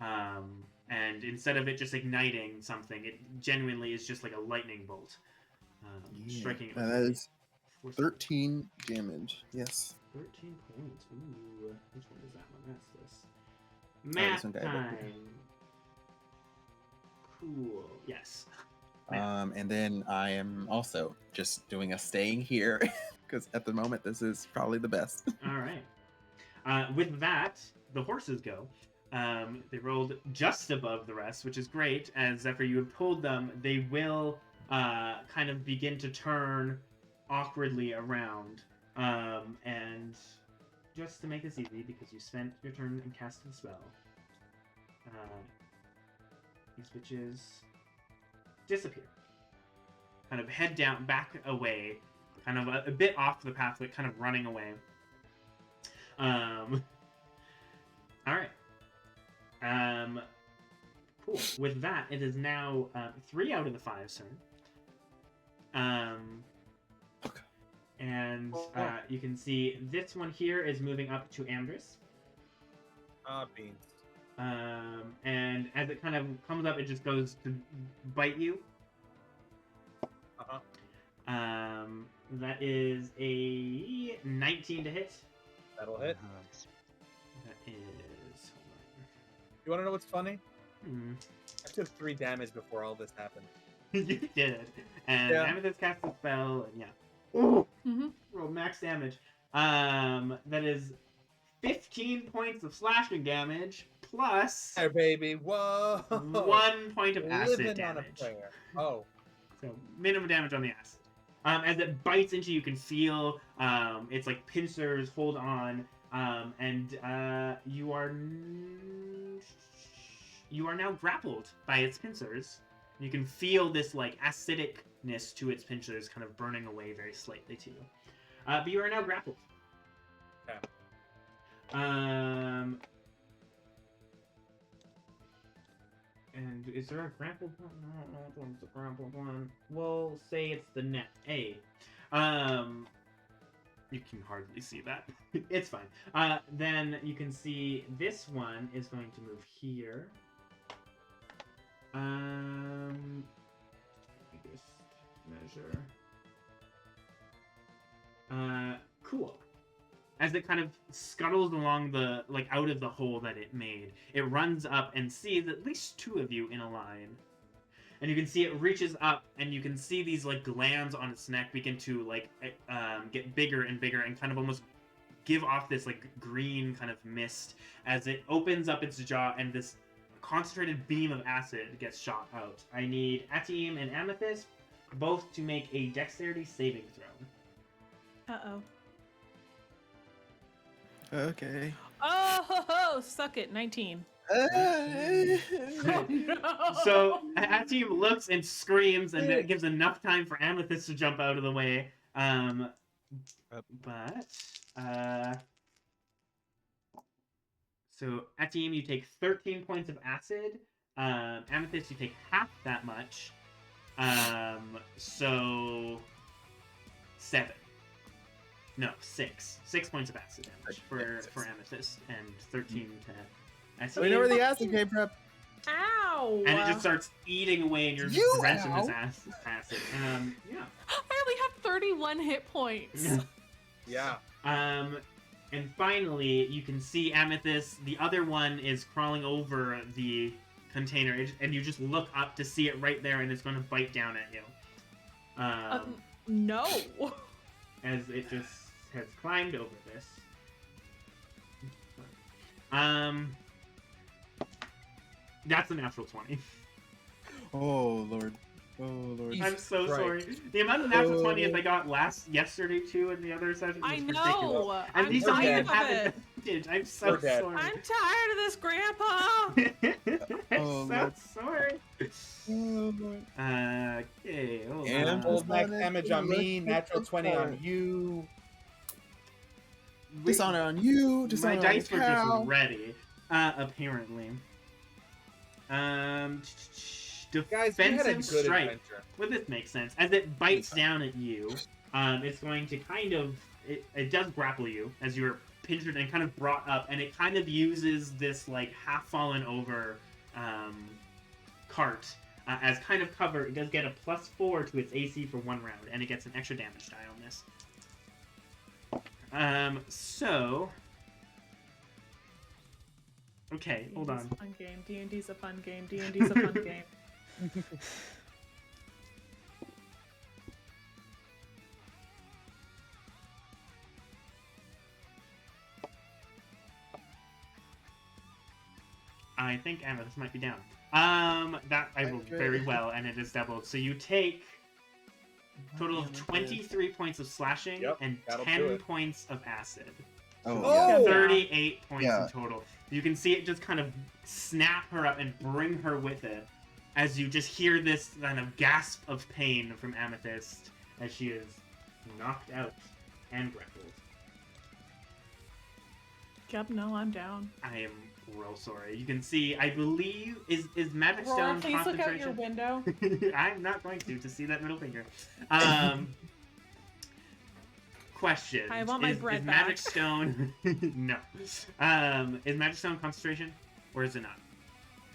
And instead of it just igniting something, it genuinely is just like a lightning bolt. Striking it. with
That is
force.
13 damage. Yes.
13 points. Ooh. Which one is that one? That's this.
this
Math
one died.
time. Cool. Yes.
And then I am also just doing a staying here because at the moment this is probably the best.
All right. With that, the horses go. They rolled just above the rest, which is great. As Zephyr, you have told them they will kind of begin to turn awkwardly around. And just to make this easy, because you spent your turn and casted the spell, these bitches disappear. Kind of head down, back away, kind of a bit off the pathway, kind of running away. All right. Cool. With that, it is now 3 out of the 5's turn.
Okay.
And you can see this one here is moving up to Amdrus.
Beans.
And as it kind of comes up, it just goes to bite you.
Uh-huh.
That is a 19 to hit.
That'll hit.
That is.
You want to know what's funny?
Hold on.
I took 3 damage before all this happened.
You did. And
Yeah.
Amethyst cast a spell, and yeah.
Mm-hmm.
Roll max damage. That is 15 points of slashing damage plus
There, baby. Whoa.
1 point of acid
Living on a
damage.
prayer. Oh.
So minimum damage on the acid. As it bites into you, can feel its like pincers hold on, and you are now grappled by its pincers. You can feel this like acidicness to its pincers kind of burning away very slightly to you. But you are now grappled.
Okay.
And is there a grappled one? No, it's a grappled one. We'll say it's the net A. You can hardly see that. It's fine. Then you can see this one is going to move here. Let me just measure. Cool. As it kind of scuttles along the, like, out of the hole that it made, it runs up and sees at least 2 of you in a line. And you can see it reaches up, and you can see these, like, glands on its neck begin to, like, get bigger and bigger and kind of almost give off this, like, green kind of mist as it opens up its jaw and this concentrated beam of acid gets shot out. I need Atim and Amethyst both to make a dexterity saving throw.
Uh-oh.
Okay.
Oh, suck it. 19.
Uh,
Oh, no.
So Atim looks and screams, and it gives enough time for Amethyst to jump out of the way. So Atim, you take 13 points of acid. Amethyst, you take half that much. So 7. No, 6. 6 points of acid damage for Amethyst, and 13 to Atim.
we know where the acid came from.
Ow!
And it just starts eating away, and you're just
You
drenched in this
ow.
acid. Yeah.
I only have 31 hit points.
Yeah.
And finally, you can see Amethyst. The other one is crawling over the container, and you just look up to see it right there, and it's going to bite down at you.
No.
As it just has climbed over this. That's a natural 20.
Oh Lord. Oh Lord.
Jesus
I'm so
Christ.
sorry. The amount of natural 20s I got yesterday too in the other session was
I
ridiculous.
know.
And
I'm
these don't even
tired
have
of it.
advantage. I'm so
We're dead.
sorry.
I'm tired of this, Grandpa.
I'm
Oh,
so
Lord.
sorry.
Oh Lord.
Okay, hold
And
on.
Full max damage on me, natural 20 on
Wait.
you.
Dishonor on you.
My
Dishonor
dice
on
were
the cow.
just ready, apparently.
Guys, we had a
Defensive
good
strike.
adventure.
Well, this makes sense. As it bites down at you, it's going to kind of... It does grapple you as you're pinched and kind of brought up, and it kind of uses this, like, half-fallen over cart as kind of cover. It does get a +4 to its AC for 1 round, and it gets an extra damage die on this. So... Okay, hold
D&D's
on.
a fun game. D&D's a fun game. D&D's a fun game.
I think Amethyst might be down. That I rolled very well, and it is doubled. So you take a total of 23 points of slashing
Yep,
and
that'll do
10
it.
points of acid.
Oh,
Oh!
yeah.
38 points
Yeah.
in total. You can see it just kind of snap her up and bring her with it as you just hear this kind of gasp of pain from Amethyst as she is knocked out and grappled.
Yep, no, I'm down.
I am real sorry. You can see, I believe, is Magic
Aurora,
Stone
please look out your
concentration?
window.
I'm not going to see that middle finger. Question.
I want my bread
is
back.
Magic Stone... no. Is Magic Stone concentration? Or is it not?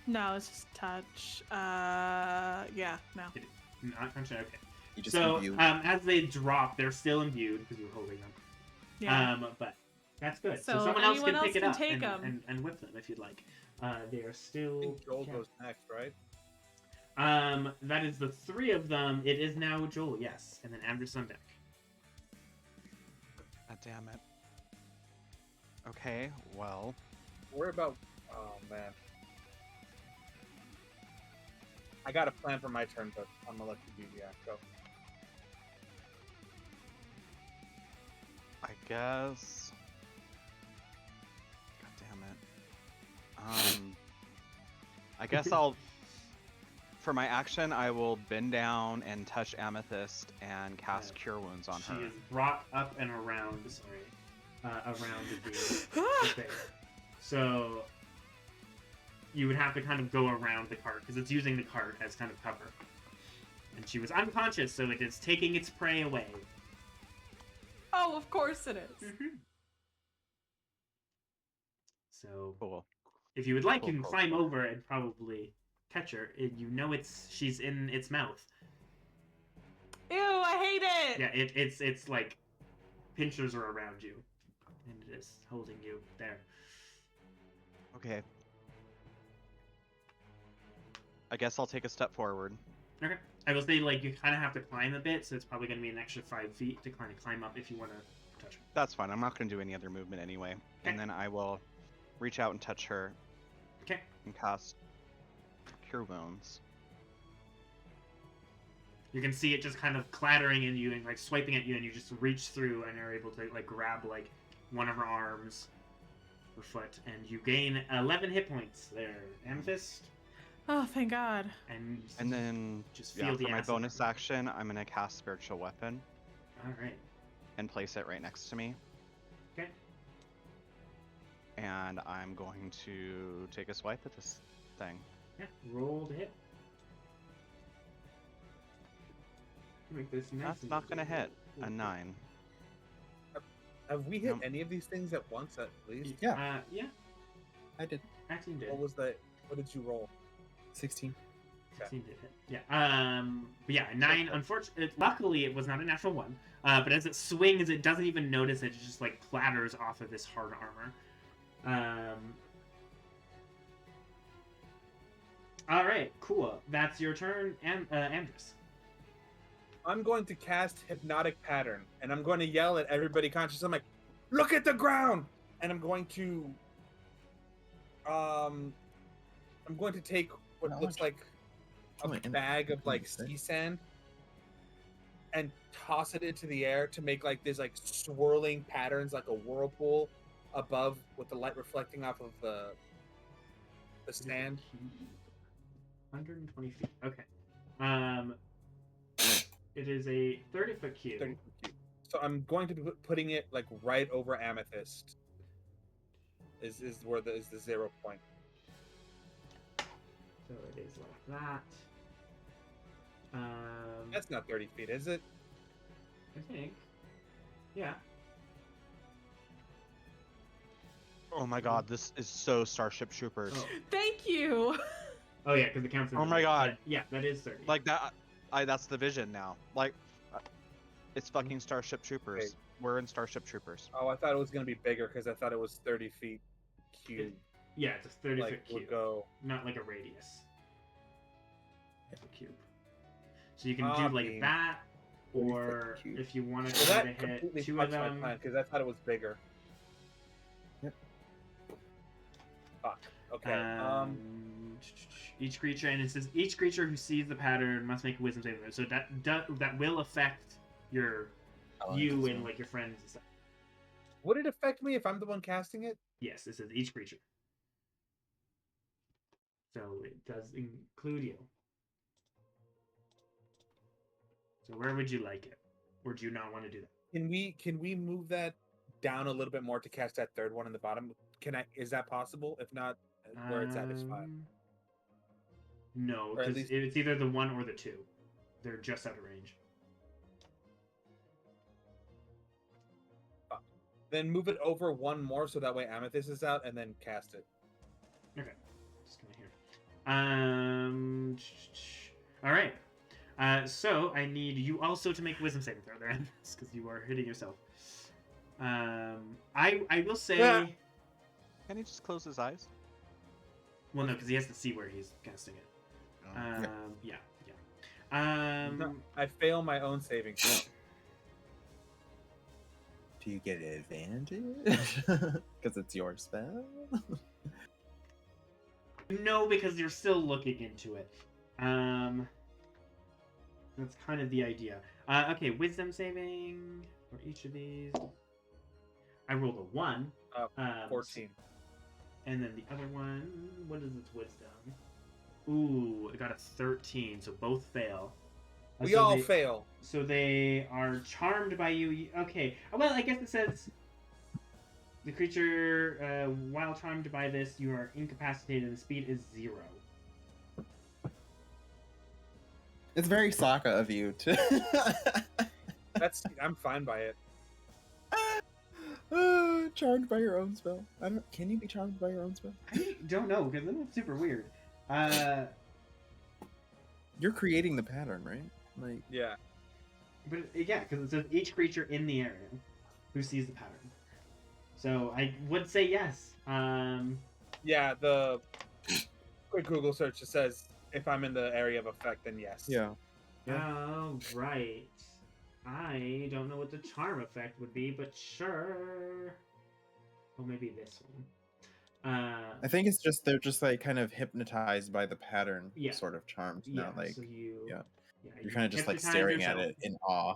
No, it's just touch. Yeah, no.
Not concentration, okay.
You just
So
imbue.
as they drop, they're still imbued because you're holding them.
Yeah.
But that's good.
So
Someone else
anyone
can pick
else
it
can
up
take 'em.
and whip them if you'd like. They are
I
still.
think Joel goes next, right?
That is the 3 of them. It is now Joel, yes, and then Amdrus on deck.
God damn it. Okay, well,
Worry about. Oh man. I got a plan for my turn, but I'm gonna let you do go.
I guess. God damn it. I guess I'll. For my action, I will bend down and touch Amethyst and cast Cure Wounds on
She
her.
is brought up and around. Around the thing. So you would have to kind of go around the cart because it's using the cart as kind of cover. And she was unconscious, so it is taking its prey away.
Oh, of course it is.
So
Cool.
if you would like, you can
Cool.
climb over and probably catch her. You know she's in its mouth.
Ew, I hate it.
Yeah, it's like pinchers are around you, and it is holding you there.
Okay. I guess I'll take a step forward.
Okay. I will say, like, you kind of have to climb a bit, so it's probably going to be an extra 5 feet to kind of climb up if you want to touch her.
That's fine. I'm not going to do any other movement anyway.
Okay.
And then I will reach out and touch her.
Okay.
And cast Cure Wounds.
You can see it just kind of clattering in you and, like, swiping at you, and you just reach through and are able to, like, grab, like, one of her arms or foot, and you gain 11 hit points there. Amethyst.
Oh, thank God.
And
then,
just feel the
for my
acid.
bonus action, I'm going to cast Spiritual Weapon.
Alright.
And place it right next to me.
Okay.
And I'm going to take a swipe at this thing.
Yeah, roll to hit. Make this nice.
That's not going to hit. A 9.
Have we hit
Nope.
any of these things at once at least?
Yeah,
Yeah.
I did.
18 did.
What was that? What did you roll?
16.
16 did hit. Yeah. But yeah, 9. Unfortunately, luckily it was not a natural 1. But as it swings, it doesn't even notice it. It just like clatters off of this hard armor. All right, cool. That's your turn, Amdrus.
I'm going to cast Hypnotic Pattern, and I'm going to yell at everybody conscious. I'm like, look at the ground! And I'm going to take what looks like a bag of like sea sand and toss it into the air to make like this like swirling patterns like a whirlpool above with the light reflecting off of the sand.
120 feet. Okay. It is a 30-foot cube.
30 feet. So I'm going to be putting it like right over Amethyst. Is where is the 0 point.
So it is like that.
That's not 30 feet, is it?
I think. Yeah.
Oh my god, this is so Starship Troopers.
Oh,
Thank you.
oh yeah, because it counts.
Oh my god.
Yeah, that is 30.
Like that, that's the vision now. Like, it's fucking Starship Troopers.
Okay.
We're in Starship Troopers.
Oh, I thought it was going to be bigger because I thought it was 30 feet cube.
Yeah, it's a 30-foot
Like,
cube.
would go.
Not like a radius. It's a cube. So you can
Ah,
do like
beam.
that,
30-foot
or
cube.
if you want to
So
try to
that
hit
completely
2 of
fucks my
them.
plan because I thought it was bigger.
Yep.
Fuck. Okay.
Each creature, and it says each creature who sees the pattern must make a wisdom saving throw. So that will affect you and like your friends and stuff.
Would it affect me if I'm the one casting it?
Yes, it says each creature. So it does include you. So where would you like it? Or do you not want to do that?
Can we move that down a little bit more to cast that third one in the bottom? Is that possible? If not, where it's at is fine.
No,
Or at
because
least-
it's either the 1 or the 2. They're just out of range.
Then move it over one more so that way Amethyst is out, and then cast it.
Okay, just gonna hear. All right. So I need you also to make a wisdom saving throw there, because you are hitting yourself. I will say.
Yeah.
Can he just close his eyes?
Well, no, because he has to see where he's casting it.
Oh.
Yeah.
No, I fail my own saving throw.
Do you get an advantage? Because it's your spell?
No, because you're still looking into it. That's kind of the idea. Okay, wisdom saving for each of these. I rolled a 1.
14.
And then the other one, what is its wisdom? Ooh, I got a 13, so both fail.
We all fail.
So they are charmed by you. Okay, well, I guess it says the creature, while charmed by this, you are incapacitated and the speed is 0.
It's very Sokka of you to.
I'm fine by it.
Charmed by your own spell. Can you be charmed by your own spell?
I don't know, because then it's super weird.
You're creating the pattern, right? Like,
Yeah.
But yeah, because it says each creature in the area who sees the pattern. So I would say yes.
Yeah, the quick Google search just says if I'm in the area of effect, then yes.
yeah.
Oh, right. I don't know what the charm effect would be, but sure. Oh, maybe this one.
I think it's just they're just like kind of hypnotized by the pattern,
Yeah.
sort of charmed.
Yeah,
Not like
so you,
yeah.
you
You're kind of just like
hypnotize
staring at
yourself.
it in awe.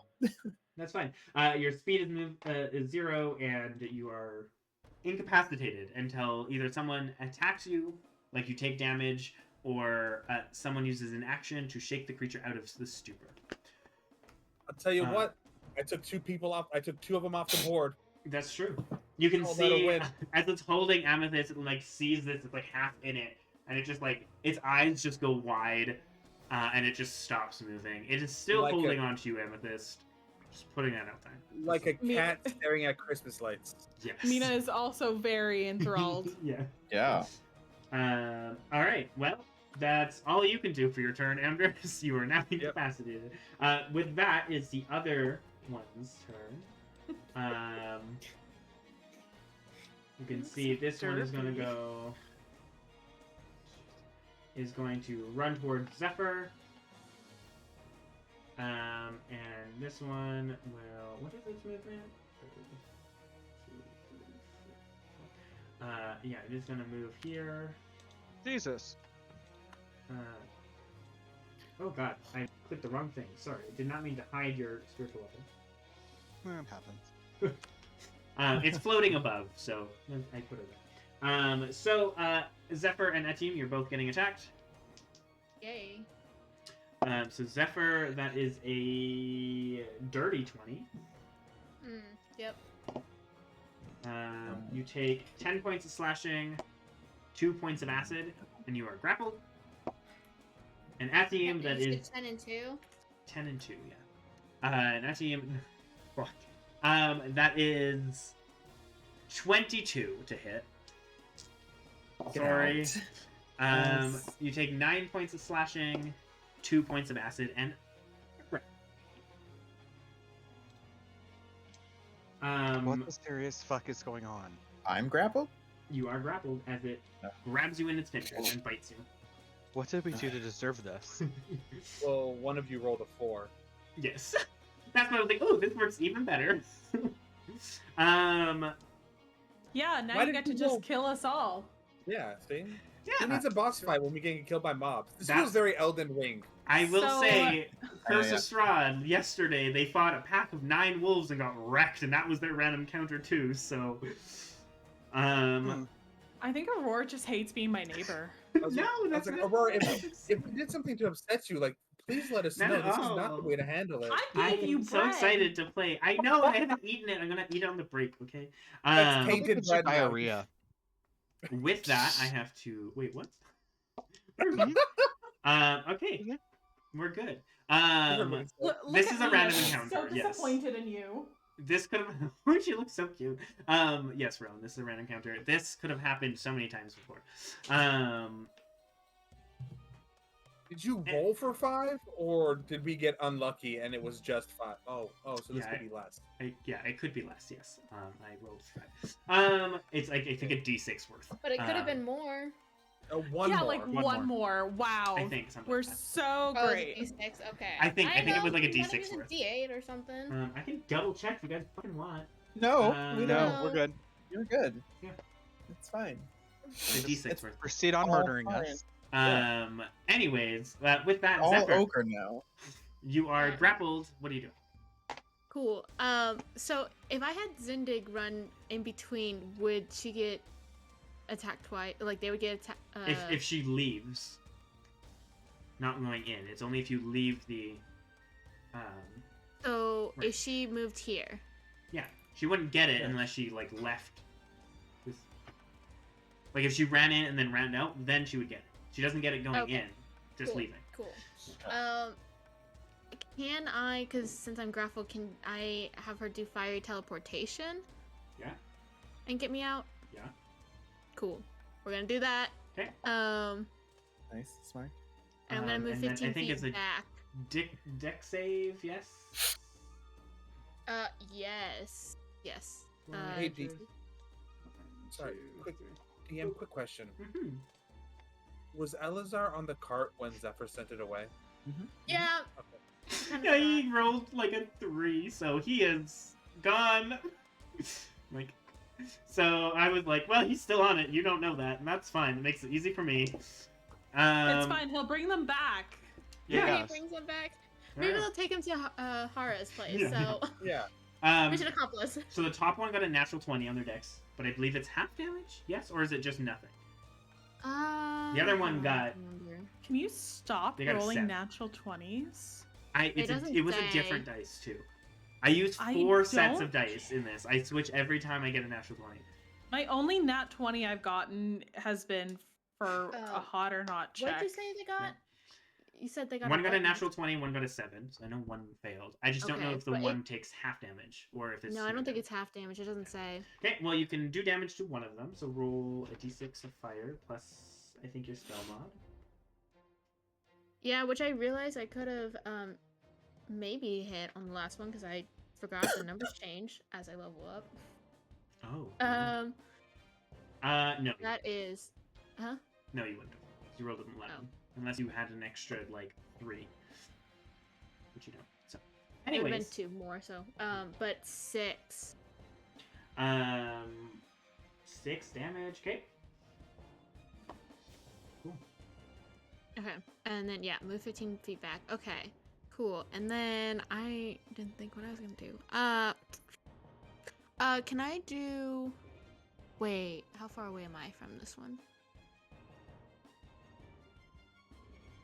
That's fine. Your speed is 0, and you are incapacitated until either someone attacks you, like you take damage, or someone uses an action to shake the creature out of the stupor.
I'll tell you what. I took 2 people off. I took 2 of them off the board.
That's true. You can
Oh, that'll
see
win.
as it's holding Amethyst, it like sees this, it's like half in it, and it just like its eyes just go wide, and it just stops moving. It is still
Like
holding on to you, Amethyst. Just putting that out there.
Like a cat staring at Christmas lights.
Yes.
Mina is also very enthralled.
Yeah.
Yeah.
All right. Well, that's all you can do for your turn, Amdrus. You are now incapacitated. With that is the other one's turn. You can see this one is going to run towards Zephyr. And this one will. What is its movement? Yeah, it is going to move here.
Jesus.
Oh god, I clicked the wrong thing. Sorry, I did not mean to hide your spiritual weapon.
It happens.
It's floating above, so I put it there. So Zephyr and Etim, you're both getting attacked.
Yay.
So Zephyr, that is a dirty 20.
Yep.
You take 10 points of slashing, 2 points of acid, and you are grappled. And Etim, that is
10 and 2.
10 and 2, yeah. And Etim, fuck. That is 22 to hit. Sorry. You take 9 points of slashing, 2 points of acid, and
What the serious fuck is going on?
I'm grappled?
you are grappled as it grabs you in its fingers and bites you.
What did we do to deserve this?
Well, one of you rolled a 4.
Yes. That's why I was like, oh, this works even better.
Yeah, now
Why
you
did
get to
you
just
roll-
kill us all.
Yeah, see? Who
Yeah.
needs a boss fight when we get killed by mobs? This
That-
feels very Elden Ring.
I will
So-
say, Curse
yeah.
of Strahd, yesterday, they fought a pack of 9 wolves and got wrecked, and that was their random counter too, so...
I think Aurora just hates being my neighbor.
No, that's
like,
not-
Aurora, if we did something to upset you, like, please let us
Not
know.
at
This is
all.
not the way to handle it.
I gave you
I'm
bread.
so excited to play. I know, I haven't eaten it. I'm gonna eat it on the break, okay?
That's tainted
It's your
bread now.
diarrhea.
With that, I have to... Wait, what? Okay.
Yeah.
We're good.
Look
This
at
is a
Mina,
random
she's
encounter,
So
yes.
disappointed in you.
This could have... She looks so cute. Yes, Rowan, this is a random encounter. This could have happened so many times before.
Did you roll for 5, or did we get unlucky and it was just 5? Oh, so this
Yeah,
could be less.
Yeah, it could be less. Yes. I rolled 5. It's like I think a D6 worth.
But it could have been more.
One
yeah,
more.
like
One
one more. Wow.
I think something
We're
like that.
so
Oh,
great.
it's a D6. Okay.
I think it was like a
you might have
D6
used a
worth.
D8 or something.
I can double check if you guys fucking want.
No, we
No.
don't.
No, we're good.
You're good.
Yeah.
It's fine.
It's a D6 worth.
Proceed on
All
murdering
fine.
us.
Anyways, with that,
All
Zephyr,
ogre now.
you are
Alright.
grappled. What do you do?
Cool. So if I had Zindig run in between, would she get attacked twice? Like they would get attacked.
If she leaves, not going in. It's only if you leave the.
So
Right.
if she moved here,
Yeah, she wouldn't get it
Yeah.
unless she like left. Like if she ran in and then ran out, then she would get it. She doesn't get it going
Okay.
in, just
Cool.
leaving.
cool. Can I? Because since I'm grappled, can I have her do fiery teleportation
Yeah.
and get me out?
Yeah.
Cool. We're gonna do that.
Okay.
Nice, smart.
And I'm gonna move
and then
15
I think
feet
it's a
back.
deck save. Yes.
Yes. Yes.
Hey, D. Sorry, quick DM, quick question.
Mhm.
Was Elazar on the cart when Zephyr sent it away?
Yeah.
Okay.
Kind of
Yeah, he rolled like a 3, so he is gone. Like, so I was like, well, he's still on it. You don't know that, and that's fine. It makes it easy for me.
It's fine. He'll bring them back.
Yeah,
Yeah.
he brings him back. Maybe
Yeah.
they'll take him to Hara's place.
Yeah.
So
Yeah.
mission accomplished.
So the top one got a natural 20 on their decks, but I believe it's half damage. Yes, or is it just nothing? The other one got.
Can you stop
They got a
rolling
7.
natural 20s?
doesn't
It was
say.
a different dice too. I used
I
4 sets
don't-
of dice in this. I switch every time I get a natural 20.
My only nat 20 I've gotten has been for a hot or not check.
What did you say they got? You said they got
One got a
what?
natural 20, one got a 7. So I know one failed. I just don't know
Okay,
if the
but
one takes half damage or if it's.
No, I don't think it's half damage. It doesn't say.
Okay, well you can do damage to one of them. So roll a d6 of fire plus I think your spell mod.
Yeah, which I realized I could have maybe hit on the last one because I forgot the numbers change as I level up.
Oh. No.
That is, huh?
No, you wouldn't have. You rolled an 11.
Oh.
Unless you had an extra, like, 3. Which you don't. So,
It would have been
anyways.
2 more, so. But 6.
6 damage. Okay. Cool.
Okay. And then, yeah, move 15 feet back. Okay. Cool. And then I didn't think what I was going to do. Can I do. Wait, how far away am I from this one?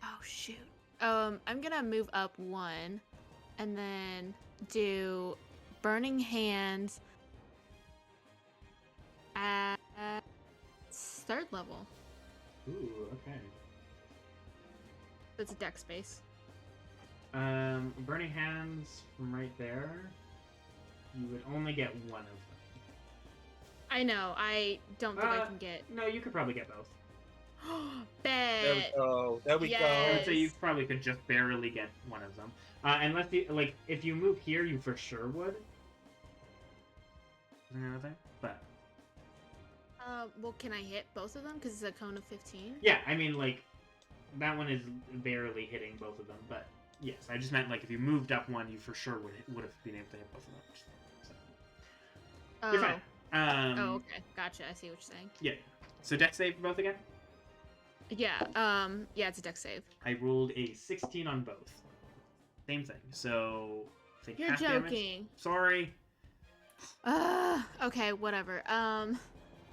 Oh, shoot. I'm gonna move up 1 and then do Burning Hands at 3rd level.
Ooh, okay.
That's a deck space.
Burning Hands from right there. You would only get one of them.
I know, I don't think I can get.
No, you could probably get both.
There we
Bet.
go. There we
I
Yes.
would say you probably could just barely get one of them. Unless you like, if you move here, you for sure would. Isn't that a thing? But
Well, can I hit both of them? Because it's a cone of 15.
yeah, I mean, like, that one is barely hitting both of them. But yes, I just meant like if you moved up one, you for sure would have been able to hit both of them. So,
Oh.
you're fine.
Oh, okay. Gotcha. I see what you're saying.
Yeah. So dex save for both again.
Yeah. Yeah, it's a deck save.
I rolled a 16 on both. Same thing. So I think
You're
half damage.
joking.
Sorry.
Okay, whatever.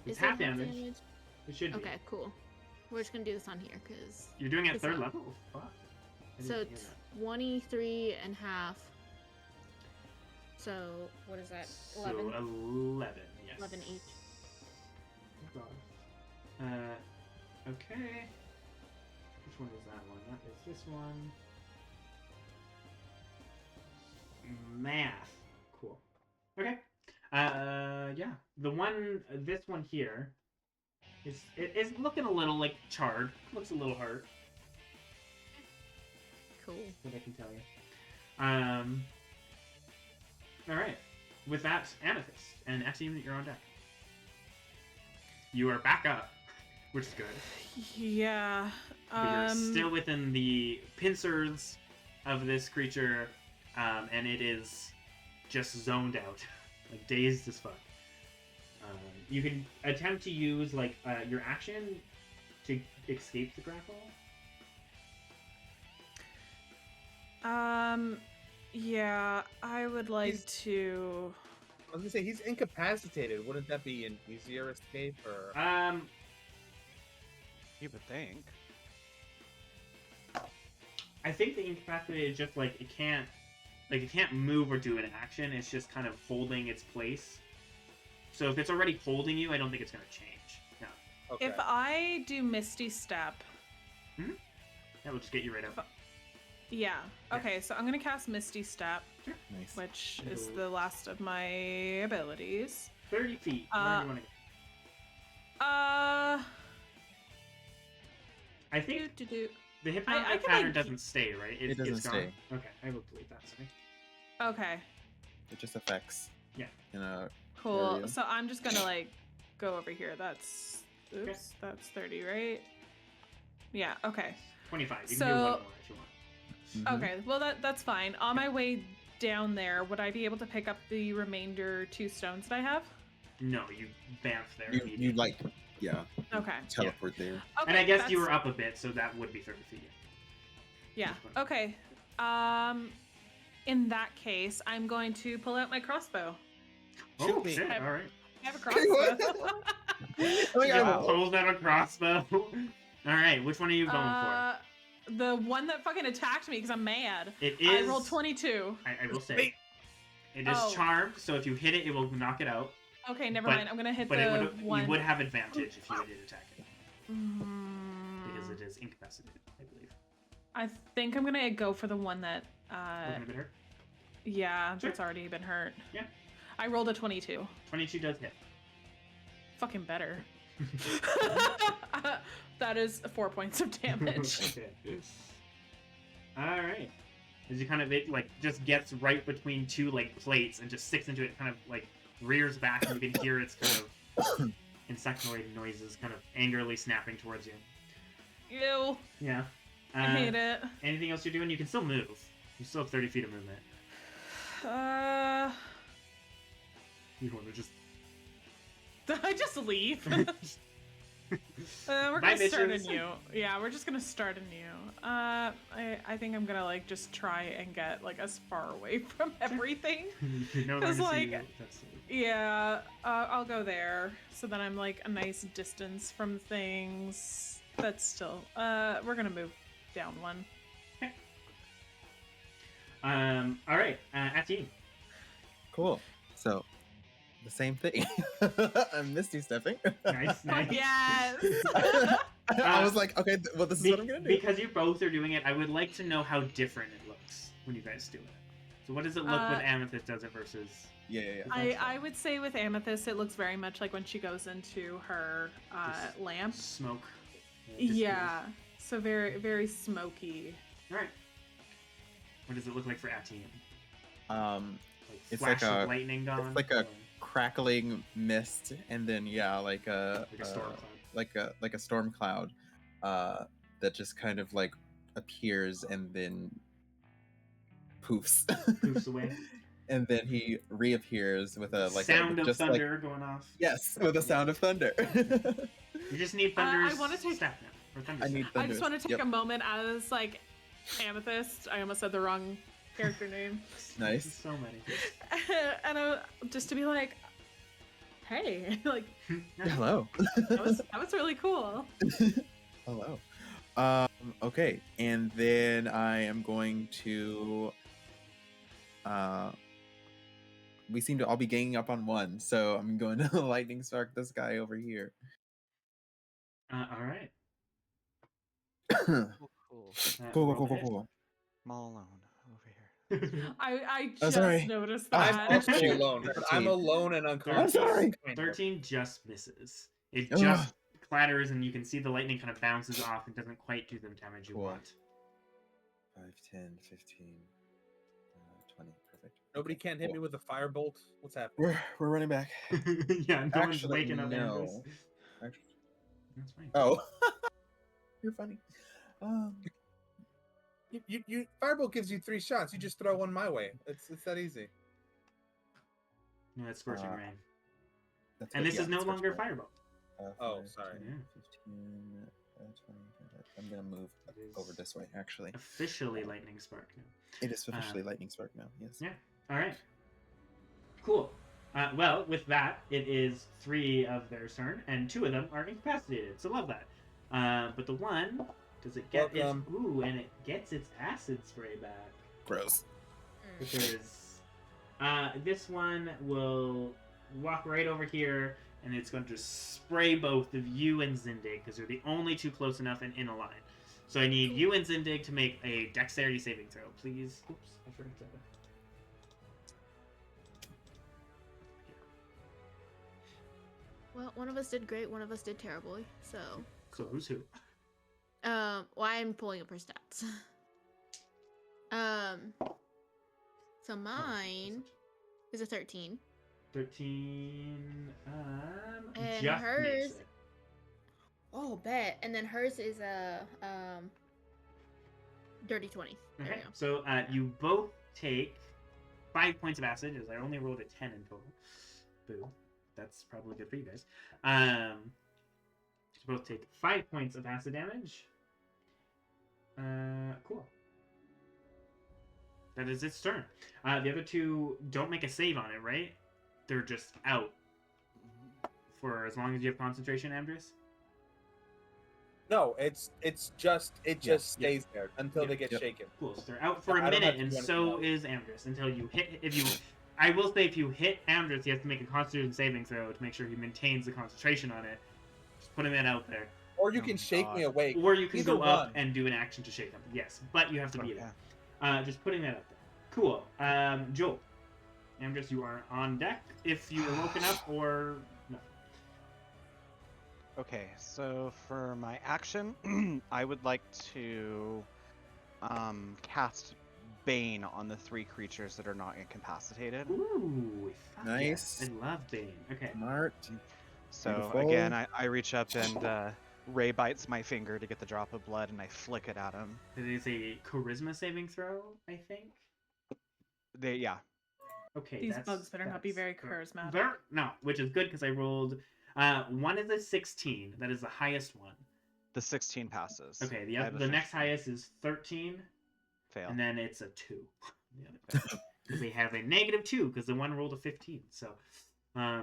It's
is it
half damage. It should be.
Okay, cool. We're just gonna do this on here because
You're doing it at
It's
3rd
not-
level? Fuck. I
so
didn't hear that.
23 and half. So what is that? 11.
So 11, yes.
11 each.
Oh, God. Okay. Which one is that one? That is this one. Math. Cool. Okay. Yeah. This one here is looking a little like charred. Looks a little hurt.
Cool.
What I can tell you. All right. With that, Amethyst and Atim, you're on deck. You are back up, which is good.
Yeah.
But you're still within the pincers of this creature, and it is just zoned out, like dazed as fuck. You can attempt to use like your action to escape the grapple.
Yeah, I would like to.
I was gonna say he's incapacitated. Wouldn't that be an easier escape? Or
You would think.
I think the incapacitated is just like it can't move or do an action. It's just kind of holding its place. So if it's already holding you, I don't think it's gonna change. No.
okay.
If I do Misty Step.
That will just get you right up.
Yeah. Okay, so I'm gonna cast Misty Step,
Nice.
which is the last of my abilities.
30 feet. Where do you want to go? I think
Do.
the
I
hypnotic
can,
pattern
like,
doesn't stay, right?
It doesn't
it's gone.
stay.
Okay, I will delete that. Sorry.
Okay.
It just affects.
Yeah.
In a
Cool.
area.
So I'm just gonna like go over here. That's that's 30, right? Yeah. Okay.
25. You
So-
can do one more if you want.
Mhm.
Okay. Well, that's fine. On my way down there, would I be able to pick up the remainder 2 stones that I have?
No, you bamf there.
You
immediately.
like, yeah,
Okay.
teleport there.
Okay.
And I guess you
that's-
were up a bit, so that would be 30 feet.
Yeah. Okay. In that case, I'm going to pull out my crossbow.
Oh,
me.
shit. All right.
I have a
Okay, what?
crossbow.
Wow.
Pulls out a crossbow. All right, which one are you going for?
The one that fucking attacked me because I'm mad.
It
I
is.
rolled 22.
I will say.
Wait.
It is
Oh.
charmed, so if you hit it, it will knock it out.
Okay, never
But-
mind. I'm gonna hit
But
the one.
you would have advantage if you did attack it,
Mm,
because it is incapacitated, I believe.
I think I'm gonna go for the one that.
We're gonna hit her.
Yeah,
Sure.
that's already been hurt.
Yeah.
I rolled a 22.
22 does hit.
Fucking better. That is 4 points of damage.
Okay. All right. As you kind of it like just gets right between two like plates and just sticks into it, kind of like rears back, and you can hear its kind of insectoid noises, kind of angrily snapping towards you.
Ew.
Yeah.
I hate it.
Anything else you're doing? You can still move. You still have 30 feet of movement. You want to just
I just leave. We're
Bye,
gonna start
bitches.
anew. Yeah, we're just gonna start anew. I think I'm gonna like just try and get like as far away from everything.
no
Cause,
longer see
like,
you. That's
Yeah, I'll go there so that I'm like a nice distance from things. That's still. We're gonna move down one.
all right. Atim.
Cool. So, the same thing. I'm Misty stepping.
Nice, nice.
Yes.
I was like, okay, well, this is what I'm gonna do.
Because you both are doing it, I would like to know how different it looks when you guys do it. So what does it look when Amethyst does it versus...
Yeah.
I would say with Amethyst, it looks very much like when she goes into her lamp.
Smoke.
Yeah. So very, very smoky.
Alright. What does it look like for Atim?
Like,
Like
it's
flash
like
of
a-
lightning gone?
it's like a
Or
crackling mist, and then like a
storm cloud.
like a storm cloud, that just kind of like appears and then poofs.
Poofs away.
And then he reappears with a like
Sound
a,
of
just
thunder
like
going off.
yes, with a sound of thunder.
You just need thunder's
I wanna take-
step now. Or thunder
I need
step.
I
thunder.
just want to take
Yep.
a moment as like Amethyst. I almost said the wrong character name.
Nice.
So many.
And just to be like, hey, like
Hello.
that was really cool.
Hello. Okay, and then I am going to. We seem to all be ganging up on one, so I'm going to lightning strike this guy over here.
Alright.
Cool.
Cool.
I'm all alone over here.
I
Oh,
just
sorry.
noticed
I'm
that.
also
Shoot.
alone. But I'm alone and unconscious.
I'm sorry.
13 just misses. It
Ugh.
just clatters, and you can see the lightning kind of bounces off and doesn't quite do the damage you
Cool.
want.
5, 10, 15, 20. Perfect.
Nobody
Okay,
can't hit me
cool.
with a firebolt. What's happening?
We're running back.
Yeah, no one's
Actually,
waking up
no.
Amdrus.
Actually,
That's fine.
oh, you're funny.
You firebolt gives you 3 shots. You just throw one my way. It's that easy.
No, that's Scorching
Uh,
Ray.
That's
And
what-
this
yeah,
is no
that's
longer
what-
Fireball.
Oh,
5,
sorry.
10,
Yeah.
15, 20. I'm gonna move
It is
over this way. Actually,
Officially Lightning Spark now.
it is officially Lightning Spark now. Yes.
Yeah. All right. Cool. Well, with that, it is 3 of their turn, and 2 of them are incapacitated. So love that. But the one, does it get
Welcome.
its... Ooh, and it gets its acid spray back.
Gross.
Because this one will walk right over here, and it's going to spray both of you and Zindig, because they're the only 2 close enough and in a line. So I need you and Zindig to make a dexterity saving throw, please. Oops, I forgot that.
Well, one of us did great, one of us did terribly. So,
So who's who?
well, I'm pulling up her stats. So mine is a 13.
13.
And
Just
hers-
makes it.
Oh, bet. And then hers is a dirty 20. There
Okay,
we go.
so you both take 5 points of acid, as I only rolled a 10 in total. Boo. That's probably good for you guys. You both take 5 points of acid damage. Cool. That is its turn. The other 2 don't make a save on it, right? They're just out for as long as you have concentration, Amdrus?
No, it just stays there until
Yeah.
they get
Yep.
shaken.
Cool. So they're out for
I
a
don't
minute,
have to
and
do anything
so
else.
is Amdrus. Until you hit, I will say, if you hit Amdrus, he has to make a Constitution saving throw to make sure he maintains the concentration on it. Just putting that out there.
Or you
Oh
can
my
shake me
God.
awake.
Or you can
Either
go up
one.
and do an action to shake him. Yes, but you have to be
Okay.
there. Just putting that out there. Cool. Joel. Amdrus, you are on deck if you are woken up or no.
Okay, so for my action, I would like to cast Bane on the 3 creatures that are not incapacitated.
Ooh, fuck
Nice.
yes. I love Bane. Okay.
Smart.
So
Beautiful.
again, I reach up and Ray bites my finger to get the drop of blood, and I flick it at him.
It is a charisma saving throw, I think.
Yeah.
Okay,
These
that's,
bugs better not be
that's
very
correct.
charismatic.
No, which is good because I rolled. One is a 16. That is the highest one.
The 16 passes.
Okay,
I have a
the next
15.
highest is 13,
Fail.
and then it's a 2. Because they have a -2 because the one rolled a 15. So,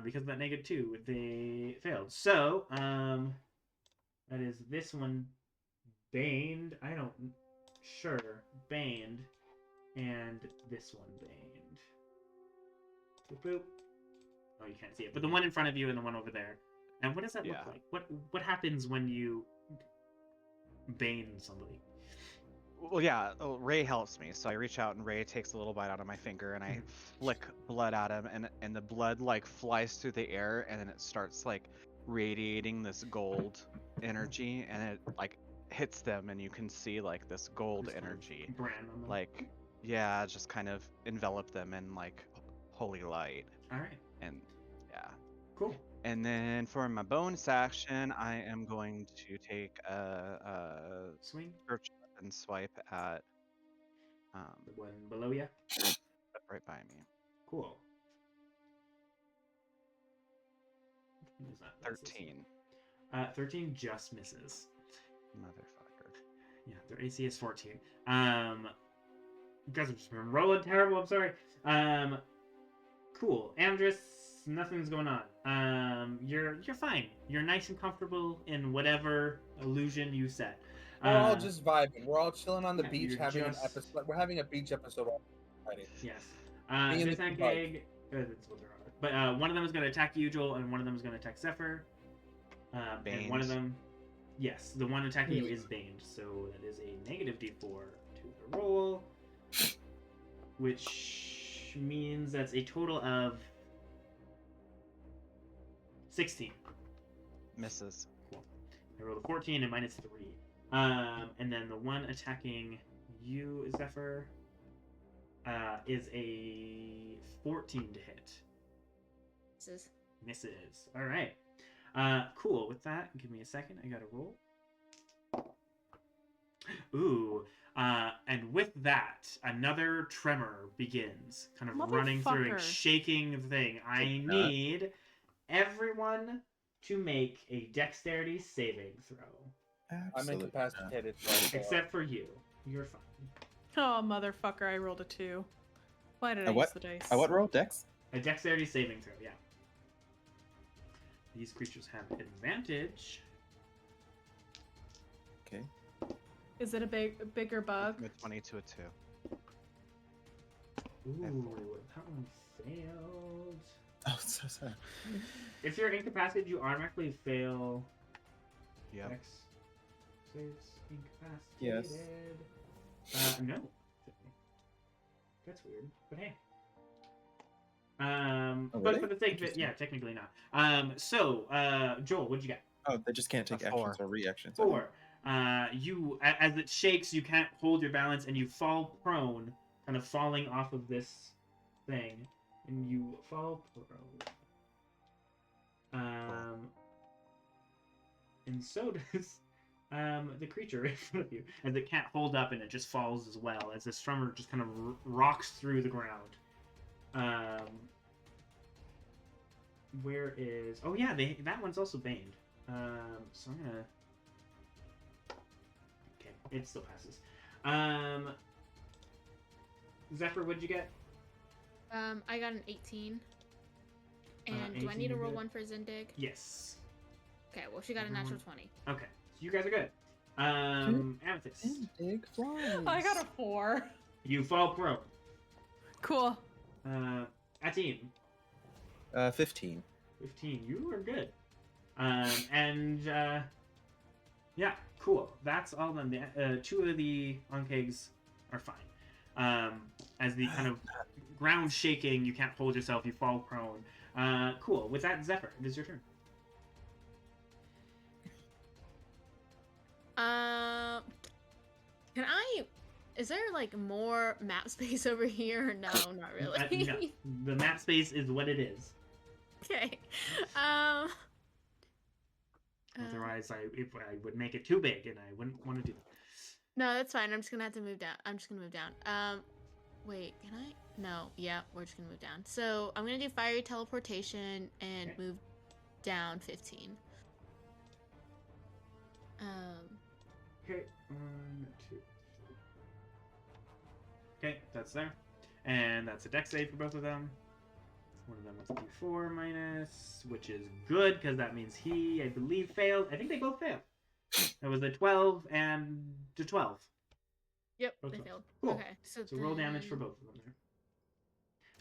because of that -2, they failed. So, that is this one baned. Baned, and this one baned. Boop, boop. Oh, you can't see it, but the one in front of you and the one over there. And what does that
Yeah.
look like? What happens when you bane somebody?
Well, yeah, Ray helps me, so I reach out and Ray takes a little bite out of my finger, and I flick blood at him, and the blood like flies through the air, and then it starts like radiating this gold energy, and it like hits them, and you can see like this gold
Just kind of
energy,
brand on them.
like just kind of envelop them in like holy light,
All right,
and yeah.
cool.
And then for my bonus action, I am going to take a
Swing
search and swipe at
the one below you.
right by me.
Cool. What is that? That's this
13.
one. 13 just misses.
Motherfucker.
Yeah, their AC is 14. You guys have just been rolling terrible. I'm sorry. Cool. Amdrus, nothing's going on. You're fine. You're nice and comfortable in whatever illusion you set.
We're all just vibing. We're all chilling on the
yeah,
beach,
you're
having
just-
an episode. We're having a beach episode already.
Yes.
Me and
This
the two
egg. That's what they're on. But one of them is going to attack you, Joel, and one of them is going to attack Zephyr. And one of
Banes.
them, yes, the one attacking you is baned, so that is a -D4 to the roll, which means that's a total of 16.
Misses.
Cool. I rolled a 14 and -3. And then the one attacking you, Zephyr, is a 14 to hit.
Misses.
Misses. All right. Cool. With that, give me a second. I got to roll. Ooh. And with that, another tremor begins, kind of running through and
Motherfucker.
shaking the thing. I need everyone to make a dexterity saving throw.
I'm
Absolutely not.
incapacitated. So I fail.
Except for you. You're fine.
Oh, motherfucker, I rolled a 2. Why did I
A what?
use the dice?
What roll? Dex?
A dexterity saving throw, yeah. These creatures have advantage.
Okay.
Is it a bigger bug?
From a 20 to a 2.
Ooh, that one failed.
Oh, so sad.
If you're incapacitated, you automatically fail.
Yep.
Dex saves incapacitated.
Yes.
No. That's weird, but hey.
Oh,
But
really?
for the sake of it,
Interesting.
yeah, technically not. So, Joel, what'd you get?
Oh, they just can't take
A
actions
4.
or reactions.
4. You, as it shakes, you can't hold your balance, and you fall prone, kind of falling off of this thing, and you fall prone. And so does the creature in front of you, as it can't hold up, and it just falls as well, as this tremor just kind of rocks through the ground. Where is? Oh yeah, that one's also baned. So I'm gonna. Okay, it still passes. Zephyr, what'd you get?
I got an 18. And do
18
I need to roll
good.
1 for Zindig?
Yes.
Okay, well she got a
Everyone-
natural 20.
Okay, so you guys are good. Amethyst,
Big flies.
I got a 4.
you fall prone.
Cool.
Atim,
15.
15. You are good. Yeah, cool. That's all of them. 2 of the onkegs are fine. As the kind of ground shaking, you can't hold yourself, you fall prone. Cool. With that, Zephyr, it is your turn.
Can I? Is there like more map space over here? No, not really.
No, the map space is what it is.
Okay.
Otherwise, I would make it too big, and I wouldn't want to do that.
No, that's fine. I'm just gonna have to move down. I'm just gonna move down. Wait, can I? No. Yeah, we're just gonna move down. So I'm gonna do fiery teleportation and
Okay.
move down 15.
Okay, 1, 2. Okay, that's there. And that's a dex save for both of them. One of them was D4 minus, which is good, because that means he, I believe, failed. I think they both failed. That was a 12 and a 12.
Yep,
Both
they
of them.
failed.
Cool.
Okay, so
Roll damage for
then-
both of them there.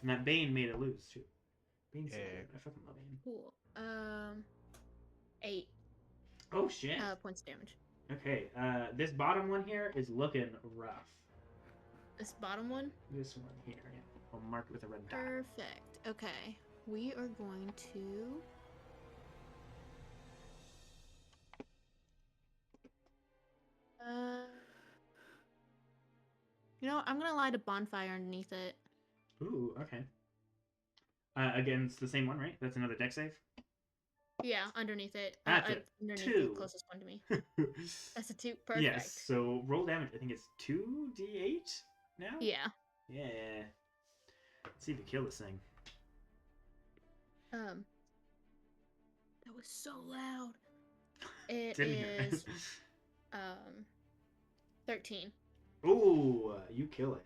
And that Bane made it lose, too. Bane's so
Yeah.
good. I fucking love Bane.
Cool. 8
Oh, shit.
points of damage.
Okay, this bottom one here is looking rough.
This bottom one.
This one here, yeah. I'll mark it with a red dot.
Perfect. Okay, we are going to. You know, I'm gonna light a bonfire underneath it.
Ooh, okay. Against the same one, right? That's another deck save?
Yeah, underneath it.
That's a
Underneath
2.
the closest one to me. That's a 2. Perfect.
Yes, so roll damage. I think it's 2d8 now?
Yeah.
Yeah. Let's see if you kill this thing.
That was so loud. It
Didn't hear it.
is 13.
Ooh, you kill it.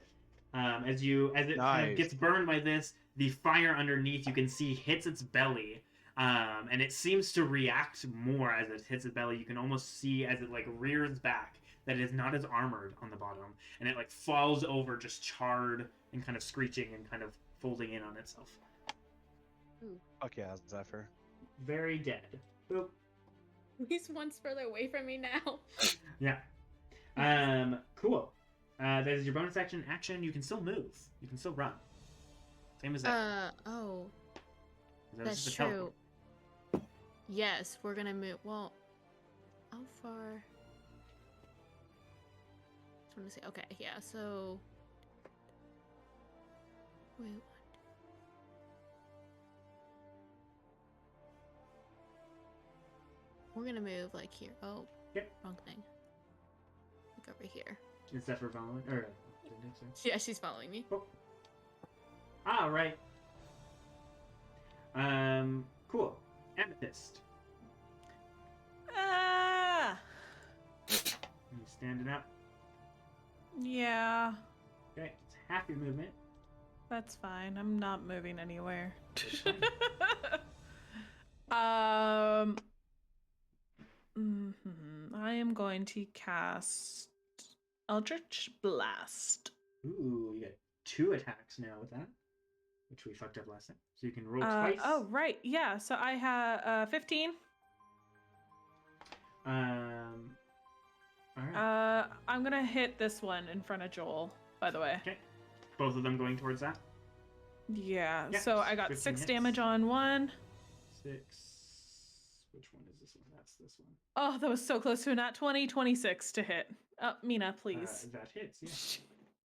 As it kind of
Nice.
gets burned by this, the fire underneath you can see hits its belly. And it seems to react more as it hits its belly. You can almost see as it like rears back that it is not as armored on the bottom, and it like falls over just charred and kind of screeching and kind of folding in on itself.
Fuck yeah, Zephyr.
Very dead. Boop.
He's one's further away from me now.
Yeah. Cool. That is your bonus action. You can still move. You can still run. Same as that.
Oh,
That was
that's
just a
true.
teleport.
Yes, we're gonna move. Well, how far? want to say. Okay, yeah. So. Wait. We're gonna move like here. Oh.
Yep.
Wrong thing. Look over here.
Is Zephyr following? Or
Yeah, she's following me.
oh. All right. Cool. Amethyst.
Ah.
You standing up.
Yeah,
Okay, it's half your movement.
that's fine. I'm not moving anywhere.
That's fine.
I am going to cast Eldritch Blast.
Ooh, you get 2 attacks now with that, which we fucked up last time. So you can roll twice.
Oh, right. Yeah. So I have 15.
All right.
I'm going to hit this one in front of Joel, by the way.
Okay. Both of them going towards that.
Yeah.
Yeah,
So I got
15
6
hits.
damage on one.
6. Which one is this one? That's this one.
Oh, that was so close to a nat 20. 26 to hit. Mina, please.
That hits,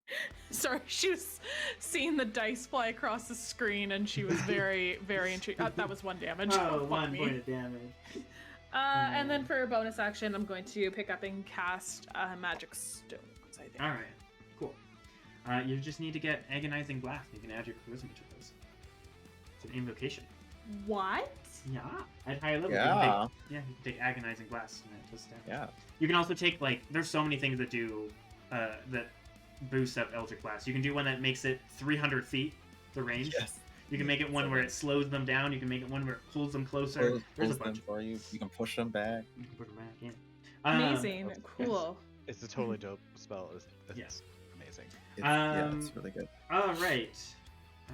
yeah.
Sorry, she was seeing the dice fly across the screen and she was very, very intrigued. That was 1 damage.
Oh,
Fuck
1
me.
point of damage.
And then for a bonus action, I'm going to pick up and cast Magic Stones, I think.
All right. Cool. You just need to get Agonizing Blast. You can add your charisma to those. It's an invocation.
What?
Yeah. At higher level,
Yeah.
you can take Agonizing Blast and it does damage.
Yeah.
You can also take, like, there's so many things that do, that boost up Eldritch Blast. You can do one that makes it 300 feet, the range.
Yes.
You can make it one where it slows them down. You can make it one where it pulls them closer. There's a
Pulls them
bunch.
for you. You can push them back.
You can put them back in.
Amazing.
yes.
Cool.
It's a totally dope spell. It's
Yes.
amazing.
Yeah, it's really good.
All right.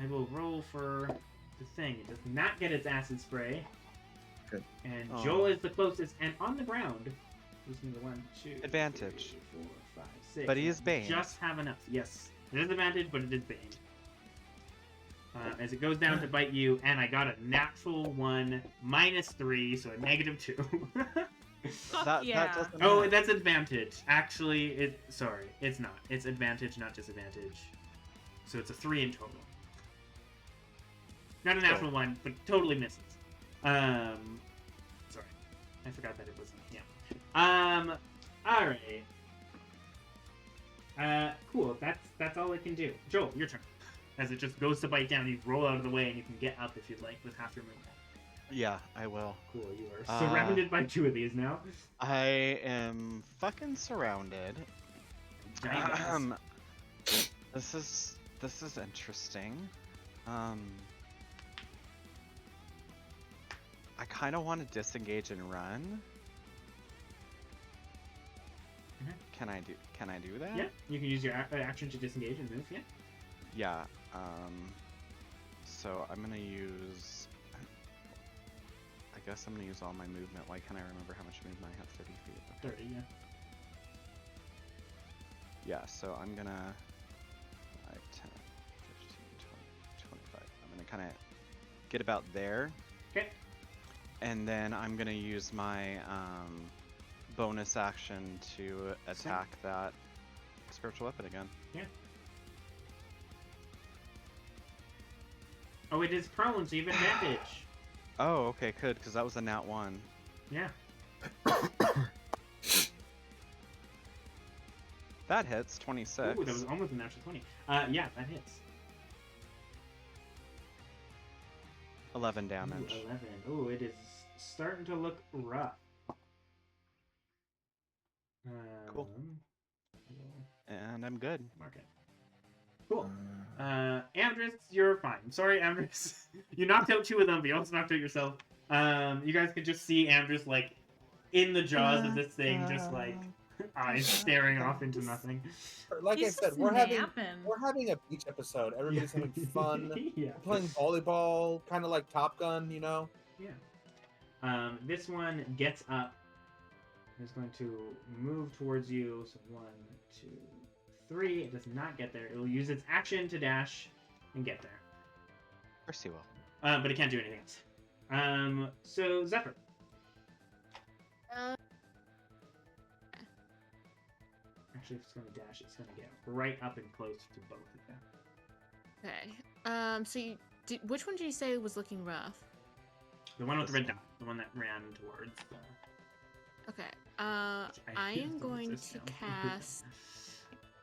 I will roll for the thing. It does not get its acid spray.
Good.
And
Oh.
Joel is the closest, and on the ground. Just need 1, 2,
Advantage.
3, 4, 5, 6.
But he is Bane.
Just have enough. Yes, it is advantage, but it is Bane. As it goes down to bite you, and I got a natural 1, -3, so a -2.
Fuck yeah.
doesn't
Oh,
matter.
that's advantage. Actually, sorry, it's not. It's advantage, not disadvantage. So it's a 3 in total. Not a natural 1, but totally misses. Sorry, I forgot that it was. Yeah. All right. Cool. That's all it can do. Joel, your turn. As it just goes to bite down, you roll out of the way, and you can get up if you'd like with half your movement.
Yeah, I will.
Cool. You are surrounded by 2 of these now.
I am fucking surrounded.
Giant
This is interesting. I kind of want to disengage and run.
Mhm.
Can I do that?
Yeah, you can use your action to disengage and move. Yeah.
Yeah. So I'm gonna use. I guess I'm gonna use all my movement. Why can't I remember how much movement I have? 30 feet.
30. Yeah.
Yeah. So I'm gonna. 5, 10, 15, 20, 25. I'm gonna kind of get about there.
Okay.
And then I'm gonna use my bonus action to attack that spiritual weapon again.
Yeah. Oh, it is prone, so you have advantage.
Oh, okay, good, because that was a nat 1.
Yeah.
That hits 26.
Ooh, that was almost a natural 20. Yeah, that hits.
11 damage.
Ooh, 11. Ooh, it is starting to look rough.
Cool. And I'm good.
Mark it. Cool. Amdrus, you're fine. Sorry, Amdrus. You knocked out 2 of them, but you also knocked out yourself. You guys could just see Amdrus, like, in the jaws of this thing, just, like, eyes staring off into nothing.
Like
He's
I said,
just
we're having
napping.
a beach episode. Everybody's having fun.
Yeah.
Playing volleyball, kind of like Top Gun, you know.
Yeah. This one gets up. It's going to move towards you. So 1, 2, 3. It does not get there. It will use its action to dash and get there.
Of course he will.
But it can't do anything else. So Zephyr. Actually, if it's going to dash, it's going to get right up and close to both of them.
Okay. So which one did you say was looking rough?
The one with the
This
red
one.
dot. The one that ran towards the...
Okay.
which
I am
don't
going
exist
to
now.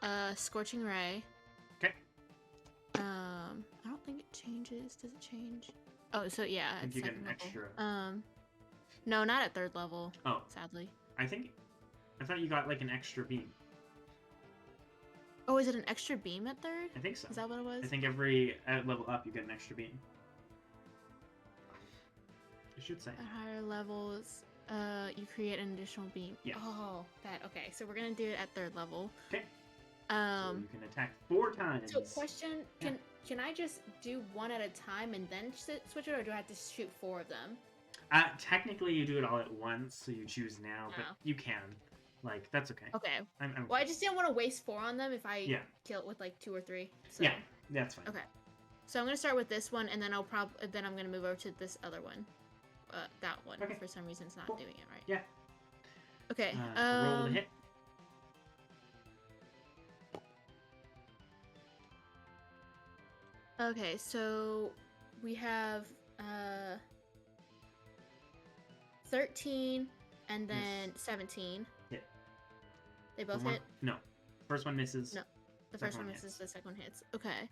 cast Scorching Ray.
Okay.
I don't think it changes. Does it change? Oh, so yeah,
I think
it's
you get
second
an
level.
extra...
No, not at 3rd level.
Oh,
Sadly.
I thought you got like an extra beam.
Oh, is it an extra beam at 3rd?
I think so.
Is that what it was?
I think every level up you get an extra beam. It should say.
At higher levels, you create an additional beam.
Yes.
Oh, that. Okay, so we're gonna do it at 3rd level.
Okay. So you can attack 4 times.
So question:
Yeah.
Can I just do one at a time and then switch it, or do I have to shoot 4 of them?
Technically, you do it all at once, so you choose now, but
Oh.
you can. Like, that's okay.
Okay.
I'm
Well, I just didn't want to waste 4 on them if I
Yeah.
kill it with like 2 or 3. So.
Yeah, that's fine.
Okay. So I'm gonna start with this one, and then I'm gonna move over to this other one. That one.
Okay.
For some reason, it's not
Cool.
doing it right.
Yeah.
Okay.
Roll the hit.
Okay, so we have 13 and then 17.
Hit.
They both
The one-
hit.
No. First one misses.
No. The first
Second
one
one
misses.
hits.
The second one hits. Okay.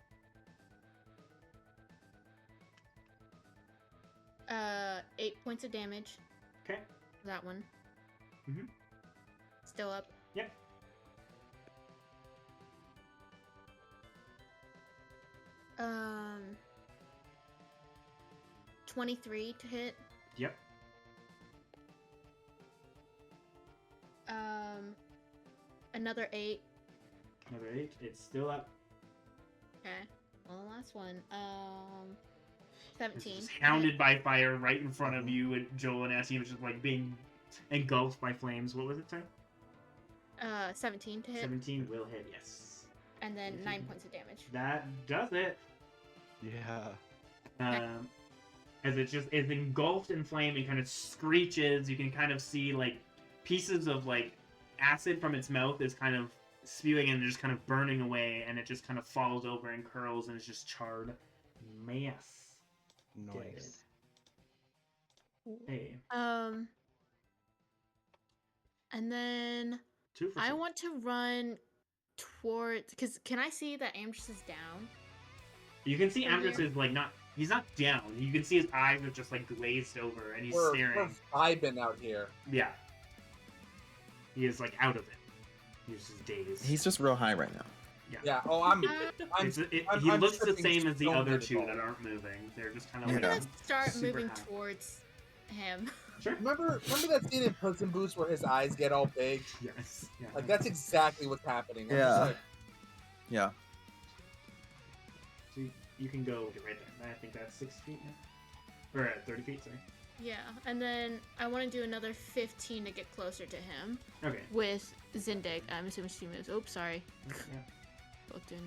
8 points of damage.
Okay.
That one.
Mhm.
Still up.
Yep.
Um. 23 to hit.
Yep.
Another 8.
Another 8. It's still up.
Okay. Well, the last one.
It's
17.
just hounded by fire right in front of you, and Joel and Essie was just like being engulfed by flames. What was it, say?
17 to hit.
17 will hit, yes.
And then 9
17.
points of damage.
That does it.
Yeah.
As it just is engulfed in flame and kind of screeches, you can kind of see like pieces of like acid from its mouth is kind of spewing and just kind of burning away, and it just kind of falls over and curls and is just charred mess.
Nice.
Hey,
And then
2 for
I
6.
want to run towards, because can I see that Amdrus is down?
You can see
from
Amdrus
here?
is like he's not down. You can see his eyes are just like glazed over and he's
We're
staring.
vibing out here.
Yeah. He is like out of it. He's just dazed.
He's just real high right now.
Yeah. Oh, I'm
He
I'm
looks the
tripping
same as the
so
other
many
2
balls.
that aren't moving. They're just kind of
Yeah.
I'm
like
gonna start
super
moving
high.
towards him.
Sure.
Remember that scene in Puss in Boots where his eyes get all big?
Yes. Yeah.
Like that's exactly what's happening. I'm
Yeah.
just like,
Yeah.
So you can go right there. I think that's 6 feet now. Or 30 feet, sorry.
Yeah, and then I want to do another 15 to get closer to him
Okay.
with Zindig. I'm assuming she moves. Oops, sorry.
Yeah.
Both doing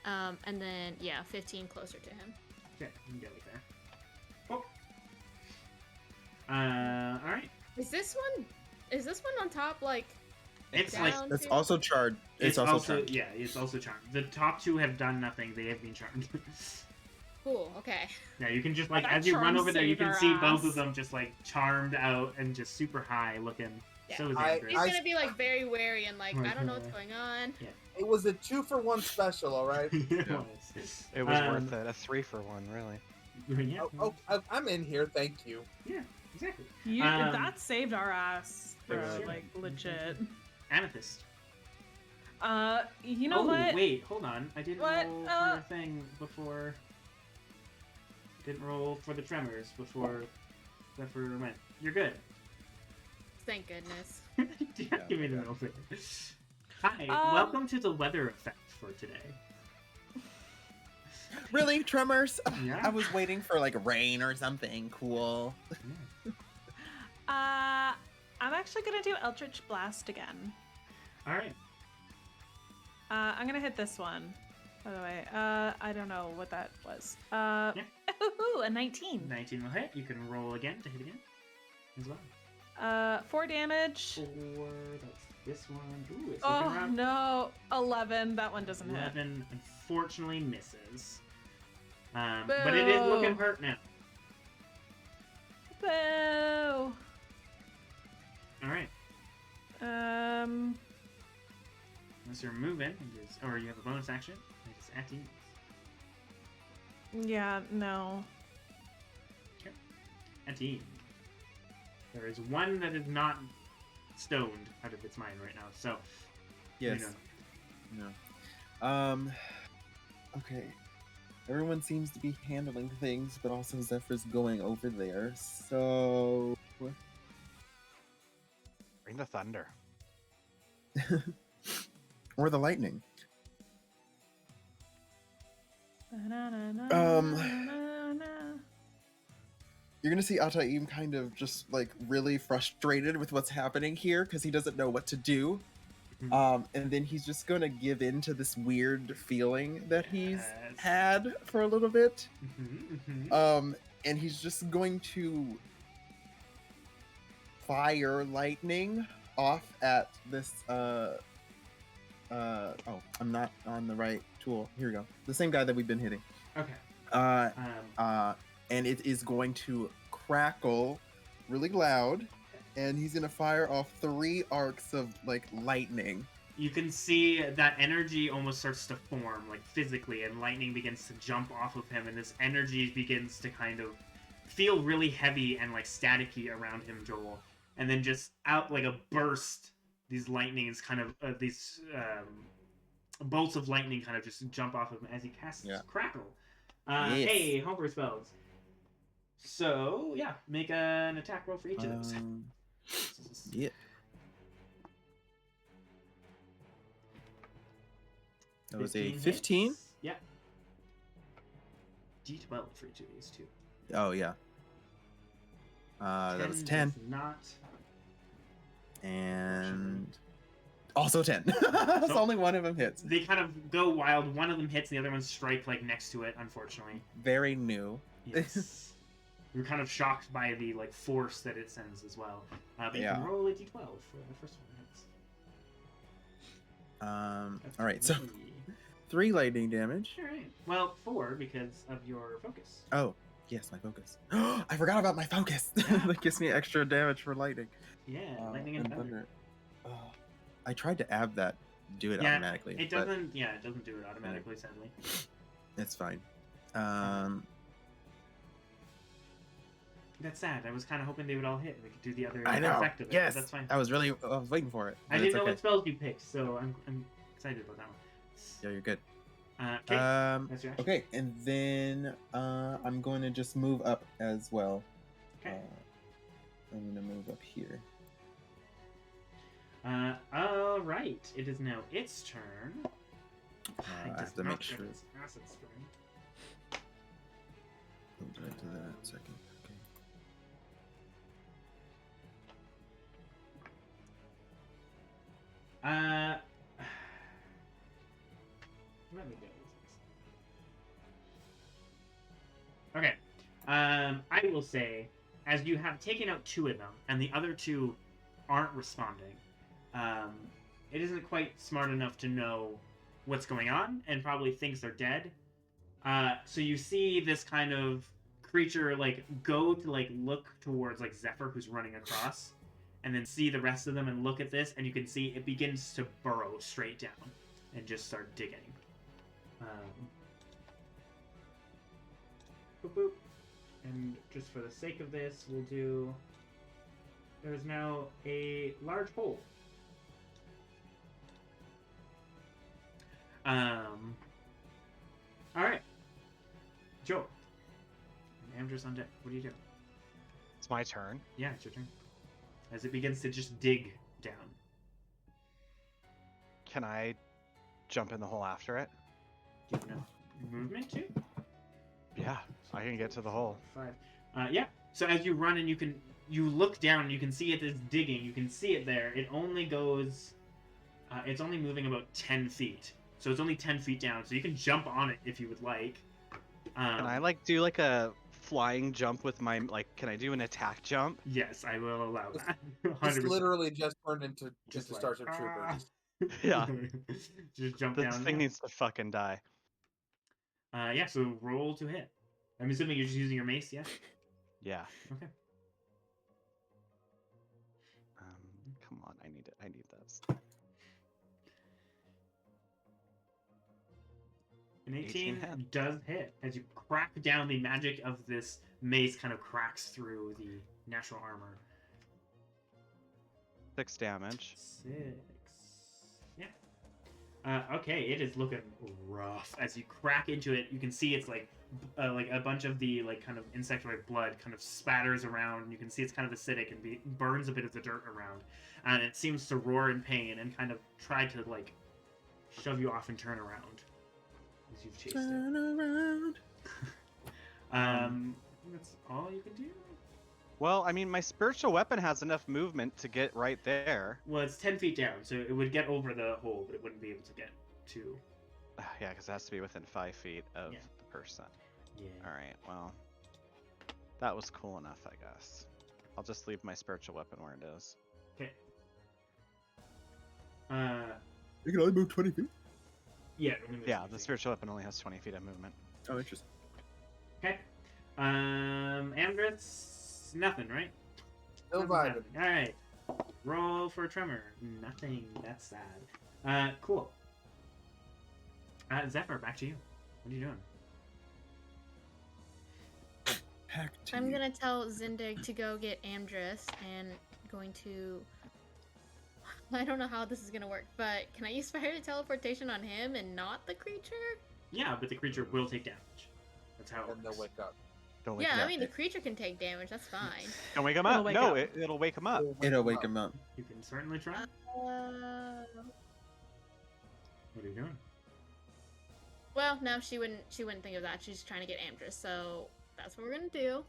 that. And then, yeah, 15 closer to him.
Okay, you can get it there. Oh. Alright.
Is this one on top, like,
It's
down
like
It's
to-
also charred. It's also charred.
yeah, it's also charmed. The top 2 have done nothing. They have been charmed.
Cool, okay.
Yeah, you can just like
That
as you run
charm
over there, you
saved
can
our
see both
ass.
of them just like charmed out and just super high looking.
Yeah.
So is
I-
Amdrus.
He's gonna be, like, very wary and, like, I don't know what's
Okay.
going on.
it was a 2-for-1 special, all right.
It
Yeah.
was.
It was worth it. A 3-for-1, really.
Yeah,
I'm in here. Thank you.
yeah, exactly.
That saved our ass,
For
bro.
sure.
Like legit.
Amethyst.
You know
oh
what?
wait, hold on. I didn't
What?
roll for the thing before. Didn't roll for the tremors before Zephyr went. You're good.
Thank goodness.
Give me the middle finger. Hi,
Um,
welcome to the weather effect for today.
Really, tremors?
Yeah.
I was waiting for like rain or something cool.
I'm actually gonna do Eldritch Blast again.
All right.
I'm gonna hit this one. By the way, I don't know what that was. Ooh, a 19.
19 will hit. You can roll again to hit again as well.
4 damage.
4. That's this one. Ooh, it's looking
Oh
rough.
no, 11. That one doesn't hit.
11 unfortunately misses. But it is looking
Boo.
hurt now.
Boo.
All right. Unless you're moving, or you have a bonus action, it is at ease.
Yeah, no.
Okay. At ease. There is one that is not stoned out of its mind right now. So.
Yes.
You know.
No. Okay. Everyone seems to be handling things, but also Zephyr's going over there. So.
Bring the thunder.
Or the lightning. You're gonna see Ataim kind of just like really frustrated with what's happening here because he doesn't know what to do. And then he's just gonna give in to this weird feeling that he's had for a little bit. And he's just going to fire lightning off at this oh, I'm not on the right tool. Here we go. The same guy that we've been hitting.
Okay.
And it is going to crackle really loud, and he's gonna fire off 3 arcs of like lightning.
You can see that energy almost starts to form, like physically, and lightning begins to jump off of him, and this energy begins to kind of feel really heavy and like staticky around him, Joel. And then just out like a burst, these lightnings kind of these bolts of lightning kind of just jump off of him as he casts Crackle.
Yes.
Hey, homebrew spells. So yeah, make an attack roll for each of those.
Yeah. That was a 15.
Hits. Yeah. D12 for each of these two.
Oh yeah. That was 10.
Does not.
And also 10. So only one of them hits.
They kind of go wild. One of them hits, the other ones strike like next to it. Unfortunately.
Very new.
Yes. We're kind of shocked by the like force that it sends as well. But you can roll a d12 for the first one that hits.
All right. So 3 lightning damage.
All right. Well, 4 because of your focus.
Oh, yes, my focus. I forgot about my focus. That gives me extra damage for lightning.
Yeah, lightning and thunder.
I tried to add that, do it automatically.
It doesn't. Yeah, it doesn't do it automatically. Sadly.
It's fine.
That's sad. I was kind of hoping they would all hit. We could do the other effect of it.
Yes,
That's fine.
I was waiting for it.
I didn't know what spells you picked, so I'm excited about that one.
Yeah, you're good.
Okay. That's your action.
Okay, and then I'm going to just move up as well.
Okay.
I'm going to move up here.
All right. It is now its turn.
I have to make sure.
Acid spring.
Go back to that second. Okay.
Let me go. Okay. I will say, as you have taken out 2 of them, and the other 2 aren't responding, it isn't quite smart enough to know what's going on, and probably thinks they're dead. So you see this kind of creature like go to like look towards like Zephyr, who's running across, and then see the rest of them and look at this, and you can see it begins to burrow straight down and just start digging. Boop, boop. And just for the sake of this, we'll do... There's now a large hole. Alright. Joe. Amdrus on deck. What do you do?
It's my turn.
Yeah, it's your turn. As it begins to just dig down.
Can I jump in the hole after it?
Do you know movement too?
Yeah, I can get to the hole.
5. Yeah. So as you run and you look down and you can see it is digging. You can see it there. It only goes. It's only moving about 10 feet. So it's only 10 feet down. So you can jump on it if you would like.
Can I like do like a flying jump with my can I do an attack jump?
Yes, I will allow that.
It's
100%.
literally just turned into
Just like,
Starship Troopers.
Yeah.
Just jump
This
down.
thing
Yeah.
needs to fucking die.
Yeah, so roll to hit. I'm assuming you're just using your mace, yeah?
Yeah.
Okay.
Come on, I need it. I need this.
An
18
18
hit.
does hit. As you crack down, the magic of this mace kind of cracks through the natural armor.
6 damage.
6. Yeah. Okay, it is looking rough. As you crack into it, you can see it's like a bunch of the kind of insectoid blood kind of spatters around. You can see it's kind of acidic and burns a bit of the dirt around, and it seems to roar in pain and kind of try to shove you off and turn around as you've chased
Turn
it.
around.
I think that's all you can do.
Well, I mean, my spiritual weapon has enough movement to get right there.
Well, it's 10 feet down, so it would get over the hole, but it wouldn't be able to get to.
Yeah, because it has to be within 5 feet of
Yeah.
the person.
Yeah.
Alright, well. That was cool enough, I guess. I'll just leave my spiritual weapon where it is.
Okay.
You can only move 20 feet.
Yeah. only moves
Yeah,
20
the
feet.
spiritual weapon only has 20 feet of movement.
Oh, interesting.
Okay. Amdrus, nothing, right?
Still
Nothing's
vibing.
happening. All right. Roll for a tremor. Nothing. That's sad. Cool. Zephyr, back to you. What are you doing?
Back to
I'm
you.
gonna tell Zindig to go get Amdrus and going to. I don't know how this is gonna work, but can I use fire teleportation on him and not the creature?
Yeah, but the creature will take damage. That's how it
And they'll
works.
wake up.
Don't wake
Yeah,
him
I
up.
mean the creature can take damage. That's fine.
Don't wake him
It'll
up.
wake
No,
up.
it'll wake him up.
It'll wake him up.
You can certainly try. What are you doing?
Well, no, she wouldn't think of that. She's trying to get Amdrus, so that's what we're gonna do.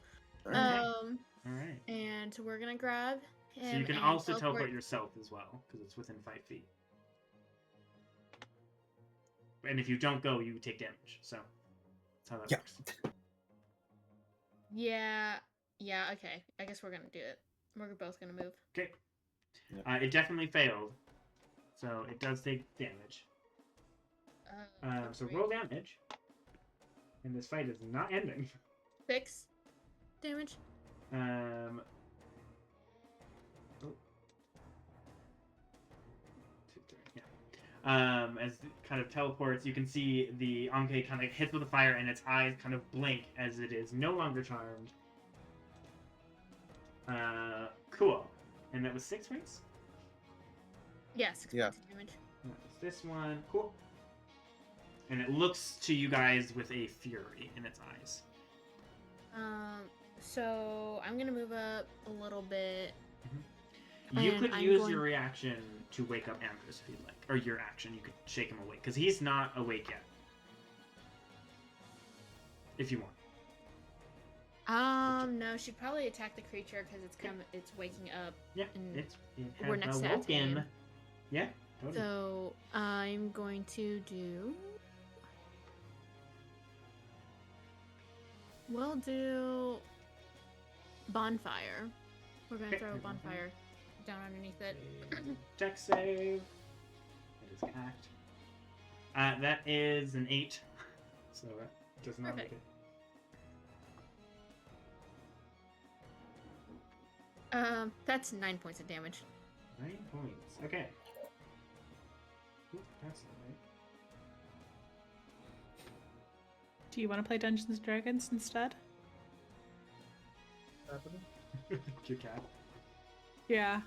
Okay. All right.
And we're gonna grab him.
So you can
and
also teleport yourself as well, because it's within 5 feet. And if you don't go, you take damage. So that's how that
Yeah.
works.
Yeah, okay. I guess we're gonna do it. We're both gonna move.
Okay.
Yep.
It definitely failed. So it does take damage. So roll damage. And this fight is not ending.
6 damage.
Oh. 2, 3, yeah. As it kind of teleports, you can see the Anke kind of hits with the fire, and its eyes kind of blink as it is no longer charmed. Cool. And that was 6 points?
Yeah, 6
Yeah.
points of damage.
And that was this one. Cool. And it looks to you guys with a fury in its eyes.
So I'm gonna move up a little bit.
You
And
could
I'm
use
going-
your reaction to wake up Amdrus if you'd like. Or your action, you could shake him awake. Because he's not awake yet. If you want.
No, she'd probably attack the creature because it's waking up.
Yeah,
And
it has
we're next to
awoken.
him.
Yeah, totally.
So I'm going to do. We'll do bonfire. We're gonna
Okay,
throw a
okay.
bonfire down underneath it.
Dex save. It is hacked. That is an 8. So that does not make
Perfect.
it.
That's 9 points of damage.
9 points. Okay. Oop, that's not right.
Do you want to play Dungeons and Dragons instead?
Happening?
Your cat.
Yeah.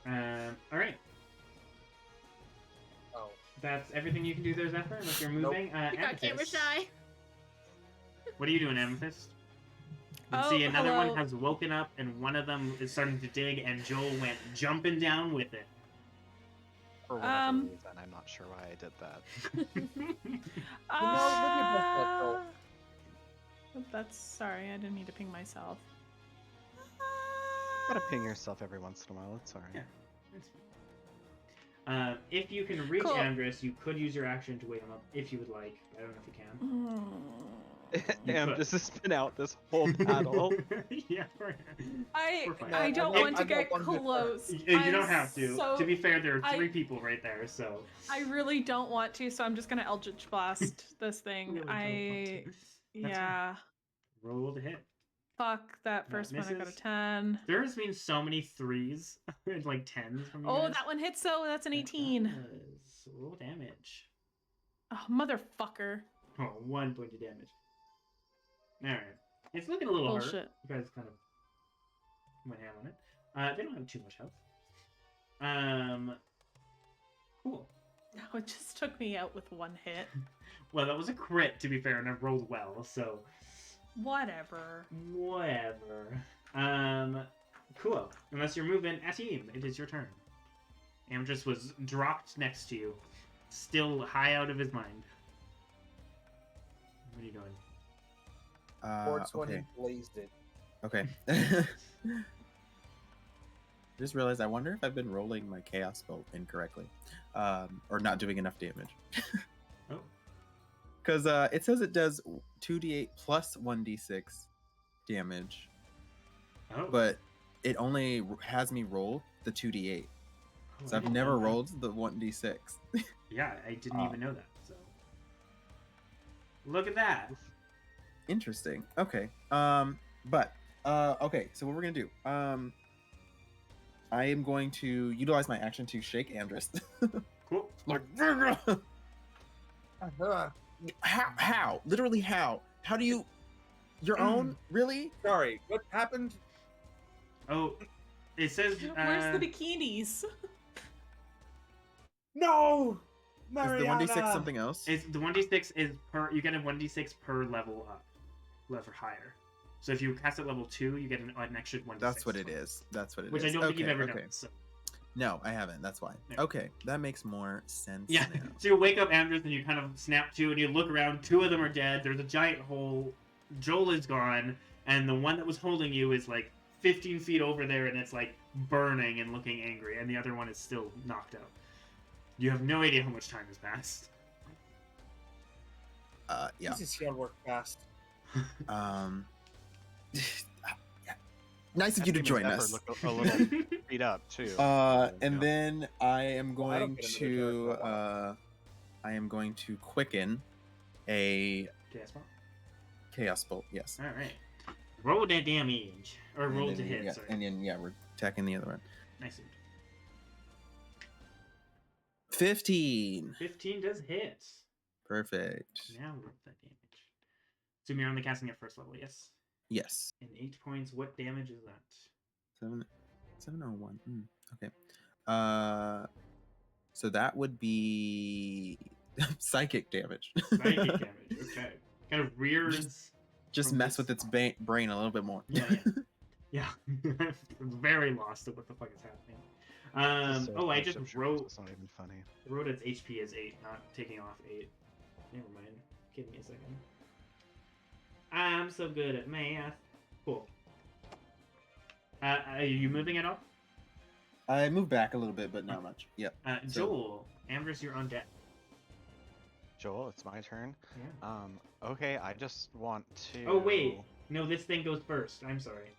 All right.
Oh.
That's everything you can do there, Zephyr, unless you're
Nope.
moving.
You got camera
Amethyst.
shy.
What are you doing, Amethyst? You
Oh,
see another
hello.
one has woken up, and one of them is starting to dig, and Joel went jumping down with it.
For whatever
Um,
reason, I'm not sure why I did that.
That's sorry. I didn't mean to ping myself.
Gotta ping yourself every once in a while. It's alright.
Yeah. That's fine. If you can reach
Cool.
Amdrus, you could use your action to wake him up if you would like. I don't know if you can.
Amdrus has been out this whole battle.
Yeah, we're fine.
I don't
I-
want to
I've got
get
one hit
close.
You don't
I'm
have to.
so-
To be fair, there are
I-
3 people right there, so.
I really don't want to, so I'm just gonna Eldritch Blast this thing.
Really don't want to. That's
Yeah.
Roll to hit.
Fuck that
That
first one. I got a
misses.
10.
There's been so many 3s and like 10s from you
Oh,
guys.
that one hits, so that's an 18.
does. Roll damage.
Oh, motherfucker.
Oh, 1 point of damage. Alright. It's looking a little hurt.
Bullshit.
You guys kind of went ham on it. They don't have too much health. Cool.
No, it just took me out with 1 hit.
Well, that was a crit, to be fair, and I rolled well, so
Whatever.
whatever. Cool. Unless you're moving, Atim, it is your turn. Amdrus was dropped next to you, still high out of his mind. What are you doing?
420
Okay.
blazed it.
Okay. Just realized I wonder if I've been rolling my chaos spell incorrectly, or not doing enough damage.
Oh.
Because it says it does 2d8 plus 1d6 damage,
Oh.
but it only has me roll the 2d8.
Oh,
So
I
I've
didn't
never
know that.
rolled the 1d6.
Yeah, I didn't even know that. So look at that.
Interesting. Okay. Okay. So what we're gonna do? I am going to utilize my action to shake Amdrus.
Cool.
Like,
Uh-huh.
how? Literally how? How do you? Your own? Really?
Sorry, what happened?
Oh, it says.
Where's the bikinis?
No!
Is the
Mariana!
1d6 something else?
Is the 1d6 is per? You get a 1d6 per level up, level higher. So if you cast at level 2, you get an extra 1d6.
That's what it is. That's what it is.
Which I don't think you've ever done. So.
No, I haven't. That's why.
Yeah.
Okay, that makes more sense.
Yeah.
Now.
So you wake up Amdrus and you kind of snap to, and you look around. 2 of them are dead. There's a giant hole. Joel is gone, and the one that was holding you is like 15 feet over there, and it's like burning and looking angry, and the other one is still knocked out. You have no idea how much time has passed.
Yeah.
This is here work fast.
Nice of you to join
Zephyr
us.
looked a little beat up too.
And then I am
Well, I don't
going
get another
to
turn for a
I am going to quicken a
Chaos ball.
chaos bolt. Yes.
All right. Roll that damage, or
And
roll
then
to
we
hit.
got-
Sorry.
And then we're attacking the other one.
Nice.
15.
15 does hit.
Perfect.
Now roll that damage. So you're only casting at first level, yes.
Yes.
And 8 points. What damage is that?
701. Okay. So that would be psychic damage.
Psychic damage. Okay. Kind of rears.
Just
from
mess
this-
with its brain a little bit more.
Yeah. Yeah. I'm very lost at what the fuck is happening.
So
I just
perception,
wrote
It's not even funny.
its HP as 8, not taking off 8. Never mind. Give me a second. I'm so good at math. Cool. Are you moving at all?
I moved back a little bit, but not much. Yep. So-
Joel, Amdrus, you're on deck.
Joel, it's my turn.
Yeah.
Okay, I just want to.
Oh wait, no, this thing goes first. I'm sorry.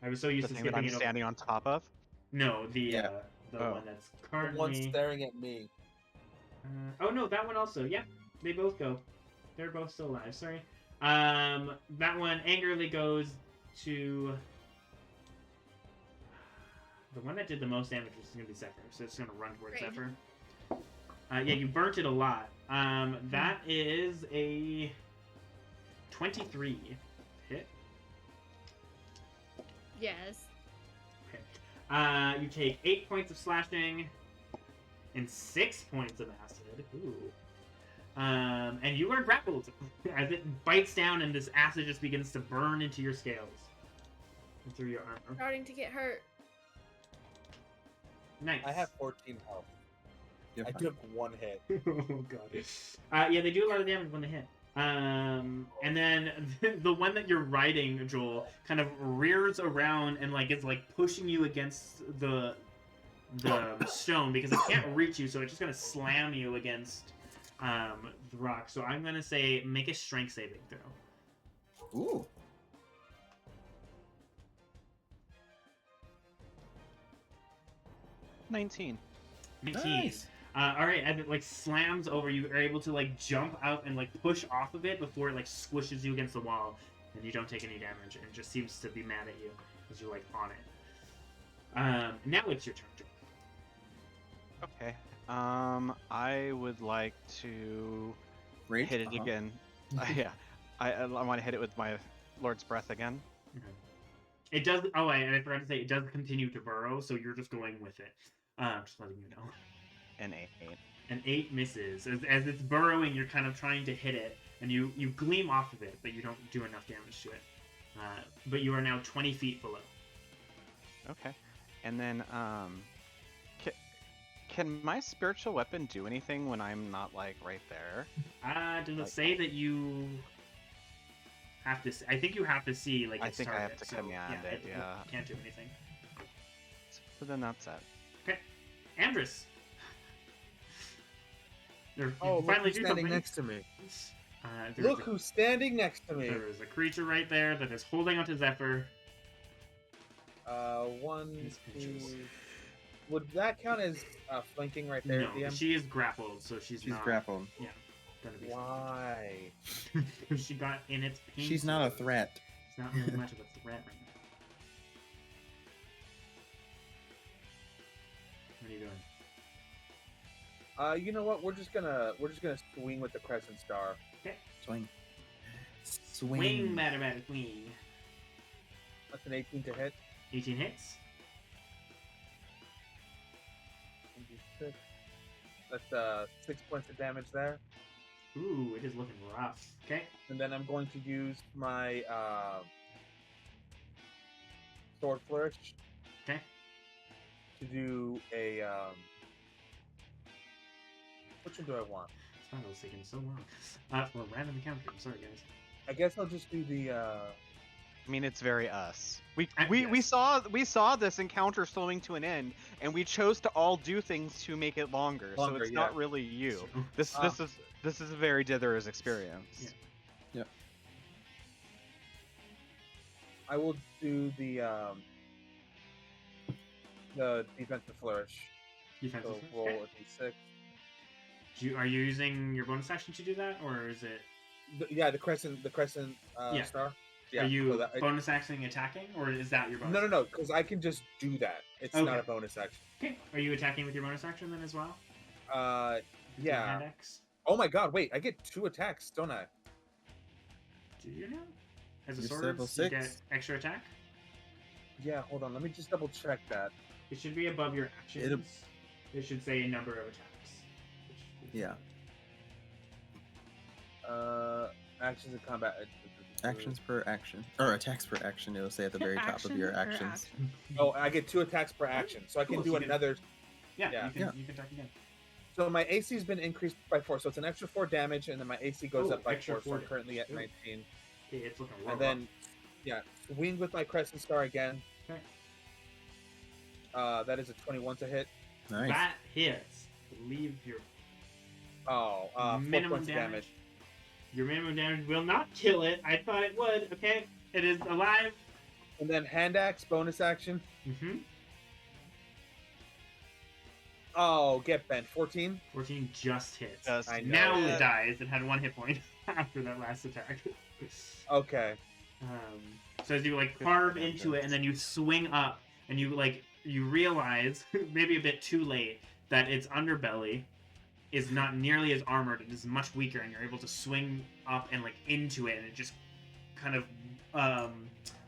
I was so
The
used to
thing that
skipping
I'm
it over.
standing on top of.
No, the
Yeah.
Oh.
one that's
The one
currently.
staring at me.
Oh no, that one also. Yeah, they both go. They're both still alive. Sorry. That one angrily goes to the one that did the most damage, which is gonna be Zephyr. So it's gonna run towards
Great.
Zephyr. Yeah, you burnt it a lot. That is a 23 hit.
Yes.
Okay. You take 8 points of slashing and 6 points of acid. Ooh. And you are grappled as it bites down and this acid just begins to burn into your scales and through your armor.
Starting to get hurt.
Nice.
I have 14 health.
You're
I
fine.
took 1 hit.
Oh god. Yeah, they do a lot of damage when they hit. And then the one that you're riding, Joel, kind of rears around and like is like pushing you against the stone because it can't reach you, so it's just gonna slam you against the rock. So I'm gonna say make a strength saving throw.
Ooh.
19.
19.
Nice.
All right, as it like slams over, you are able to like jump out and like push off of it before it like squishes you against the wall, and you don't take any damage, and it just seems to be mad at you because you're like on it. Now it's your turn, Joel.
Okay. I would like to
Rage?
hit it again. Yeah. I want to hit it with my Lord's Breath again.
Okay. It does. Oh, and I forgot to say, it does continue to burrow, so you're just going with it. Just letting you know.
An 8.
An 8 misses. As it's burrowing, you're kind of trying to hit it, and you gleam off of it, but you don't do enough damage to it. But you are now 20 feet below.
Okay. And then, can my spiritual weapon do anything when I'm not, like, right there?
Does it say that you have to... I think you have to see, like, its target.
I have to command it, yeah.
It can't do anything.
So then that's it.
Okay. Amdrus.
Oh, look who's standing next to me. Look who's standing next to me.
There is a creature right there that is holding onto Zephyr.
One, two... Would that count as flanking right there?
No,
DM?
she is grappled, so she's not...
grappled.
Yeah. Gonna be
Why?
she got in its pain.
She's not a threat.
It's not really much of a threat right now. What are you doing?
You know what? We're just gonna swing with the Crescent Star.
Okay.
Swing.
Swing, mathematic swing.
That's an 18 to hit.
18 hits.
That's 6 points of damage there.
Ooh, it is looking rough. Okay.
And then I'm going to use my sword flourish.
Okay.
To do a which one do I want?
This battle is taking so long. For a random encounter. I'm sorry, guys.
I guess I'll just do the.
I mean, it's very us. We
Yes.
saw this encounter slowing to an end, and we chose to all do things to make it longer. So it's not really you. This is a very Ditherers experience.
Yeah.
I will do the defensive flourish.
Defensive
So
flourish?
roll
Okay.
a d6.
Are you using your bonus action to do that, or is it?
Yeah, the crescent
Yeah.
star. Yeah.
Are you
so that,
bonus actioning attacking, or is that your bonus?
No, because I can just do that. It's
Okay.
not a bonus action.
Okay. Are you attacking with your bonus action then as well? With your
Yeah.
hand axe?
Oh my God! Wait, I get 2 attacks, don't I?
Do you know? As a
You're
sword,
level
you
6.
get extra attack.
Yeah. Hold on. Let me just double check that.
It should be above your actions. It should say a number of attacks.
Yeah.
Actions of combat.
Actions per action. Or attacks per action, it'll say at the very top of your
Action per
actions.
action.
Oh, I get 2 attacks per action, so I can
Cool,
do
so you can-
another.
Yeah,
Yeah.
you can attack again.
So my AC has been increased by 4, so it's an extra 4 damage, and then my AC goes
Oh,
up by
extra
4, so
4
I'm currently at
damage.
19.
Okay, it's looking rough.
And then, yeah, swing with my Crescent Star again.
Okay.
That is a 21 to hit.
Nice.
That hits. Leave your
4
minimum
points of damage.
Your minimum damage will not kill it. I thought it would. Okay, it is alive.
And then hand axe, bonus action.
Mm-hmm.
Oh, get bent. 14.
14 just hits.
I know.
Now
Yeah.
it dies. It had 1 hit point after that last attack.
Okay.
So as you like carve into it, and then you swing up, and you realize, maybe a bit too late, that its underbelly is not nearly as armored. It is much weaker, and you're able to swing up and like into it, and it just kind of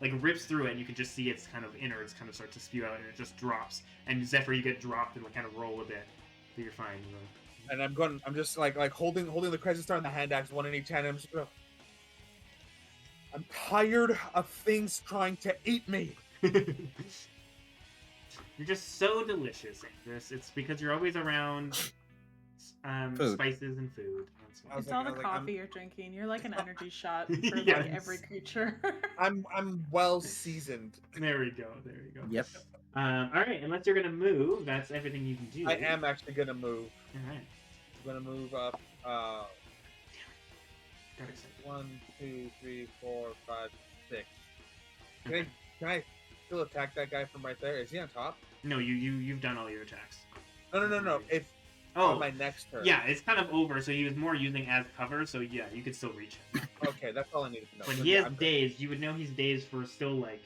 like rips through it, and you can just see its kind of innards kind of start to spew out, and it just drops. And Zephyr, you get dropped and like kind of roll a bit, but you're fine.
And I'm just like holding the Crescent Star and the hand axe, one in each hand. I'm tired of things trying to eat me.
You're just so delicious, Amdrus. It's because you're always around
Food.
spices and food. That's why.
I was
It's
like-
all the
I'm-
coffee you're drinking. You're like an energy shot for
Yes.
like every creature.
I'm well seasoned.
There we go. There we go.
Yep.
All right. Unless you're gonna move, that's everything you can do.
I am actually gonna move.
All right.
I'm gonna move up.
Got excited.
1, 2, 3, 4, 5, 6.
Okay.
Can I still attack that guy from right there? Is he on top?
No, you've done all your attacks.
No. If
Oh,
on my next turn.
yeah, it's kind of over. So he was more using as cover. So yeah, you could still reach him.
Okay, that's all I needed to know.
When
So,
he
yeah,
has
I'm good.
dazed, you would know he's dazed for still like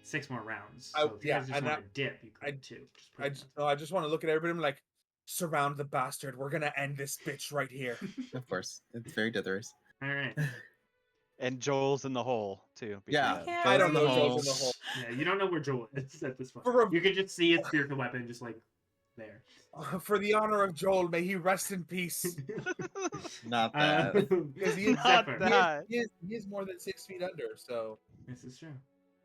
6 more rounds.
I-
So if you
yeah,
guys just
and
want
I-
to dip, you could too. Just put it
I just want to look at everybody. I'm like, surround the bastard. We're gonna end this bitch right here.
Of course, it's very Ditherers.
All right.
And Joel's in the hole too.
Yeah.
because-
Can't
I don't know
Joel's in the
Joel's in the hole.
Yeah, you don't know where Joel is at this point.
For-
You can just see his spiritual weapon just like there.
For the honor of Joel, may he rest in peace.
Not that.
Because he is
Not
Zephyr.
that.
He is more than 6 feet under. So
This is true.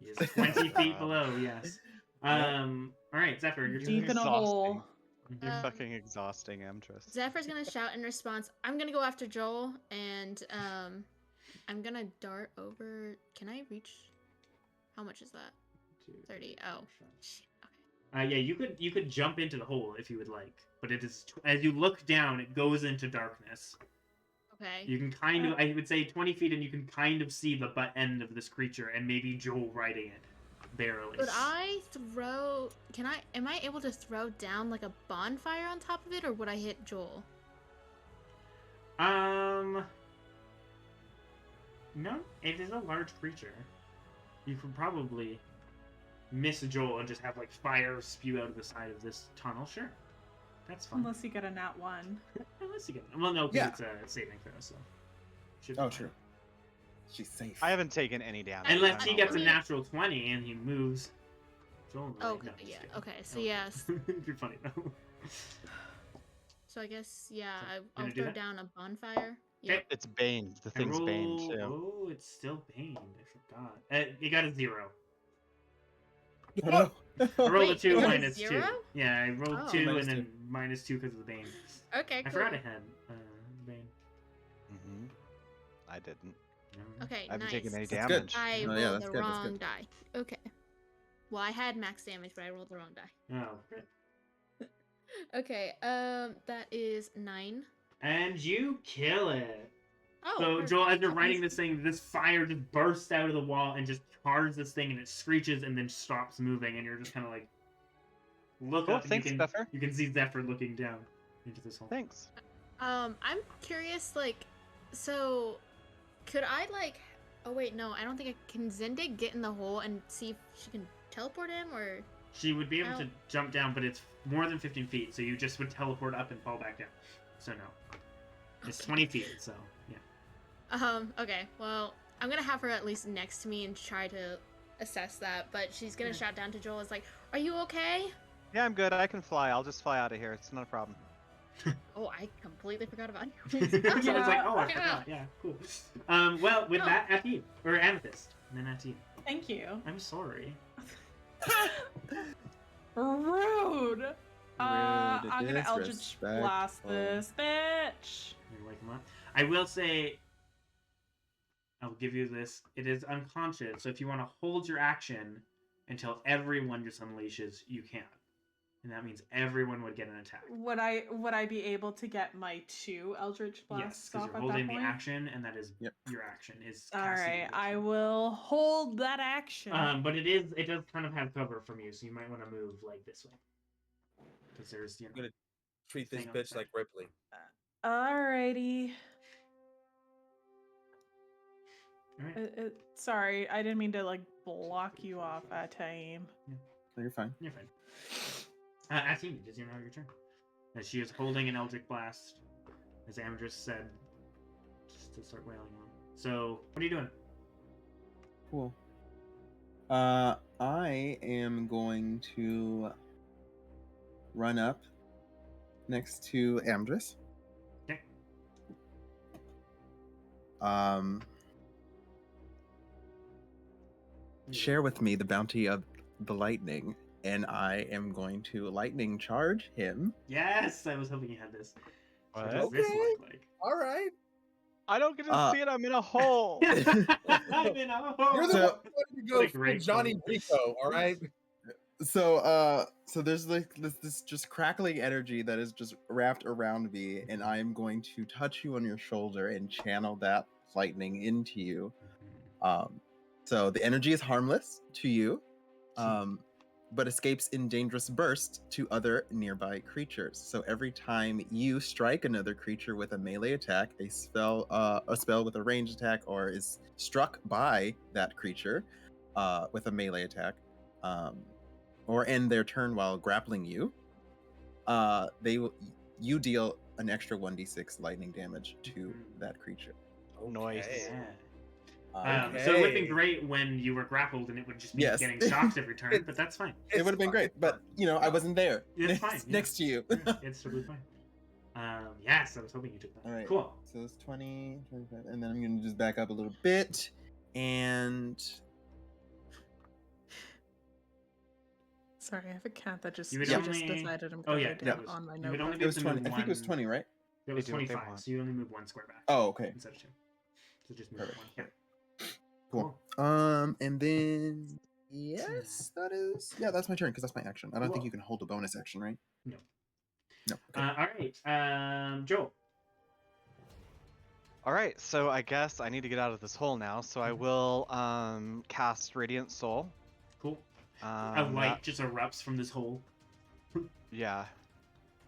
He is 20 feet below, yes. All right, Zephyr, you're
Deep in a
Exhausting.
hole.
You're
Um,
fucking exhausting, Amdrus.
Zephyr's gonna shout in response. I'm gonna go after Joel, and I'm gonna dart over. Can I reach? How much is that? 30. Oh. Shit. Okay.
Yeah, you could jump into the hole if you would like, but it is as you look down, it goes into darkness.
Okay.
You can kind of, I would say, 20 feet, and you can kind of see the butt end of this creature, and maybe Joel riding it, barely.
Could I throw? Am I able to throw down like a bonfire on top of it, or would I hit Joel?
No, it is a large creature. You could probably miss Joel and just have like fire spew out of the side of this tunnel. Sure, that's fine.
Unless you get a nat 1.
Unless you get, well, no, because
Yeah.
it's a saving throw, so. Should be
Oh,
fine.
sure. She's safe.
I haven't taken any damage.
Unless
I'm
he gets a
over it.
natural 20 and he moves. Joel,
Oh,
no, just
yeah.
kidding.
Okay. So
No.
yes.
You're funny though.
So I guess yeah. I'll
gonna do
throw
that?
down a bonfire.
Okay.
Yep.
It's Bane. The
I
thing's Bane
roll-
too.
Oh, it's still Bane. I forgot. You got a 0.
No.
I rolled a
Wait,
2
you got a
minus 2.
0?
Yeah, I rolled
Oh.
2
Minus
and then
2.
minus 2 because of the Bane.
Okay.
I
Cool.
forgot I had Bane.
Hmm I didn't.
No.
Okay.
I haven't
nice.
taken any
That's
damage.
good.
I
Oh,
rolled
yeah, that's
the
good, that's
wrong
good.
die. Okay. Well, I had max damage, but I rolled the wrong die.
Oh, good.
Okay. That is 9.
And you kill it.
Oh.
So,
perfect.
Joel, as you're
That
writing
means-
this thing, this fire just bursts out of the wall and just charges this thing, and it screeches and then stops moving, and you're just kind of like, look
Cool,
up. And
thanks,
you can,
Zephyr.
You can see Zephyr looking down into this hole.
Thanks.
I'm curious. Like, so, could I like? Oh wait, no. I don't think I can. Zendig get in the hole and see if she can teleport him, or
She would be able
Ow.
to jump down, but it's more than 15 feet, so you just would teleport up and fall back down. So no. It's
Okay.
20 feet, so yeah.
Okay. Well, I'm gonna have her at least next to me and try to assess that. But she's gonna
Yeah.
shout down to Joel. Is like, "Are you okay?"
Yeah, I'm good. I can fly. I'll just fly out of here. It's not a problem.
Oh, I completely forgot about
So
you.
it's like, oh, I
Yeah.
forgot. Yeah, cool. Well, with
No.
that, Atim, or Amethyst, and then Atim.
Thank you.
I'm sorry.
Rude. I'm gonna Eldritch
disrespectful.
Blast this bitch.
You wake him up. I will say, I'll give you this. It is unconscious, so if you want to hold your action until everyone just unleashes, you can. And that means everyone would get an attack.
Would I be able to get my 2 Eldritch
Yes,
Blasts
because
off
you're
at
holding
that
the
point?
action, and that is
Yep.
your action. Is
All
casting
right,
it.
I will hold that action.
But it does kind of have cover from you, so you might want to move like this way. Because there's, you know.
Gonna treat this
Hang on.
bitch like Ripley.
Alrighty.
All right.
Sorry, I didn't mean to like block you off, Ataim.
No, you're fine.
You're fine. Athene, it is now your turn. As she is holding an Eldritch Blast, as Amdrus said, just to start wailing on. So, what are you doing?
Cool. I am going to run up next to Amdrus.
Okay.
Share with me the bounty of the lightning, and I am going to lightning charge him.
Yes, I was hoping you had this. So
What?
what does this
Okay.
look like?
All right.
I don't get to
Uh,
see it. I'm in a hole.
I'm in a hole.
You're the
So-
one who wanted to go
What a
full
great
Johnny
quote.
Rico, all right?
So there's like this just crackling energy that is just wrapped around me, and I am going to touch you on your shoulder and channel that lightning into you. So the energy is harmless to you, but escapes in dangerous bursts to other nearby creatures. So every time you strike another creature with a melee attack, a spell with a ranged attack, or is struck by that creature with a melee attack, or end their turn while grappling you, you deal an extra 1d6 lightning damage to that creature.
Noise.
Yeah. So it would have been great when you were grappled and it would just be getting shocked every turn, but that's fine.
It would have been great, but I wasn't there.
It's fine.
Next to you.
It's totally fine. Yes, I was hoping you took that.
All right.
Cool.
So it's 20, 25, and then I'm going to just back up a little bit, and...
Sorry, I have a cat that just,
You would
just
only-
decided I'm
Oh,
going
yeah,
to
that was-
on my
you would
notebook.
only be
It was
able to
20.
move
I think it was
one-
20, right?
It was
They do what they
25,
want.
so you only move one square back.
Oh, okay.
Instead of two. So just move
Perfect.
one. Yeah.
Cool. And then... Yes, that's my turn, because that's my action. I don't think
Cool.
you can hold a bonus action, right?
No.
No. Okay.
All right. Joel.
All right, so I guess I need to get out of this hole now. So I will cast Radiant Soul.
Cool. A
Um,
light just erupts from this hole.
Yeah.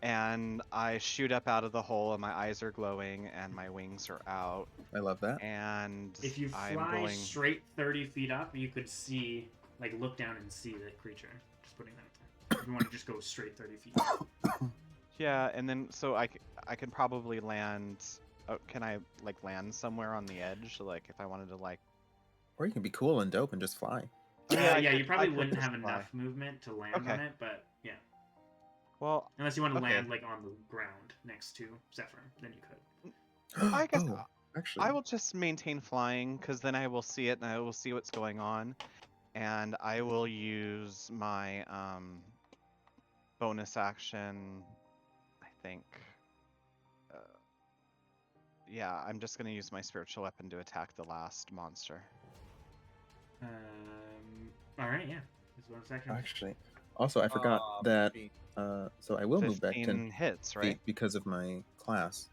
And I shoot up out of the hole, and my eyes are glowing, and my wings are out.
I love that.
And
If you
I'm
fly
going.
straight 30 feet up, you could see, like, look down and see the creature. Just putting that there. If you want to just go straight 30 feet.
Yeah, and then so I can probably land. Oh, can I like land somewhere on the edge? Like if I wanted to like.
Or you can be cool and dope and just fly.
Yeah, I
Yeah,
could-
you probably
I could
wouldn't
just
have
fly.
enough movement to land
Okay.
on it, but yeah.
Well,
Unless you want to
Okay.
land, like, on the ground next to Zephyr, then you could.
I guess
Oh, actually.
I will just maintain flying because then I will see it and I will see what's going on, and I will use my bonus action. I think. Yeah, I'm just gonna use my spiritual weapon to attack the last monster.
All right, yeah. That's bonus action.
Actually. Also, I forgot that. So I will move back 10
15 hits,
feet
right?
because of my class.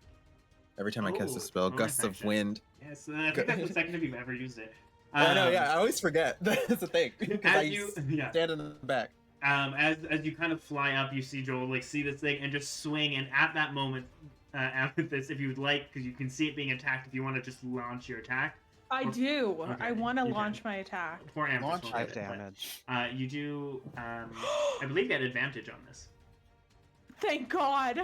Every time I cast
Oh,
a spell,
bonus
gusts of
action.
wind.
Yes, I think that's the second if you've ever used it.
I know, yeah, I always forget. That's the thing. Because
As
I
you, yeah.
stand in the back.
As you kind of fly up, you see Joel like see this thing and just swing. And at that moment, Amethyst, if you would like, because you can see it being attacked, if you want to just launch your attack.
I do.
Okay,
I want to
you
launch
can.
my attack.
Poor Amethyst
Launch
won't
Five
get it, but,
damage.
you do. I believe you had advantage on this.
Thank God.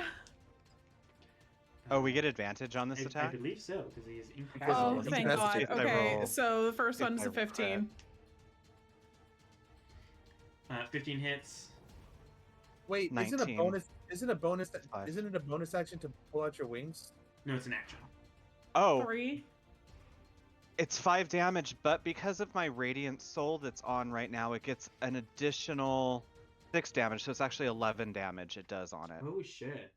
Oh, we get advantage on this
I
attack?
believe so, because he is
Oh,
incapacitated.
thank
That's
God.
if
I
Okay,
roll-
so the first
if
one's
I
a
roll
15.
15 hits.
Wait,
19.
isn't it a bonus
Five.
isn't it a bonus action to pull out your wings?
No, it's an action.
Oh,
3.
it's 5 damage, but because of my Radiant Soul that's on right now, it gets an additional 6 damage, so it's actually 11 damage it does on it.
Oh shit.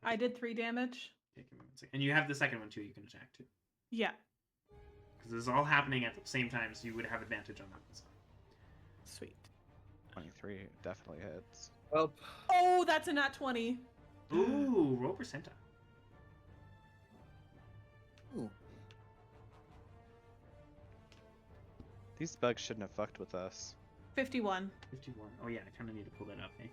I did 3 damage.
Okay, give me 1 second. And you have the second one too. You can attack too,
Yeah.
because this is all happening at the same time, so you would have advantage on that one.
Sweet.
23 definitely hits.
Well,
Oh, that's a nat 20.
Ooh, roll percentile.
Ooh.
These bugs shouldn't have fucked with us.
51.
51. Oh yeah, I kind of need to pull that up. Eh?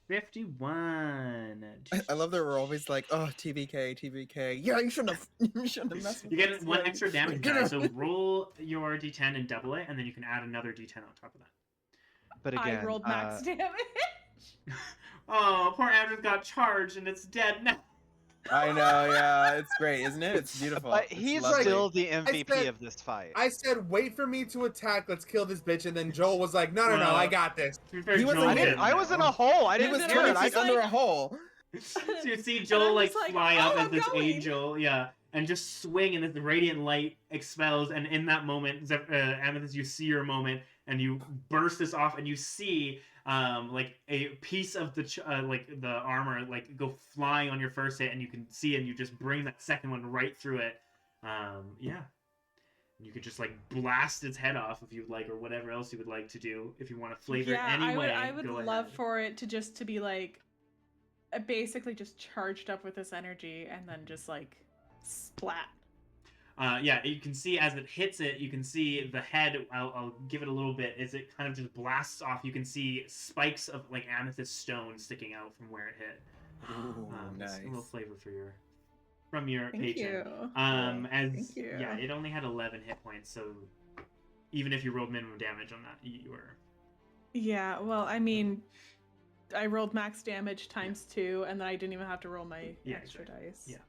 51.
I love that we're always like, oh, TVK, TVK. Yeah, you shouldn't have messed with
You get
this.
1
Like,
extra damage
get
die,
out.
so roll your d10 and double it, and then you can add another d10 on top of that.
But again,
I rolled max damage.
Oh, poor Amdrus got charged and it's dead now.
I know, yeah, it's great, isn't it? It's beautiful.
but
It's
he's
lovely.
still the MVP
said-
of this fight.
I said wait for me to attack. Let's kill this bitch, and then Joel was like, no,
Well,
I got this.
To be fair,
He wasn't
Joel
I didn't.
didn't
I was in
know.
a hole. I
He
didn't
was
hear
20
it. I
feet under
like-
a hole.
So you see
And
Joel
I'm
like
just like,
fly
"Oh,
up
I'm
as this
going."
angel, yeah, and just swing, and this radiant light expels, and in that moment, Amethyst, you see your moment, and you burst this off, and you see like a piece of the like the armor like go flying on your first hit, and you can see, and you just bring that second one right through it. Yeah, You could just like blast its head off if you'd like, or whatever else you would like to do. If you want to flavor it anyway,
I would
go
love
ahead.
for it to just to be like basically just charged up with this energy and then just like splat.
Yeah, you can see as it hits it, you can see the head. I'll give it a little bit as it kind of just blasts off. You can see spikes of like amethyst stone sticking out from where it hit.
Ooh,
Just
nice.
a little flavor for your from your
Thank
patron.
you.
As
Thank you.
yeah, it only had 11 hit points, so even if you rolled minimum damage on that, you were.
Yeah, well, I mean, I rolled max damage times 2, and then I didn't even have to roll my extra
exactly.
dice.
Yeah.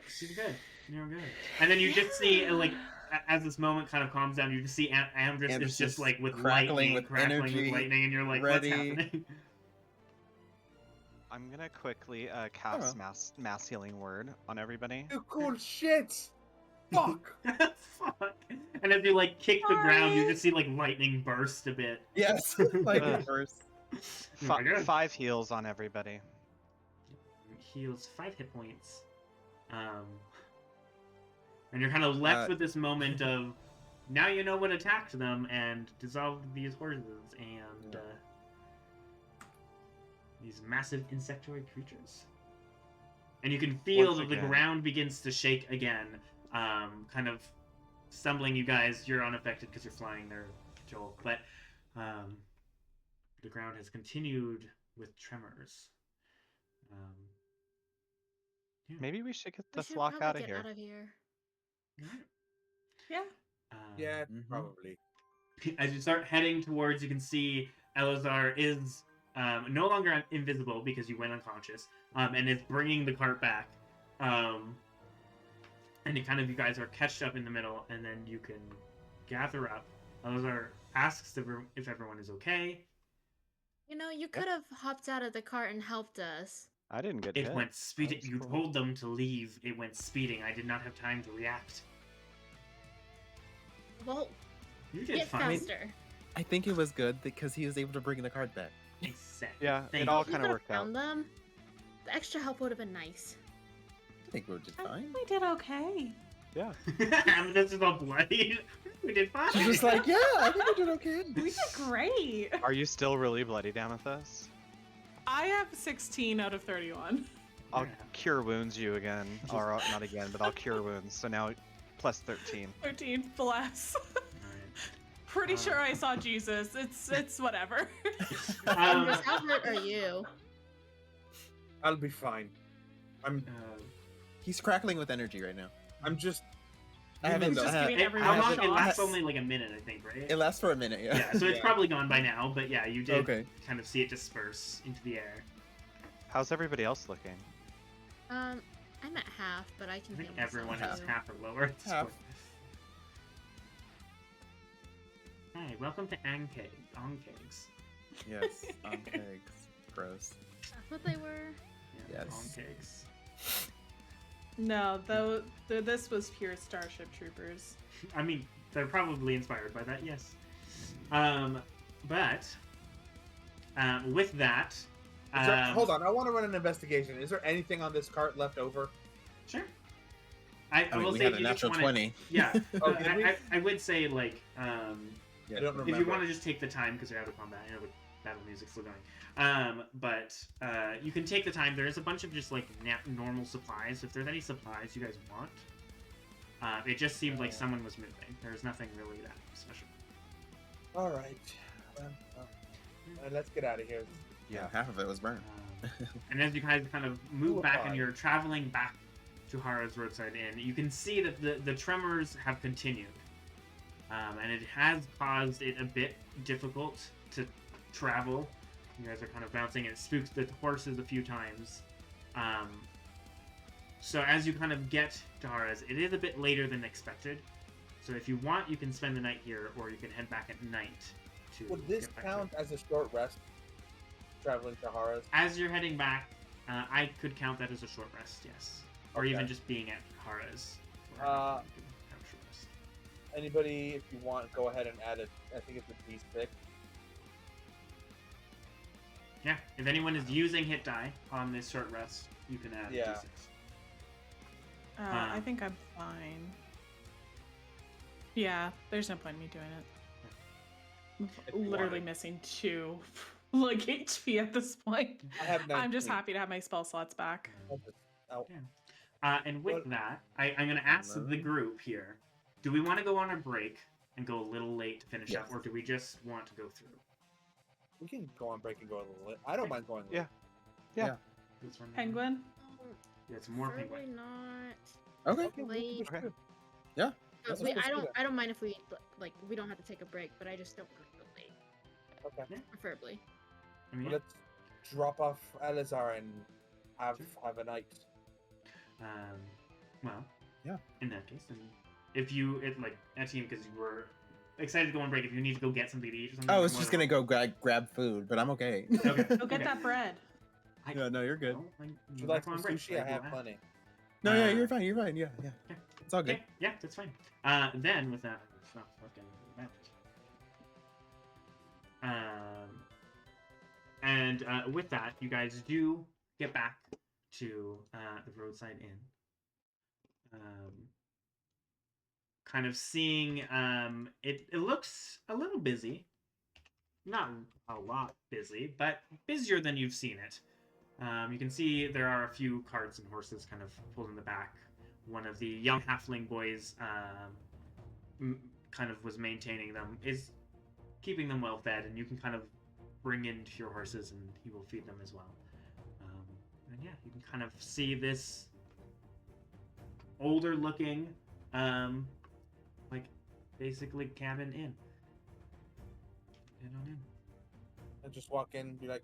Super good. You're good. And then you just see like as this moment kind of calms down, you just see Amdrus is just like with
crackling with energy,
lightning, and you're like,
ready.
what's happening?
I'm gonna quickly cast mass healing word on everybody.
You cool shit. Fuck.
Fuck. And as you like kick the ground, you just see like lightning burst a bit.
Yes, like at first.
Good.
5 heals on everybody.
Heals 5 hit points. And you're kind of left with this moment of now you know what attacked them and dissolved these horses and these massive insectoid creatures. And you can feel
Once
that the
again.
ground begins to shake again, kind of stumbling you guys. You're unaffected because you're flying there, Joel. But the ground has continued with tremors. Yeah.
Maybe we should get
We
the
should
flock
probably
out of
get
here.
out of here.
Yeah.
Yeah,
Mhm.
probably.
As you start heading towards, you can see Elazar is no longer invisible because you went unconscious, and is bringing the cart back. And it kind of, you guys are catched up in the middle, and then you can gather up. Elazar asks if everyone is okay.
You know, you could have hopped out of the cart and helped us.
I didn't get
It
hit.
went speeding.
That was
You
cool.
told them to leave. It went speeding. I did not have time to react.
Well,
You did
get
fine.
faster.
I think it was good because he was able to bring the card back.
Exactly.
Yeah,
Thank
it all
If you
kind of
could've
worked out.
found them, the extra help would have been nice.
I think we did
I
fine.
think we did okay.
Yeah.
This is all bloody. We did fine.
She's just like, yeah, I think we did okay.
We did great.
Are you still really bloody, Amethyst?
I have 16 out of 31.
I'll
Yeah.
cure wounds you again, or not again, but I'll cure wounds. So now plus 13.
13, bless.
Alright.
Pretty sure I saw Jesus. It's whatever.
Amdrus, how hurt are you?
I'll be fine. I'm
He's crackling with energy right now.
just.
I haven't.
Just giving
How
everyone
long? It
shots.
lasts only like a minute, I think, right?
It lasts for a minute, yeah.
Yeah, so it's
Yeah.
probably gone by now, but yeah, you did
Okay.
kind of see it disperse into the air.
How's everybody else looking?
I'm at half, but I can
I think
heal myself
everyone is
too.
half or lower at this
Half.
point. Hi, welcome to Onkegs.
Yes. On pigs. Gross.
That's what they were.
Yeah,
Yes.
Onkegs.
No, though this was pure Starship Troopers.
I mean, they're probably inspired by that, yes. But with that,
Is there, hold on, I want to run an investigation. Is there anything on this cart left over?
Sure. I
I mean,
will
we
say
had
if
a
you just
natural
wanna-
20.
Yeah,
Oh, did we?
I would say like
I don't remember.
if you want to just take the time because you're out of combat, I know the battle music's still going. But you can take the time. There is a bunch of just like normal supplies. If there's any supplies you guys want, it just seemed like someone was moving. There's nothing really that special.
All right. Let's get out of here.
Yeah, half of it was burned.
And as you guys kind of
Who
move
am
back
I?
and you're traveling back to Hara's Roadside Inn, you can see that the tremors have continued. And it has caused it a bit difficult to travel. You guys are kind of bouncing. It spooks the horses a few times. So as you kind of get to Hara's, it is a bit later than expected. So if you want, you can spend the night here, or you can head back at night to
Would this
get back to
count
it.
as a short rest? Traveling to Hara's?
As you're heading back, I could count that as a short rest, yes. Or
Okay.
even just being at Hara's. You can have a short rest.
Anybody, if you want, go ahead and add it. I think it's a D6.
Yeah, if anyone is using hit die on this short rest, you can add
Yeah.
D6.
I think I'm fine. Yeah, there's no point in me doing it.
If you
Literally
wanted.
missing 2 like HP at this point.
I have 19.
I'm just happy to have my spell slots back.
Oh,
And with
Well-
that, I'm going to ask the group here: do we want to go on a break and go a little late to finish up,
Yes.
or do we just want to go through?
we can go on break and go a little late. I don't mind going late.
Yeah.
This one?
Penguin?
Yeah, it's more
Preferably
penguin.
not.
Okay.
Okay,
Late.
let's do it.
Yeah.
Let's
We,
just
I
do
don't.
that.
I don't mind if we like. We don't have to take a break, but I just don't want to go late.
Okay.
Preferably.
I mean,
Well, let's drop off Elazar and have a night.
well,
Yeah.
In that case, then if like that team because you were excited to go on break, if you need to go get something to eat or something.
I
you're
was
more
just
than
gonna go grab food, but I'm okay.
Okay.
Go get that bread.
Yeah, no, you're good.
Well, like,
Would you
back
like some
on break,
sushi? I
like,
have
we'll
plenty.
No, yeah,
Uh,
you're fine. You're fine. Yeah, yeah.
Okay.
It's all good.
Okay, yeah, that's fine. Then with that, it's not fucking that. With that, you guys do get back to the roadside inn. Kind of seeing it looks a little busy. Not a lot busy, but busier than you've seen it. You can see there are a few carts and horses kind of pulled in the back. One of the young halfling boys kind of was maintaining them, is keeping them well fed, and you can kind of bring in your horses and he will feed them as well. And yeah, you can kind of see this older looking, like basically cabin inn. Head on in.
And just walk in and be like,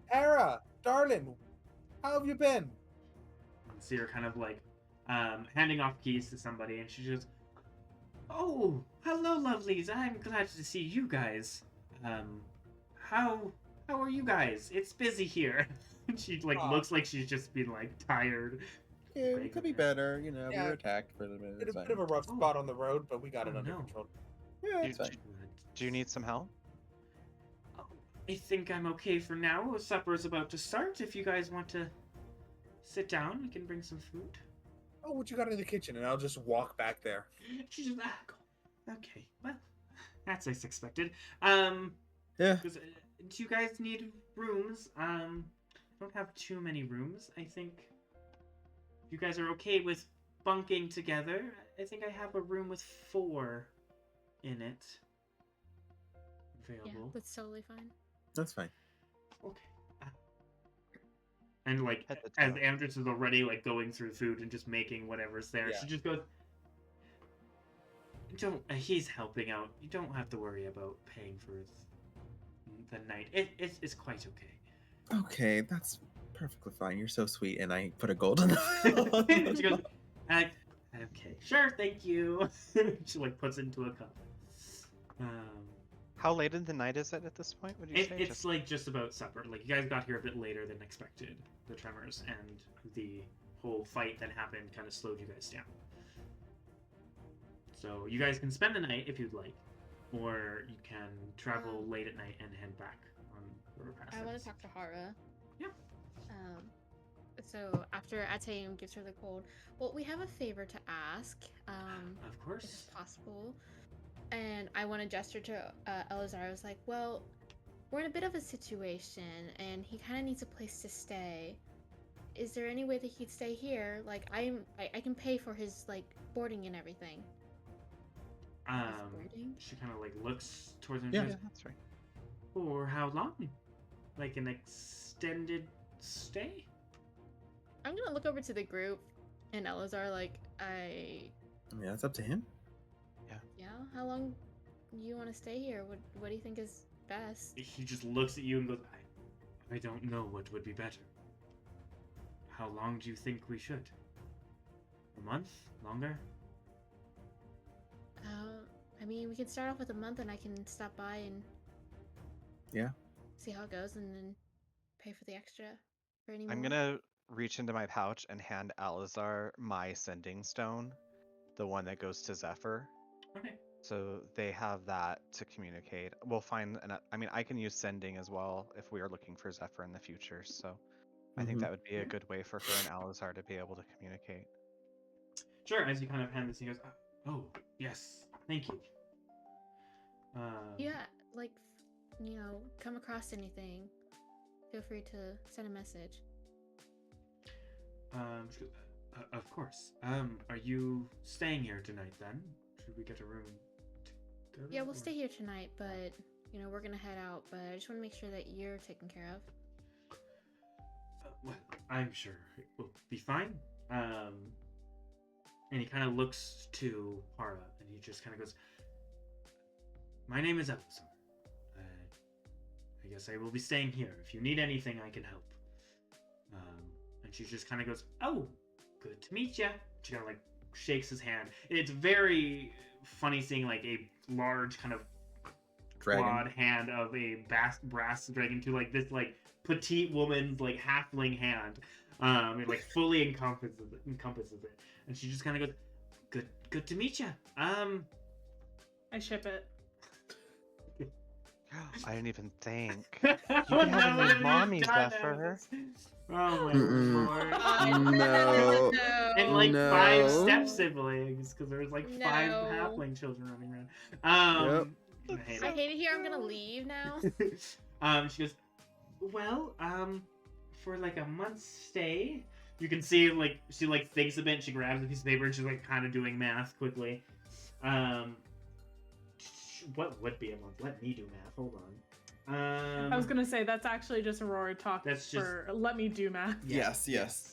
Hera, darling, how have you been?
And see her kind of like handing off keys to somebody, and she just, "Oh, hello, lovelies. I'm glad to see you guys. How are you guys? It's busy here." And she like
Aw.
looks like she's just been like tired.
Yeah, it could be better. You know, we
Yeah.
were attacked for the minute.
Bit,
It's
bit
fine.
of a rough
Oh.
spot on the road, but we got it
Oh,
under
no.
control.
Yeah, it's
Do-
fine.
Do you need some help?
I think I'm okay for now. Supper's about to start. If you guys want to sit down, we can bring some food.
Oh, what you got in the kitchen? And I'll just walk back there.
She's just, okay. Well, that's as expected.
Yeah.
Do you guys need rooms? I don't have too many rooms. I think if you guys are okay with bunking together, I think I have a room with 4 in it
Yeah,
available.
that's totally fine.
That's fine.
Okay. And like
At the
as
top.
Amdrus is already like going through food and just making whatever's there,
Yeah.
she just goes, "Don't." He's helping out. You don't have to worry about paying for the night. It's quite okay.
Okay, that's perfectly fine. You're so sweet, and I put a gold in the.
And she goes, "Okay, sure, thank you." She like puts it into a cup.
How late in the night is it at this point? Would you say?
It's like just about supper. Like you guys got here a bit later than expected. The tremors and the whole fight that happened kind of slowed you guys down. So you guys can spend the night if you'd like, or you can travel late at night and head back on the road past
I want
us.
to talk to Hara.
Yeah.
So after Ataeum gives her the cold, well, we have a favor to ask.
Of
If it's
course.
possible. And I want to gesture to Elazar. I was like, well, we're in a bit of a situation, and he kind of needs a place to stay. Is there any way that he could stay here? Like, I can pay for his like boarding and everything. His boarding?
She kind of like looks towards him.
Yeah.
And
Yeah,
she goes,
that's right.
For how long? Like an extended stay?
I'm gonna look over to the group, and Elazar like,
I mean, that's up to him.
yeah. How long you want to stay here? What do you think is best?
He just looks at you and goes, I don't know what would be better. How long do you think we should? A month? Longer?
I mean, we can start off with a month, and I can stop by and
Yeah.
see how it goes, and then pay for the extra for any more.
I'm gonna reach into my pouch and hand Alazar my sending stone, the one that goes to Zephyr.
Okay.
So they have that to communicate. We'll find, I mean, I can use sending as well if we are looking for Zephyr in the future. So I think
Mhm.
that would be
Yeah.
a good way for her and Alazar to be able to communicate.
Sure, as you kind of hand this, he goes, oh, yes, Thank you.
Yeah, like, come across anything, feel free to send a message.
Of course. Are you staying here tonight then? Should we get a room together?
Yeah, we'll stay here tonight, but, we're gonna head out, but I just want to make sure that you're taken care of.
Well, I'm sure it will be fine. And he kind of looks to Para, and he just kind of goes, "My name is Elsa. I guess I will be staying here. If you need anything, I can help." And she just kind of goes, "Oh, good to meet ya." She kind of like shakes his hand. It's very funny seeing like a large kind of
Dragon.
clawed hand of a brass dragon to like this like petite woman's like halfling hand. It like fully encompasses it. And she just kind of goes, Good to meet ya.
I ship it.
I didn't even think.
You
can have a new mommy, Zephyr.
Oh my
Mm-mm.
lord.
No.
And like
No.
5 step siblings, because there's like 5
No.
halfling children running around. I hate
I
it.
hate it here. I'm gonna leave now.
She goes, well, for like a month's stay, you can see like she like thinks a bit. She grabs a piece of paper and she's like kind of doing math quickly. What would be a month? Let me do math. Hold on.
I was gonna say that's actually just Aurora talk
That's
for let me do math.
Yes.
yes.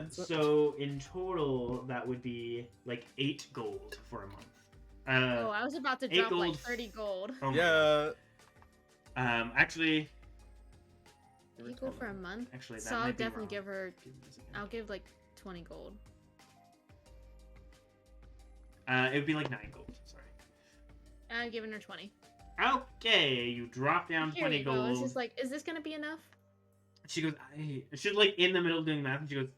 So in total, that would be like 8 gold for a month.
Oh, I was about to
8
drop like
gold.
30 gold.
Oh my
Yeah.
God. Actually,
30 gold for a month?
Actually, that
So I'll
might be
definitely
wrong.
give her,
Give me a second.
I'll give like 20 gold.
It would be like 9 gold. Sorry.
I'm giving her 20.
Okay, you drop down
Here
20
you go.
gold.
It's just like, is this gonna be enough?
She goes, she's like in the middle of doing math, and she goes,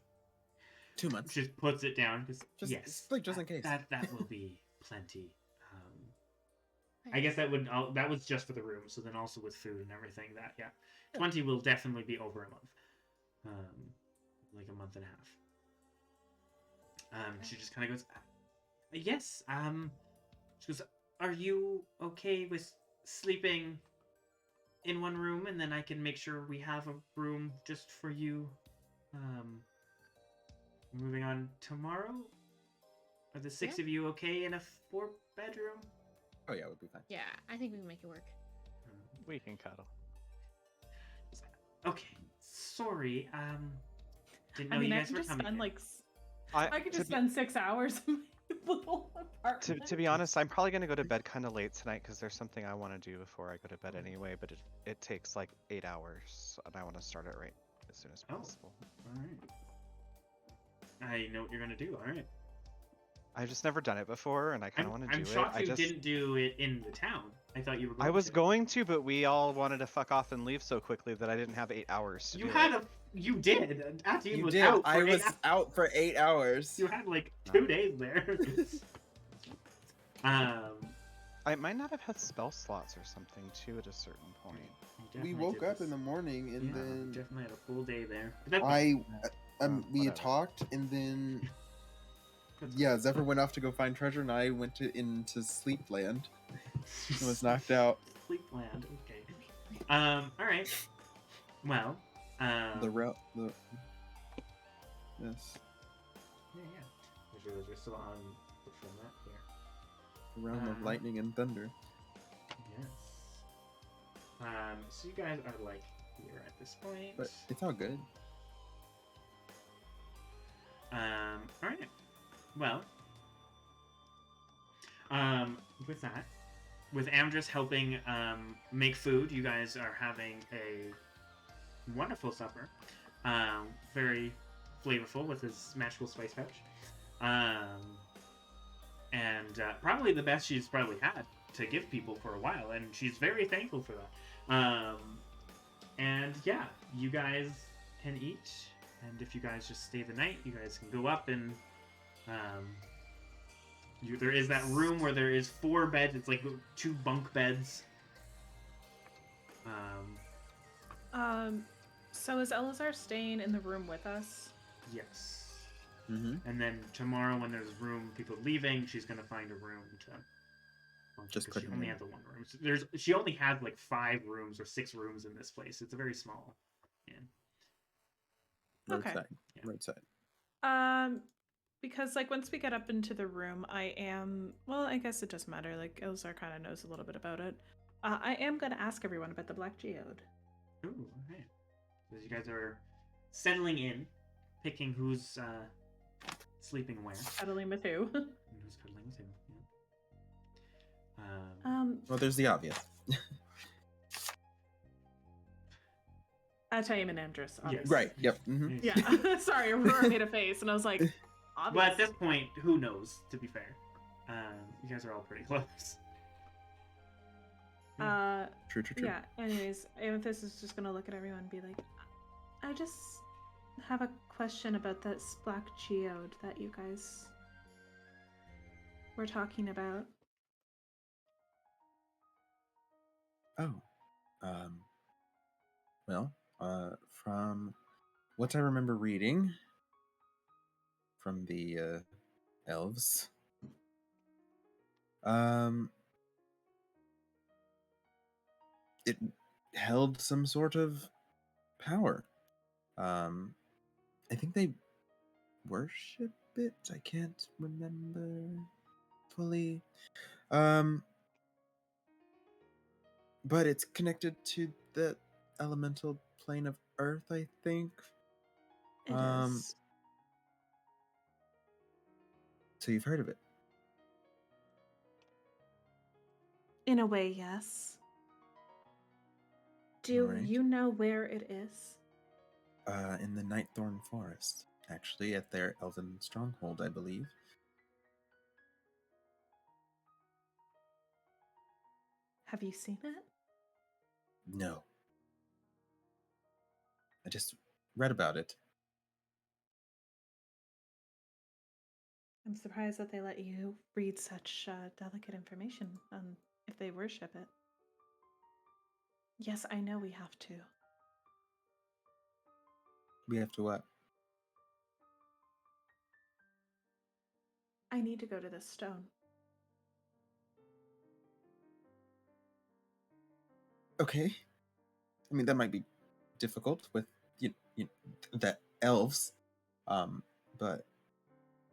2 months.
she just puts it down because
Just,
yes,
it's like just in case.
that will be plenty. I guess that that was just for the room, so then also with food and everything, that 20 will definitely be over a month, like a month and a half. She just kind of goes, yes. She goes, are you okay with sleeping in one room, and then I can make sure we have a room just for you? Moving on tomorrow. Are the 6 of you okay in a 4-bedroom?
Oh yeah, it would be fine.
Yeah, I think we can make it work.
We can cuddle.
Okay, sorry. Didn't know
I mean,
you
I
guys
could
were
just
coming.
spend
in.
like I could just spend 6 hours in my little apartment.
To be honest, I'm probably gonna go to bed kind of late tonight because there's something I want to do before I go to bed anyway. But it takes like 8 hours, and I want to start it right as soon as possible.
All right. I know what you're gonna do. All right.
I've just never done it before, and I kind of want to do
I'm
it.
shocked you didn't do it in the town. I thought you were.
I was going to, but we all wanted to fuck off and leave so quickly that I didn't have 8 hours to
You
do
had
it.
You did. After
You
was
did.
out. For
I
8
was
hours.
out for 8 hours.
You had like 2 days there.
I might not have had spell slots or something too at a certain point.
We woke up in the morning and then
definitely had a full day there. But
we had
whatever.
talked and then Zephyr went off to go find treasure and I went into Sleepland and was knocked out.
Sleepland. Okay. All right. Well. Yes. Yeah. Make sure those are still on the format here.
The realm of lightning and thunder.
Yes. So you guys are like here at this point.
But it's all good.
All right. Well. With that, with Amdrus helping make food, you guys are having a wonderful supper. Very flavorful with his magical spice pouch. And probably the best she's probably had to give people for a while, and she's very thankful for that. And yeah, you guys can eat, and if you guys just stay the night, you guys can go up and there is that room where there is 4 beds. It's like 2 bunk beds.
So is Elazar staying in the room with us?
Yes.
Mm-hmm.
And then tomorrow, when there's room, people leaving, she's gonna find a room to.
Just
because
put
she
him
only
in.
has the one room. She only had like 5 rooms or 6 rooms in this place. It's a very small. Yeah.
Okay.
Roadside.
Yeah.
Roadside.
Because like once we get up into the room, I guess it doesn't matter. Like Elzar kind of knows a little bit about it. I am gonna ask everyone about the Black Geode.
Ooh, okay. As you guys are settling in, picking who's sleeping where,
Cuddling with who?
and who's cuddling with who. Yeah.
Well, there's the obvious.
Ataim and Amdrus, obviously.
Right. Yep. Mm-hmm.
Yeah. Sorry, Aurora made a face, and I was like, obvious.
But at this point, who knows? To be fair, you guys are all pretty close.
True.
Yeah. Anyways, Amethyst is just gonna look at everyone and be like, I just have a question about this Black Geode that you guys were talking about.
Oh. Well, from what I remember reading from the elves, it held some sort of power. I think they worship it. I can't remember fully. But it's connected to the elemental plane of Earth, I think.
It is.
So you've heard of it?
In a way, yes. Do
Right.
you know where it is?
In the Nightthorn Forest, actually, at their elven stronghold, I believe.
Have you seen it?
No. I just read about it.
I'm surprised that they let you read such delicate information if they worship it. Yes, I know we have to.
We have to what?
I need to go to this stone.
Okay. I mean, that might be difficult with the elves. But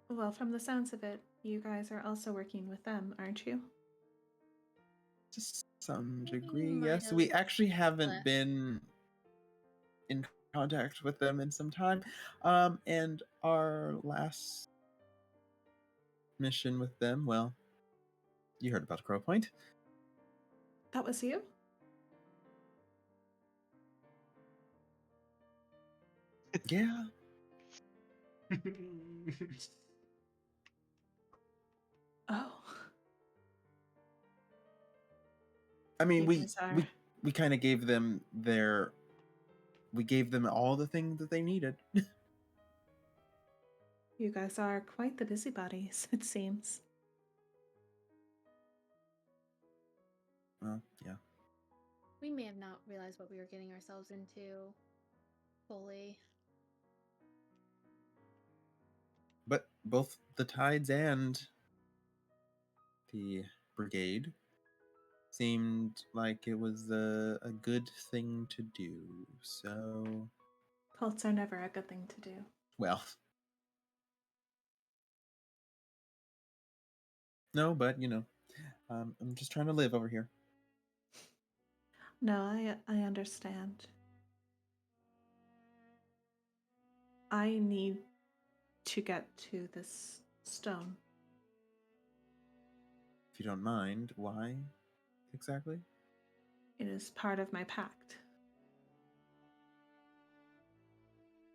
Well, from the sounds of it, you guys are also working with them, aren't you?
to some
We
degree,
might
yes.
have
We actually haven't
left.
been in contact with them in some time. And our last mission with them, well, you heard about Crow Point.
That was you?
Yeah.
Oh.
I mean,
You
we
guys are-
we kind of gave them all the things that they needed.
You guys are quite the busybodies, it seems.
Well, yeah.
We may have not realized what we were getting ourselves into fully.
But both the Tides and the Brigade seemed like it was a good thing to do. So,
Cults are never a good thing to do.
well, no, but I'm just trying to live over here.
No, I understand. I need to get to this stone.
If you don't mind, why exactly?
It is part of my pact.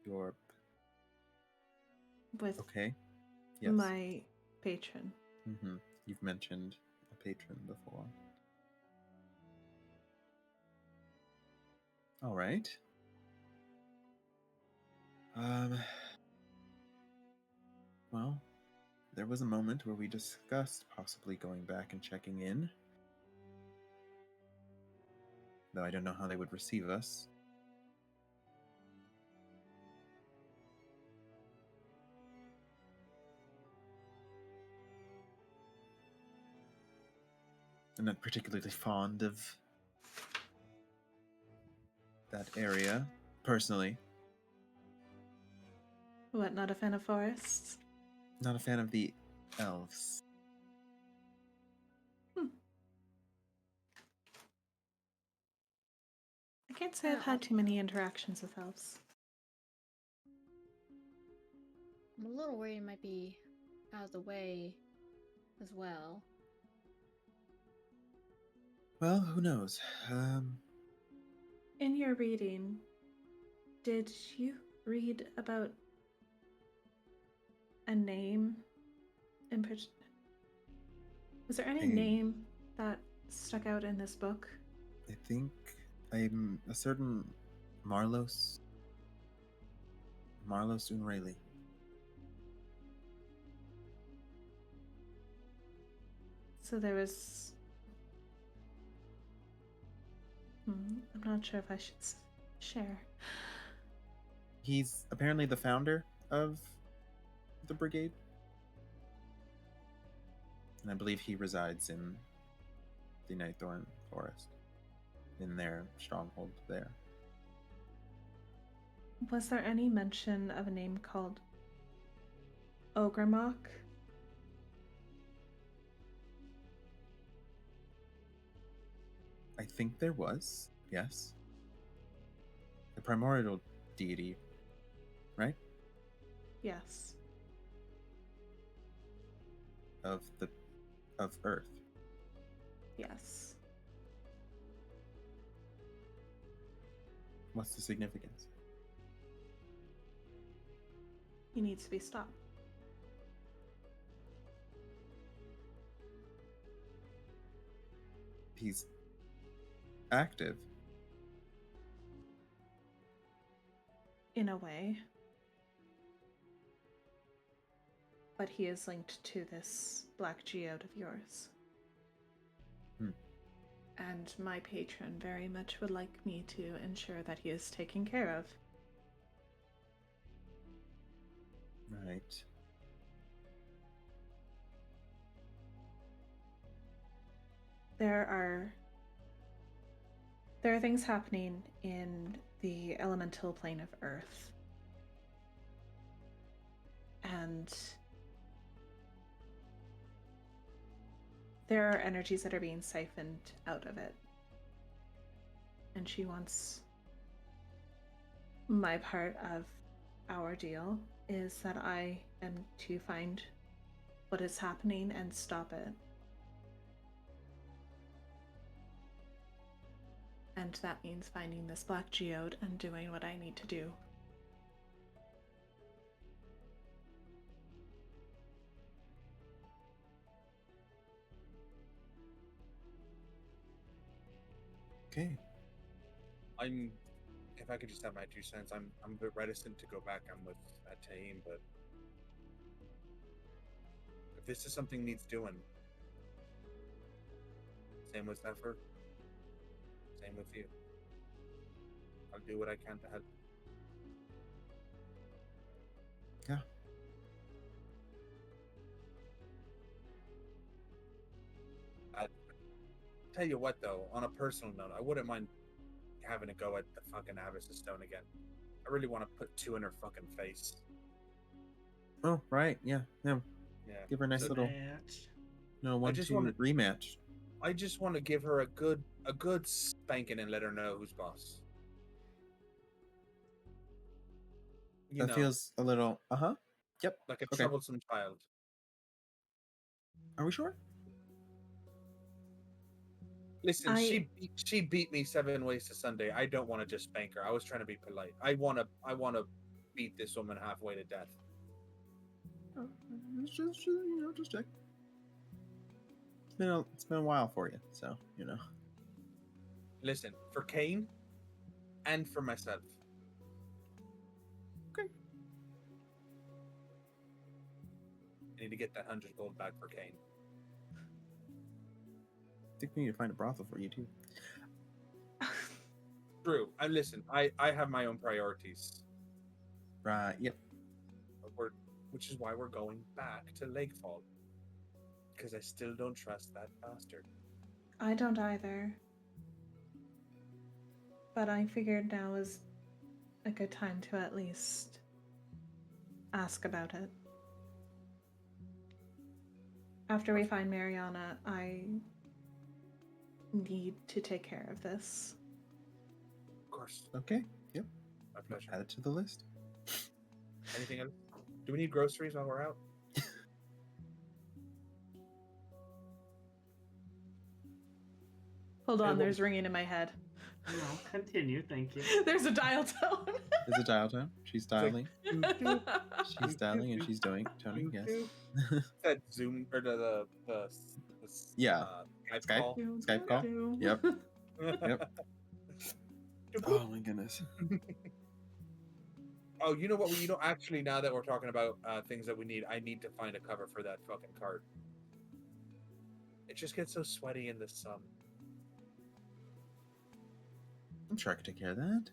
Your
With
okay? Yes.
my patron.
Mm-hmm. You've mentioned a patron before. All right. Well, there was a moment where we discussed possibly going back and checking in. Though I don't know how they would receive us. I'm not particularly fond of that area, personally.
What, not a fan of forests?
Not a fan of the elves.
I can't say I've had too many interactions with elves.
I'm a little worried it might be out of the way as well.
Well, who knows?
In your reading, did you read about a name in particular? Was there any name that stuck out in this book?
I think I'm a certain Marlos Unrayleigh.
So there was... I'm not sure if I should share.
He's apparently the founder of the brigade. And I believe he resides in the Nightthorn Forest, in their stronghold there.
Was there any mention of a name called Ogremok?
I think there was, yes. The primordial deity, right?
Yes.
Of Earth.
Yes.
What's the significance?
He needs to be stopped.
He's active.
In a way. But he is linked to this black geode of yours. And my patron very much would like me to ensure that he is taken care of.
Right.
There are things happening in the elemental plane of Earth. And there are energies that are being siphoned out of it. And she wants my part of our deal is that I am to find what is happening and stop it. And that means finding this black geode and doing what I need to do.
Okay.
If I could just have my 2 cents, I'm a bit reticent to go back. I'm with Taim, but if this is something needs doing, same with Zephyr, same with you. I'll do what I can to help.
Yeah.
I tell you what, though, on a personal note, I wouldn't mind having a go at the fucking Amethyst stone again. I really want to put 2 in her fucking face.
Oh, right. Yeah.
Yeah.
Give her a nice
So
little
Match.
1-2 rematch.
I just want to give her a good spanking and let her know who's boss. You
That
know,
feels a little Yep.
like a
okay.
troublesome child.
Are we sure?
Listen, she beat me 7 ways to Sunday. I don't want to just spank her. I was trying to be polite. I want to beat this woman halfway to death.
Oh, just check. It's been a while for you, so
Listen, for Kane and for myself.
Okay.
I need to get that 100 gold back for Kane.
I think we need to find a brothel for you too.
True. And listen, I have my own priorities.
Right. Yep.
Which is why we're going back to Lakefall. Because I still don't trust that bastard.
I don't either. But I figured now is a good time to at least ask about it. After we find Mariana, I need to take care of this.
Of course.
Okay. Yep.
My pleasure.
Add it to the list.
Anything else? Do we need groceries while we're out?
Hold on,
what-
there's ringing in my head.
No, continue. Thank you.
There's a dial tone.
Is it dial tone? She's dialing.
Doop,
She's dialing and she's doing toning. Yes.
That Zoom or the
Yeah.
Skype
Skype?
call.
Skype call? Yep. Yep. Oh my goodness.
Oh, you know what? You know, actually, now that we're talking about things that we need, I need to find a cover for that fucking cart. It just gets so sweaty in the sun.
I'm sure I can take care of that.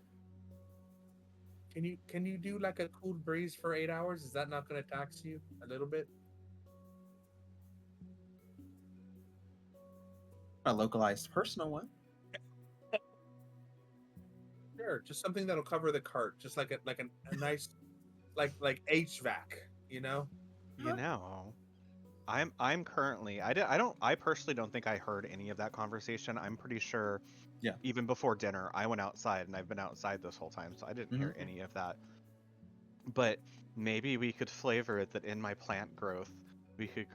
Can you do like a cool breeze for 8 hours? Is that not going to tax you a little bit?
A localized personal one.
Sure, just something that'll cover the cart, just like a nice, like HVAC, you know.
You know, I'm currently I personally don't think I heard any of that conversation. I'm pretty sure.
Yeah.
Even before dinner, I went outside, and I've been outside this whole time, so I didn't hear any of that. But maybe we could flavor it that in my plant growth, we could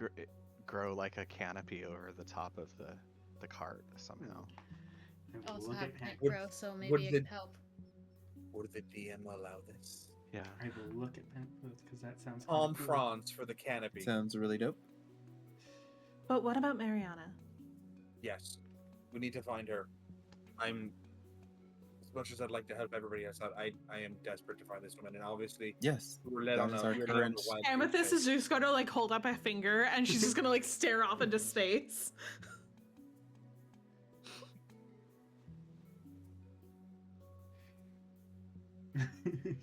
grow like a canopy over the top of the cart somehow.
I will
Also
look
have
at
plant
Pant.
growth, so
would
maybe it
the-
could help.
Would the DM allow this?
Yeah.
I will look at Pant because that sounds.
Palm
cool.
fronds for the canopy.
Sounds really dope.
But what about Mariana?
Yes, we need to find her. I'm, as much as I'd like to help everybody else out, I am desperate to find this woman, and obviously
Yes.
we were led
That
on
is
a
our
we were led on
current-
a wild
Amethyst
goose
is just gonna like hold up a finger and she's just gonna like stare off into space.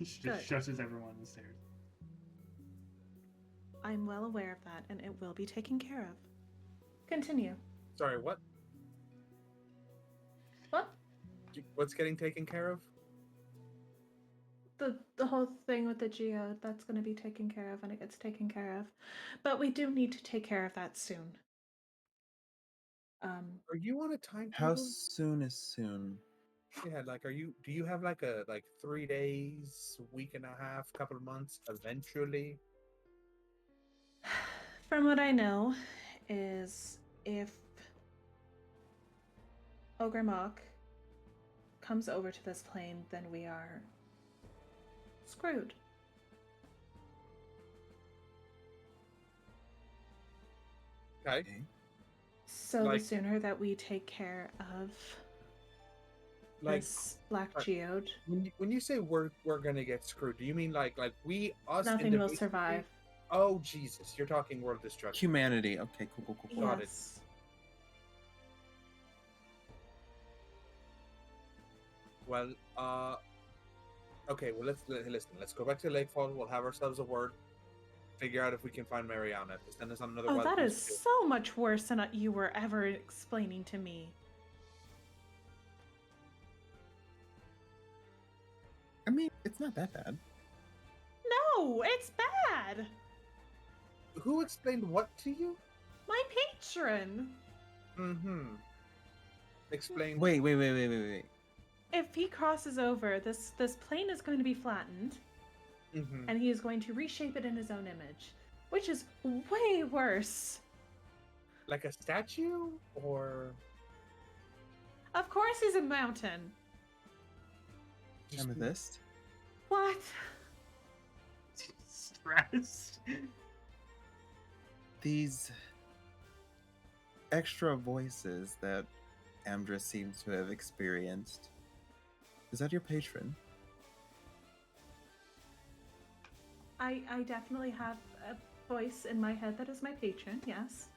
She
Good.
just shushes everyone and stares.
I'm well aware of that and it will be taken care of. Continue.
chase. Sorry, what?
What?
What's getting taken care of?
The whole thing with the geode, that's going to be taken care of when it gets taken care of. But we do need to take care of that soon.
Are you on a time
How
table?
soon is soon?
Yeah, like, do you have like 3 days, week and a half, couple of months, eventually?
From what I know is if Ogre Mock comes over to this plane, then we are screwed.
Okay.
Okay.
So
Like-
the sooner that we take care of
Like,
this black
uh,
geode,
when you say we're gonna get screwed, do you mean like we us
nothing will
individually?
survive.
Oh Jesus, you're talking world destruction.
Humanity. Okay, cool.
Got it.
Yes.
Well, okay. Well, listen. Let's go back to Lakefall. We'll have ourselves a word. Figure out if we can find Mariana. Send us on another.
Oh,
wild
that
goose
is
chase.
so much worse than you were ever explaining to me.
I mean, it's not that bad.
No, it's bad.
Who explained what to you?
My patron.
Mm-hmm. Explain.
Wait.
If he crosses over, this plane is going to be flattened,
Mm-hmm.
and he is going to reshape it in his own image, which is way worse.
Like a statue, or
Of course, he's a mountain.
just-
Amethyst.
What?
Stressed.
These extra voices that Amdrus seems to have experienced. Is that your patron?
I definitely have a voice in my head that is my patron, yes.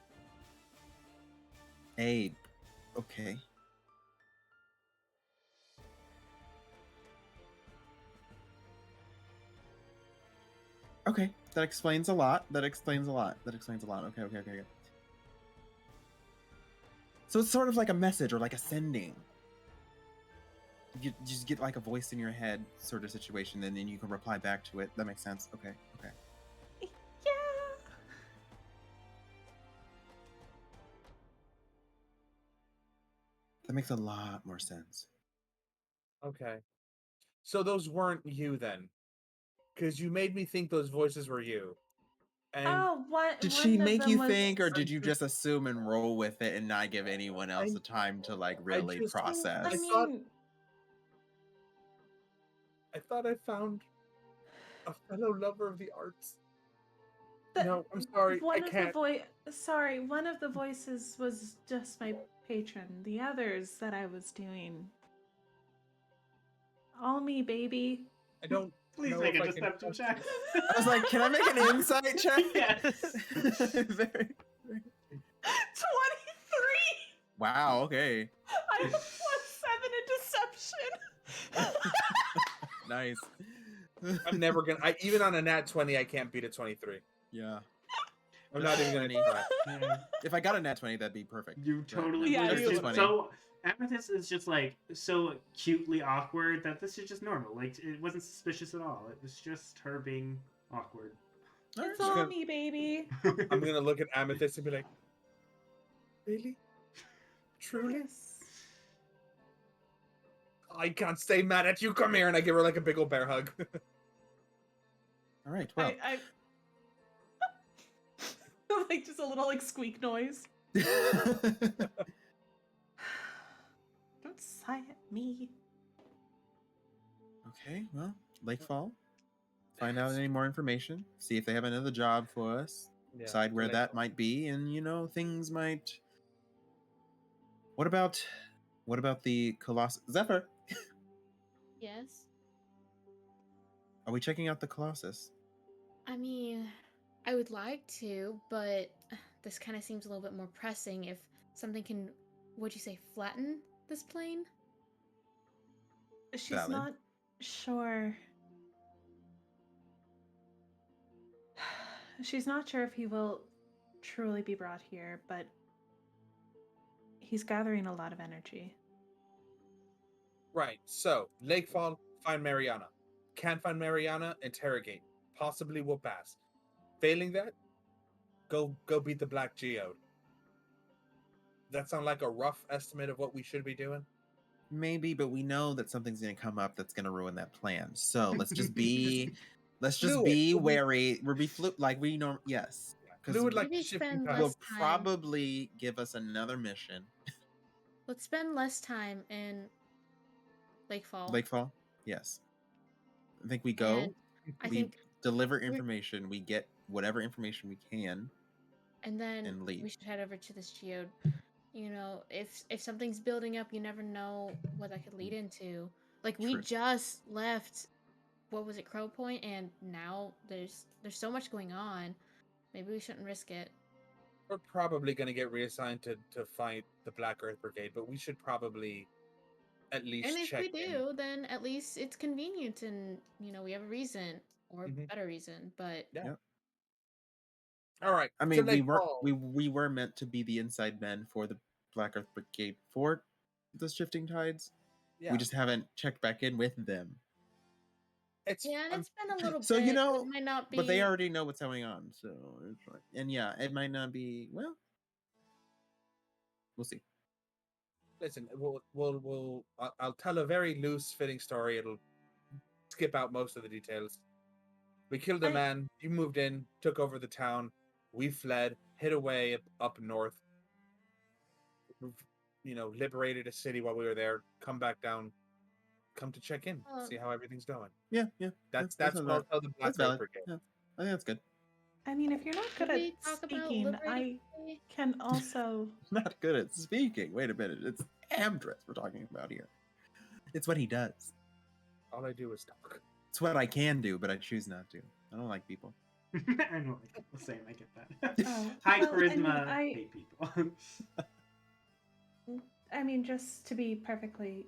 Okay. Okay, that explains a lot. Okay. So it's sort of like a message or like a sending. You just get like a voice in your head sort of situation, and then you can reply back to it. That makes sense. Okay.
Yeah.
That makes a lot more sense.
Okay. So those weren't you then, because you made me think those voices were you. And
Oh, what?
Did
one
she
of
make
them
you
was-
think, or did you just assume and roll with it and not give anyone else the time to like really
just-
process?
I
thought-
mean,
I thought I found a fellow lover of the arts.
the-
No, I'm sorry. I can't.
Sorry, one of the voices was just my patron. The others that I was doing, all me, baby.
I don't.
Please
know
make
if
a
I can
deception
trust
check.
I was like, can I make an insight check?
Yes.
Very...
23.
Wow. Okay.
I have +7 in deception.
Nice.
I'm never gonna. Even on a nat 20, I can't beat a 23.
Yeah.
I'm not even gonna try.
Yeah.
If I got a nat 20, that'd be perfect.
You
But-
totally
Yeah,
would.
you
It's
would.
So Amethyst is just like so cutely awkward that this is just normal. Like it wasn't suspicious at all. It was just her being awkward.
All
It's
right.
all
gonna-
me, baby.
I'm gonna look at Amethyst and be like, really? Truly?
Yes.
I can't stay mad at you. Come here, and I give her like a big old bear hug.
All right. Well.
I like just a little like squeak noise. Don't sigh at me.
Okay. Well, Lakefall. Find out any more information. See if they have another job for us.
Yeah,
Decide where
like-
that might be, and things might. What about the Colossus? Zephyr,
Yes.
are we checking out the Colossus?
I mean, I would like to, but this kind of seems a little bit more pressing if something can, what'd you say, flatten this plane?
She's
Valid.
not sure. She's not sure if he will truly be brought here, but he's gathering a lot of energy.
Right. So, Lakefall, find Mariana. Can't find Mariana, interrogate. Possibly will pass. Failing that, go beat the Black Geode. That sound like a rough estimate of what we should be doing?
Maybe, but we know that something's going to come up that's going to ruin that plan. So let's just be,
fluid.
wary. We'll be like we know. Yes, because
Fluid like
Maybe
shifting
spend
tides.
will
less time.
probably give us another mission.
Let's spend less time in Lakefall.
Lakefall. Yes, I think we go.
And I
we
think,
deliver information. We get whatever information we can.
and then
and leave.
we should head over to this geode. You know, if something's building up, you never know what that could lead into. Like we
True.
just left, what was it, Crow Point, and now there's so much going on. Maybe we shouldn't risk it.
We're probably going to get reassigned to fight the Black Earth Brigade, but we should probably at least
And if
check
we
in.
do, then at least it's convenient, and we have a reason or a
Mhm.
better reason. But
Yeah.
Yep.
All right.
I
to
mean,
Lakefall.
we were meant to be the inside men for the Black Earth Brigade for the shifting tides.
Yeah.
We just haven't checked back in with them.
It's
yeah, and
I'm-
it's been a little
So,
bit.
you know,
it might not be.
But they already know what's going on, so it's fine. And yeah, it might not be. Well, we'll see.
listen. I'll tell a very loose fitting story. It'll skip out most of the details. We killed a
I-
man. You moved in, took over the town. We fled, hid away up north. Liberated a city while we were there. Come back down. Come to check in, see how everything's going.
Yeah.
That's
not
what I'll
bad.
tell the Black
That's
Earth
valid.
Brigade.
Yeah, I think that's good.
I mean, if you're not good
Should we
at
talk about
speaking, I
liberating the-
can also.
Not good at speaking. Wait a minute. It's Amdrus we're talking about here. It's what he does.
All I do is talk.
It's what I can do, but I choose not to. I don't like people.
I know, like the same. I get that.
Oh,
High
well, I mean,
charisma,
I-
hate people.
I mean, just to be perfectly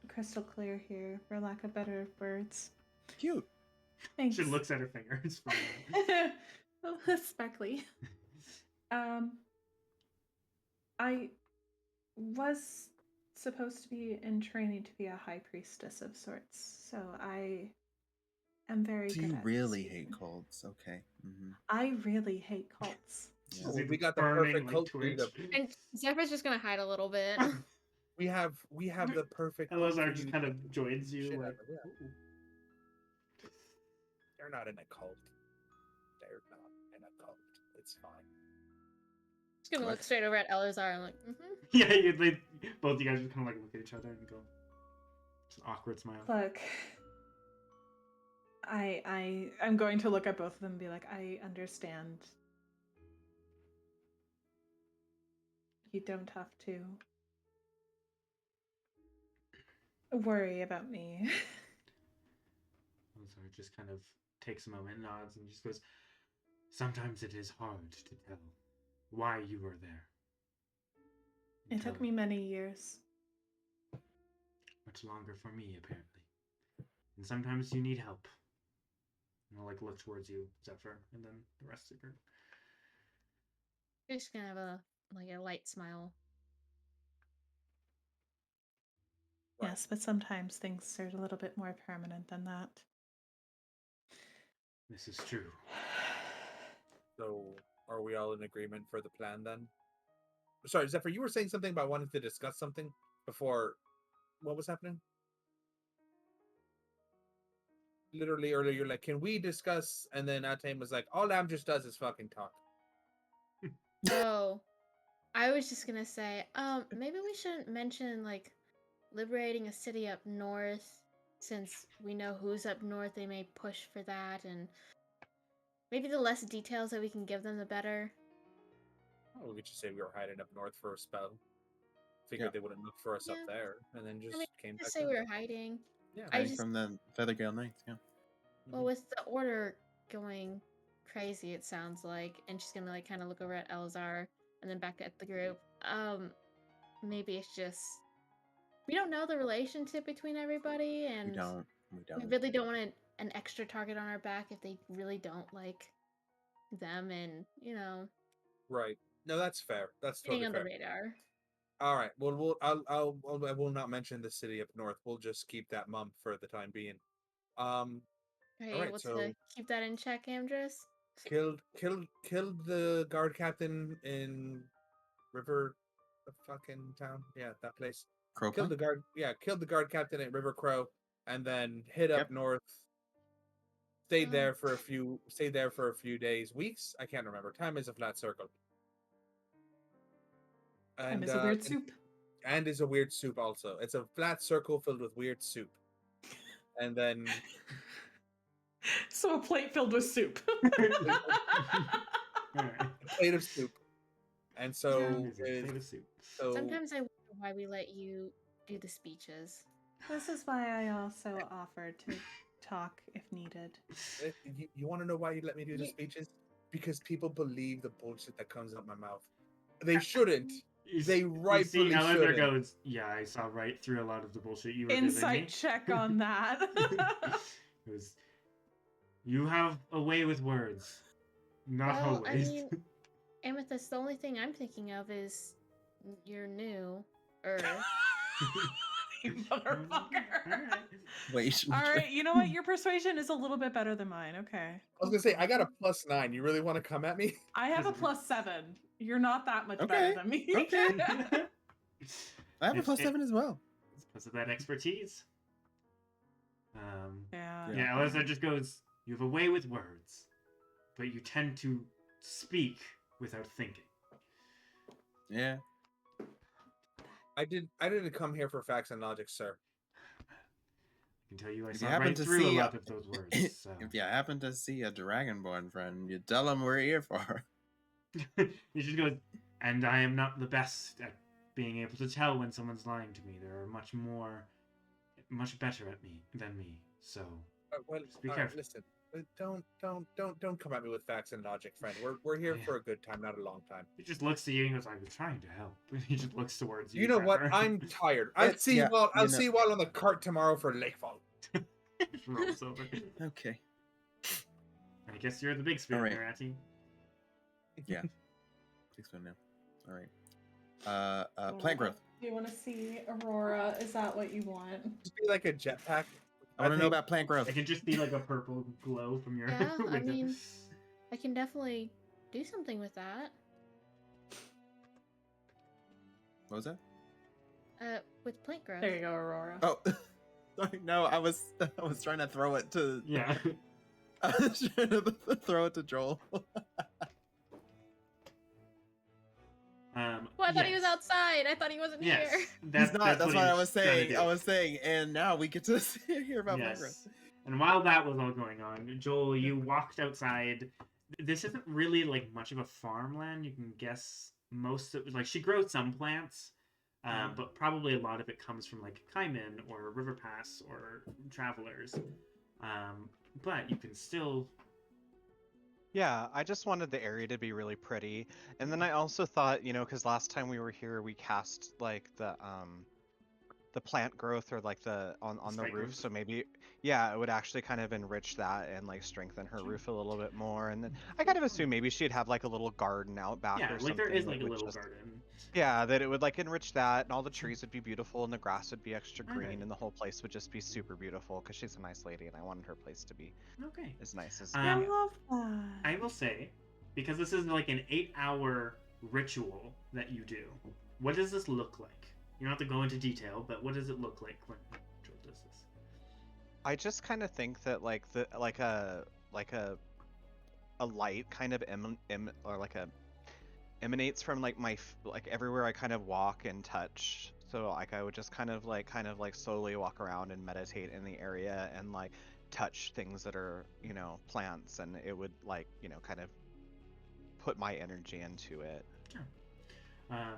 crystal clear here, for lack of better words.
Cute.
Thanks.
She looks at her fingers. for a moment.
Speckly. I was supposed to be in training to be a high priestess of sorts, so I am very
Do
good
you
at
really
speaking.
hate cults? Okay.
I really hate cults.
Yeah.
Oh,
See
we
the
got the
burning,
perfect
like,
cult leader.
twitch.
And Zephyr's just gonna hide a little bit.
We have the perfect cult
Elazar
for
just
you
kind
to
of joins you,
shit
like,
out of, yeah.
"Ooh."
They're not in a cult. They're not in a cult. It's fine.
Just gonna look
What?
straight over at Elazar and like,
Yeah, both you guys just kind of like look at each other and go, it's an awkward smile.
Look, I'm going to look at both of them and be like, I understand. You don't have to worry about me.
Elazar just kind of takes a moment, nods, and just goes, sometimes it is hard to tell why you were there.
It took me many years.
Much longer for me, apparently. And sometimes you need help. And I'll like look towards you, Zephyr, and then the rest of the group.
you're just gonna have a light smile.
Right.
Yes, but sometimes things are a little bit more permanent than that.
This is true.
So, are we all in agreement for the plan then? Sorry, Zephyr, you were saying something about wanting to discuss something before. What was happening? Literally earlier, you're like, "Can we discuss?" And then Atame was like, "All Amdrus does is fucking talk."
Oh, I was just gonna say, maybe we shouldn't mention like liberating a city up north, since we know who's up north. They may push for that, and maybe the less details that we can give them, the better.
Oh, we could just say we were hiding up north for a spell. Figured
Yeah.
they wouldn't look for us up
Yeah.
there, and then just
I mean,
came back.
just say
down.
we were hiding.
Yeah.
I
Hiding
just
from the Feathergale Knights, yeah.
Well, with the order going crazy, it sounds like, and she's gonna like kind of look over at Elzar and then back at the group. Maybe it's just we don't know the relationship between everybody, and
We don't.
we really don't want an extra target on our back if they really don't like them, and
Right. No, that's fair. That's
staying
totally
on the
fair.
radar.
All right. Well, I will not mention the city up north. We'll just keep that mum for the time being.
Okay,
All right.
able
So
to keep that in check, Amdrus?
killed the guard captain in River, the fucking town. Yeah, that place.
Crow
Killed the guard. Yeah, killed the guard captain at River Crow, and then hit up
Yep.
north. Stayed there for a few days, weeks. I can't remember. Time is a flat circle.
Time is a weird soup.
And is a weird soup also. It's a flat circle filled with weird soup. And then
So a plate filled with soup.
Alright.
a plate of soup. And so
Plate of soup.
Sometimes I wonder why we let you do the speeches.
This is why I also offered to talk if needed.
You want to know why you let me do the
Yeah.
speeches? Because people believe the bullshit that comes out my mouth. They shouldn't. They rightfully
Elazar
shouldn't.
goes, yeah, I saw right through a lot of the bullshit you were
Insight
giving me.
check on that.
It was, you have a way with words. Not
Well,
always.
I mean, Amethyst, the only thing I'm thinking of is you're new.
You motherfucker.
Alright.
Wait.
All right, you know what? Your persuasion is a little bit better than mine. Okay.
I was gonna say I got a +9. You really want to come at me?
I have a +7. You're not that much
Okay,
better than me.
okay. I have a
It's-
+7 as well.
It's because of that expertise.
Yeah.
Yeah, Elazar just goes, you have a way with words, but you tend to speak without thinking.
Yeah.
I didn't come here for facts and logic, sir.
I can tell you I
If you
saw
happen
right
to
through a
see
lot of those words. So.
If you happen to see a Dragonborn friend, you tell him we're here for.
He just goes, and I am not the best at being able to tell when someone's lying to me. There are much better at me than me. So
Well,
just be
all right,
careful.
listen. Don't come at me with facts and logic, friend. We're here
Yeah.
for a good time, not a long time.
He just looks to you and goes, I was trying to help. And he just looks towards you.
You know what?
Trevor.
I'm tired. I'll
It's-
see
yeah,
you all. I'll
you know-
see you all on the cart tomorrow for Lakefall.
Rolls over.
Okay.
I guess you're the big spoon
Alright.
there, Atty.
Yeah. 6 now. All right. Plant growth.
Do you want to see Aurora? Is that what you want?
Just be like a jetpack.
I want to know
think
about plant growth.
It can just be like a purple glow from your
Yeah, I
window.
mean, I can definitely do something with that.
What was that?
With plant growth.
There you go, Aurora.
Oh, sorry. No, I was trying to throw it to.
Yeah.
I was trying to throw it to Joel.
Well, I thought he was outside. I thought he wasn't
Yes,
here.
He's not. That's what I was
trying to
saying.
do.
I was saying, and now we get to hear about plant growth.
Yes. And while that was all going on, Joel, you walked outside. This isn't really like much of a farmland. You can guess most of like she grows some plants, but probably a lot of it comes from like Kaiman or River Pass or travelers. But you can still.
Yeah, I just wanted the area to be really pretty. And then I also thought, you know, because last time we were here, we cast like the plant growth or like the on the
Spike
roof.
growth.
So maybe, yeah, it would actually kind of enrich that and like strengthen her roof a little bit more. And then I kind of assume maybe she'd have like a little garden out back
Yeah,
or
like
something.
there is
that
like a
would
little
just-
garden.
Yeah, that it would like enrich that, and all the trees would be beautiful, and the grass would be extra green,
Okay.
and the whole place would just be super beautiful. Because she's a nice lady, and I wanted her place to be
Okay.
as nice as.
I
Um,
love that.
I will say, because this is like an 8-hour ritual that you do, what does this look like? You don't have to go into detail, but what does it look like when Joel does this?
I just kind of think that like a light kind of emanates from like like everywhere I kind of walk and touch. So like I would just kind of like slowly walk around and meditate in the area and like touch things that are, you know, plants, and it would like, you know, kind of put my energy into it.
Sure.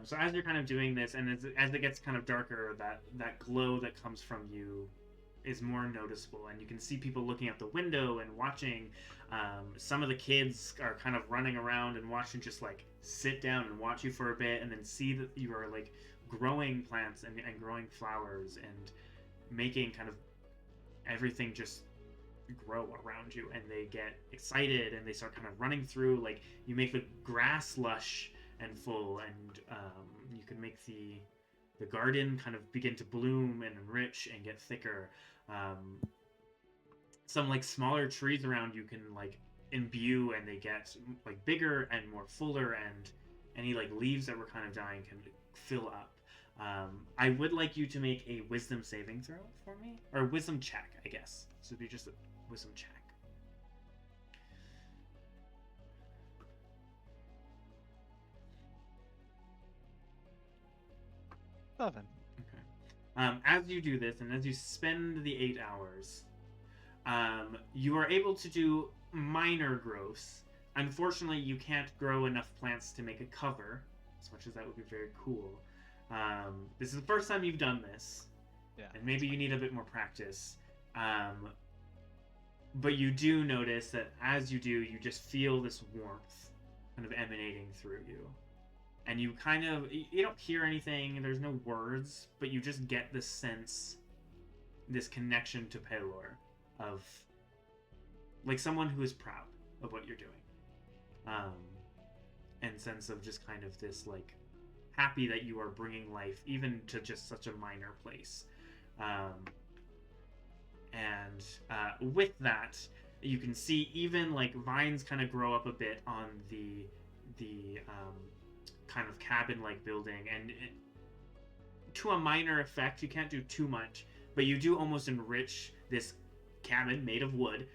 So as you're kind of doing this, and as it gets kind of darker, that glow that comes from you is more noticeable, and you can see people looking out the window and watching. Some of the kids are kind of running around and watching, just like sit down and watch you for a bit, and then see that you are like growing plants and growing flowers and making kind of everything just grow around you, and they get excited and they start kind of running through. Like you make the grass lush and full, and you can make the garden kind of begin to bloom and enrich and get thicker. Some like smaller trees around you can like imbue, and they get like bigger and more fuller, and any like leaves that were kind of dying can fill up. I would like you to make a wisdom saving throw for me, or wisdom check, I guess. So it'd be just a wisdom check.
Seven.
Okay. As you do this, and as you spend the 8 hours, you are able to do minor growths. Unfortunately, you can't grow enough plants to make a cover, as much as that would be very cool. This is the first time you've done this, and maybe you need a bit more practice. But you do notice that as you do, you just feel this warmth kind of emanating through you. And you kind of, you don't hear anything, there's no words, but you just get this sense, this connection to Pelor of, like, someone who is proud of what you're doing. And sense of just kind of this, like, happy that you are bringing life even to just such a minor place. With that, you can see even, like, vines kind of grow up a bit on the kind of cabin-like building, and to a minor effect, you can't do too much, but you do almost enrich this cabin made of wood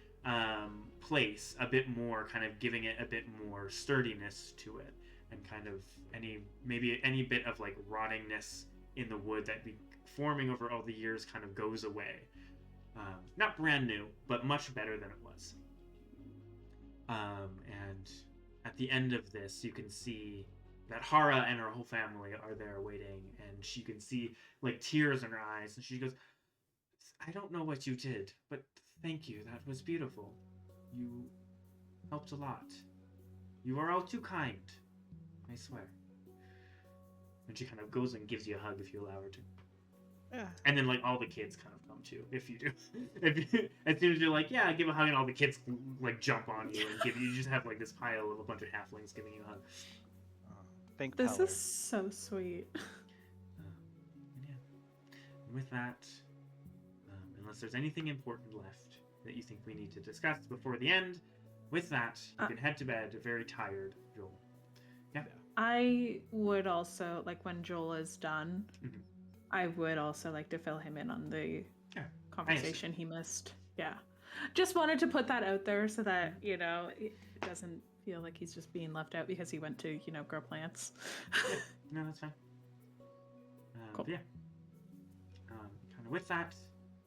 place a bit more, kind of giving it a bit more sturdiness to it, and kind of maybe any bit of like rottingness in the wood that be forming over all the years kind of goes away. Not brand new, but much better than it was. And at the end of this, you can see that Hara and her whole family are there waiting, and she can see like tears in her eyes, and she goes, "I don't know what you did, but thank you. That was beautiful. You helped a lot. You are all too kind. I swear." And she kind of goes and gives you a hug if you allow her to.
Yeah.
And then like all the kids kind of come too, if you do. As soon as you're like, yeah, give a hug, and all the kids like jump on you and give you. You just have like this pile of a bunch of halflings giving you a hug.
Thank
This
Pelor.
is so sweet.
with that, unless there's anything important left that you think we need to discuss before the end, with that, you can head to bed very tired, Joel. Yeah.
I would also, like, when Joel is done,
Mhm.
I would also like to fill him in on the
Yeah,
conversation he missed. Yeah. Just wanted to put that out there so that, you know, it doesn't feel like he's just being left out because he went to, you know, grow plants.
Yeah. No, that's fine.
Cool.
Yeah. Kind of with that,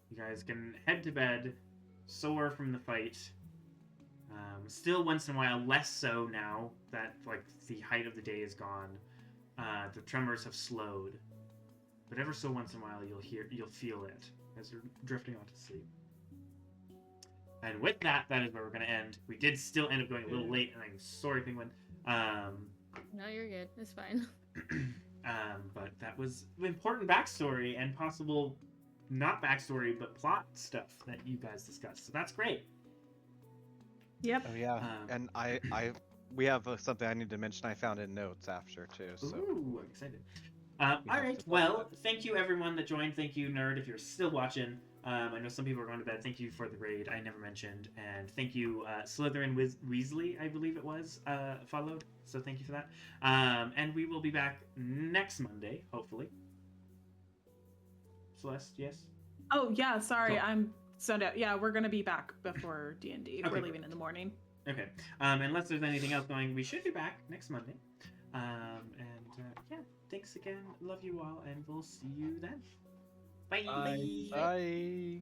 you guys can head to bed, sore from the fight. Still, once in a while, less so now that like the height of the day is gone. The tremors have slowed, but ever so once in a while, you'll feel it as you're drifting off to sleep. And with that, that is where we're going to end. We did still end up going a little late, and I'm sorry, Penguin.
No, you're good. It's fine.
But that was important backstory and possible not backstory, but plot stuff that you guys discussed. So that's great.
Yep.
Oh yeah, and we have something I need to mention. I found in notes after too. So.
Ooh, I'm excited. All right. Well, thank you everyone that joined. Thank you, Nerd, if you're still watching. I know some people are going to bed. Thank you for the raid. I never mentioned, and thank you, Slytherin Weasley, I believe it was, followed. So thank you for that. And we will be back next Monday, hopefully. Celeste, yes.
Oh yeah, sorry,
Cool.
I'm zoned out. Yeah, we're gonna be back before D&D.
Okay,
We're leaving in the morning.
Okay. Unless there's anything else going, we should be back next Monday. Yeah, thanks again. Love you all, and we'll see you then. Bye.
Bye.
Bye.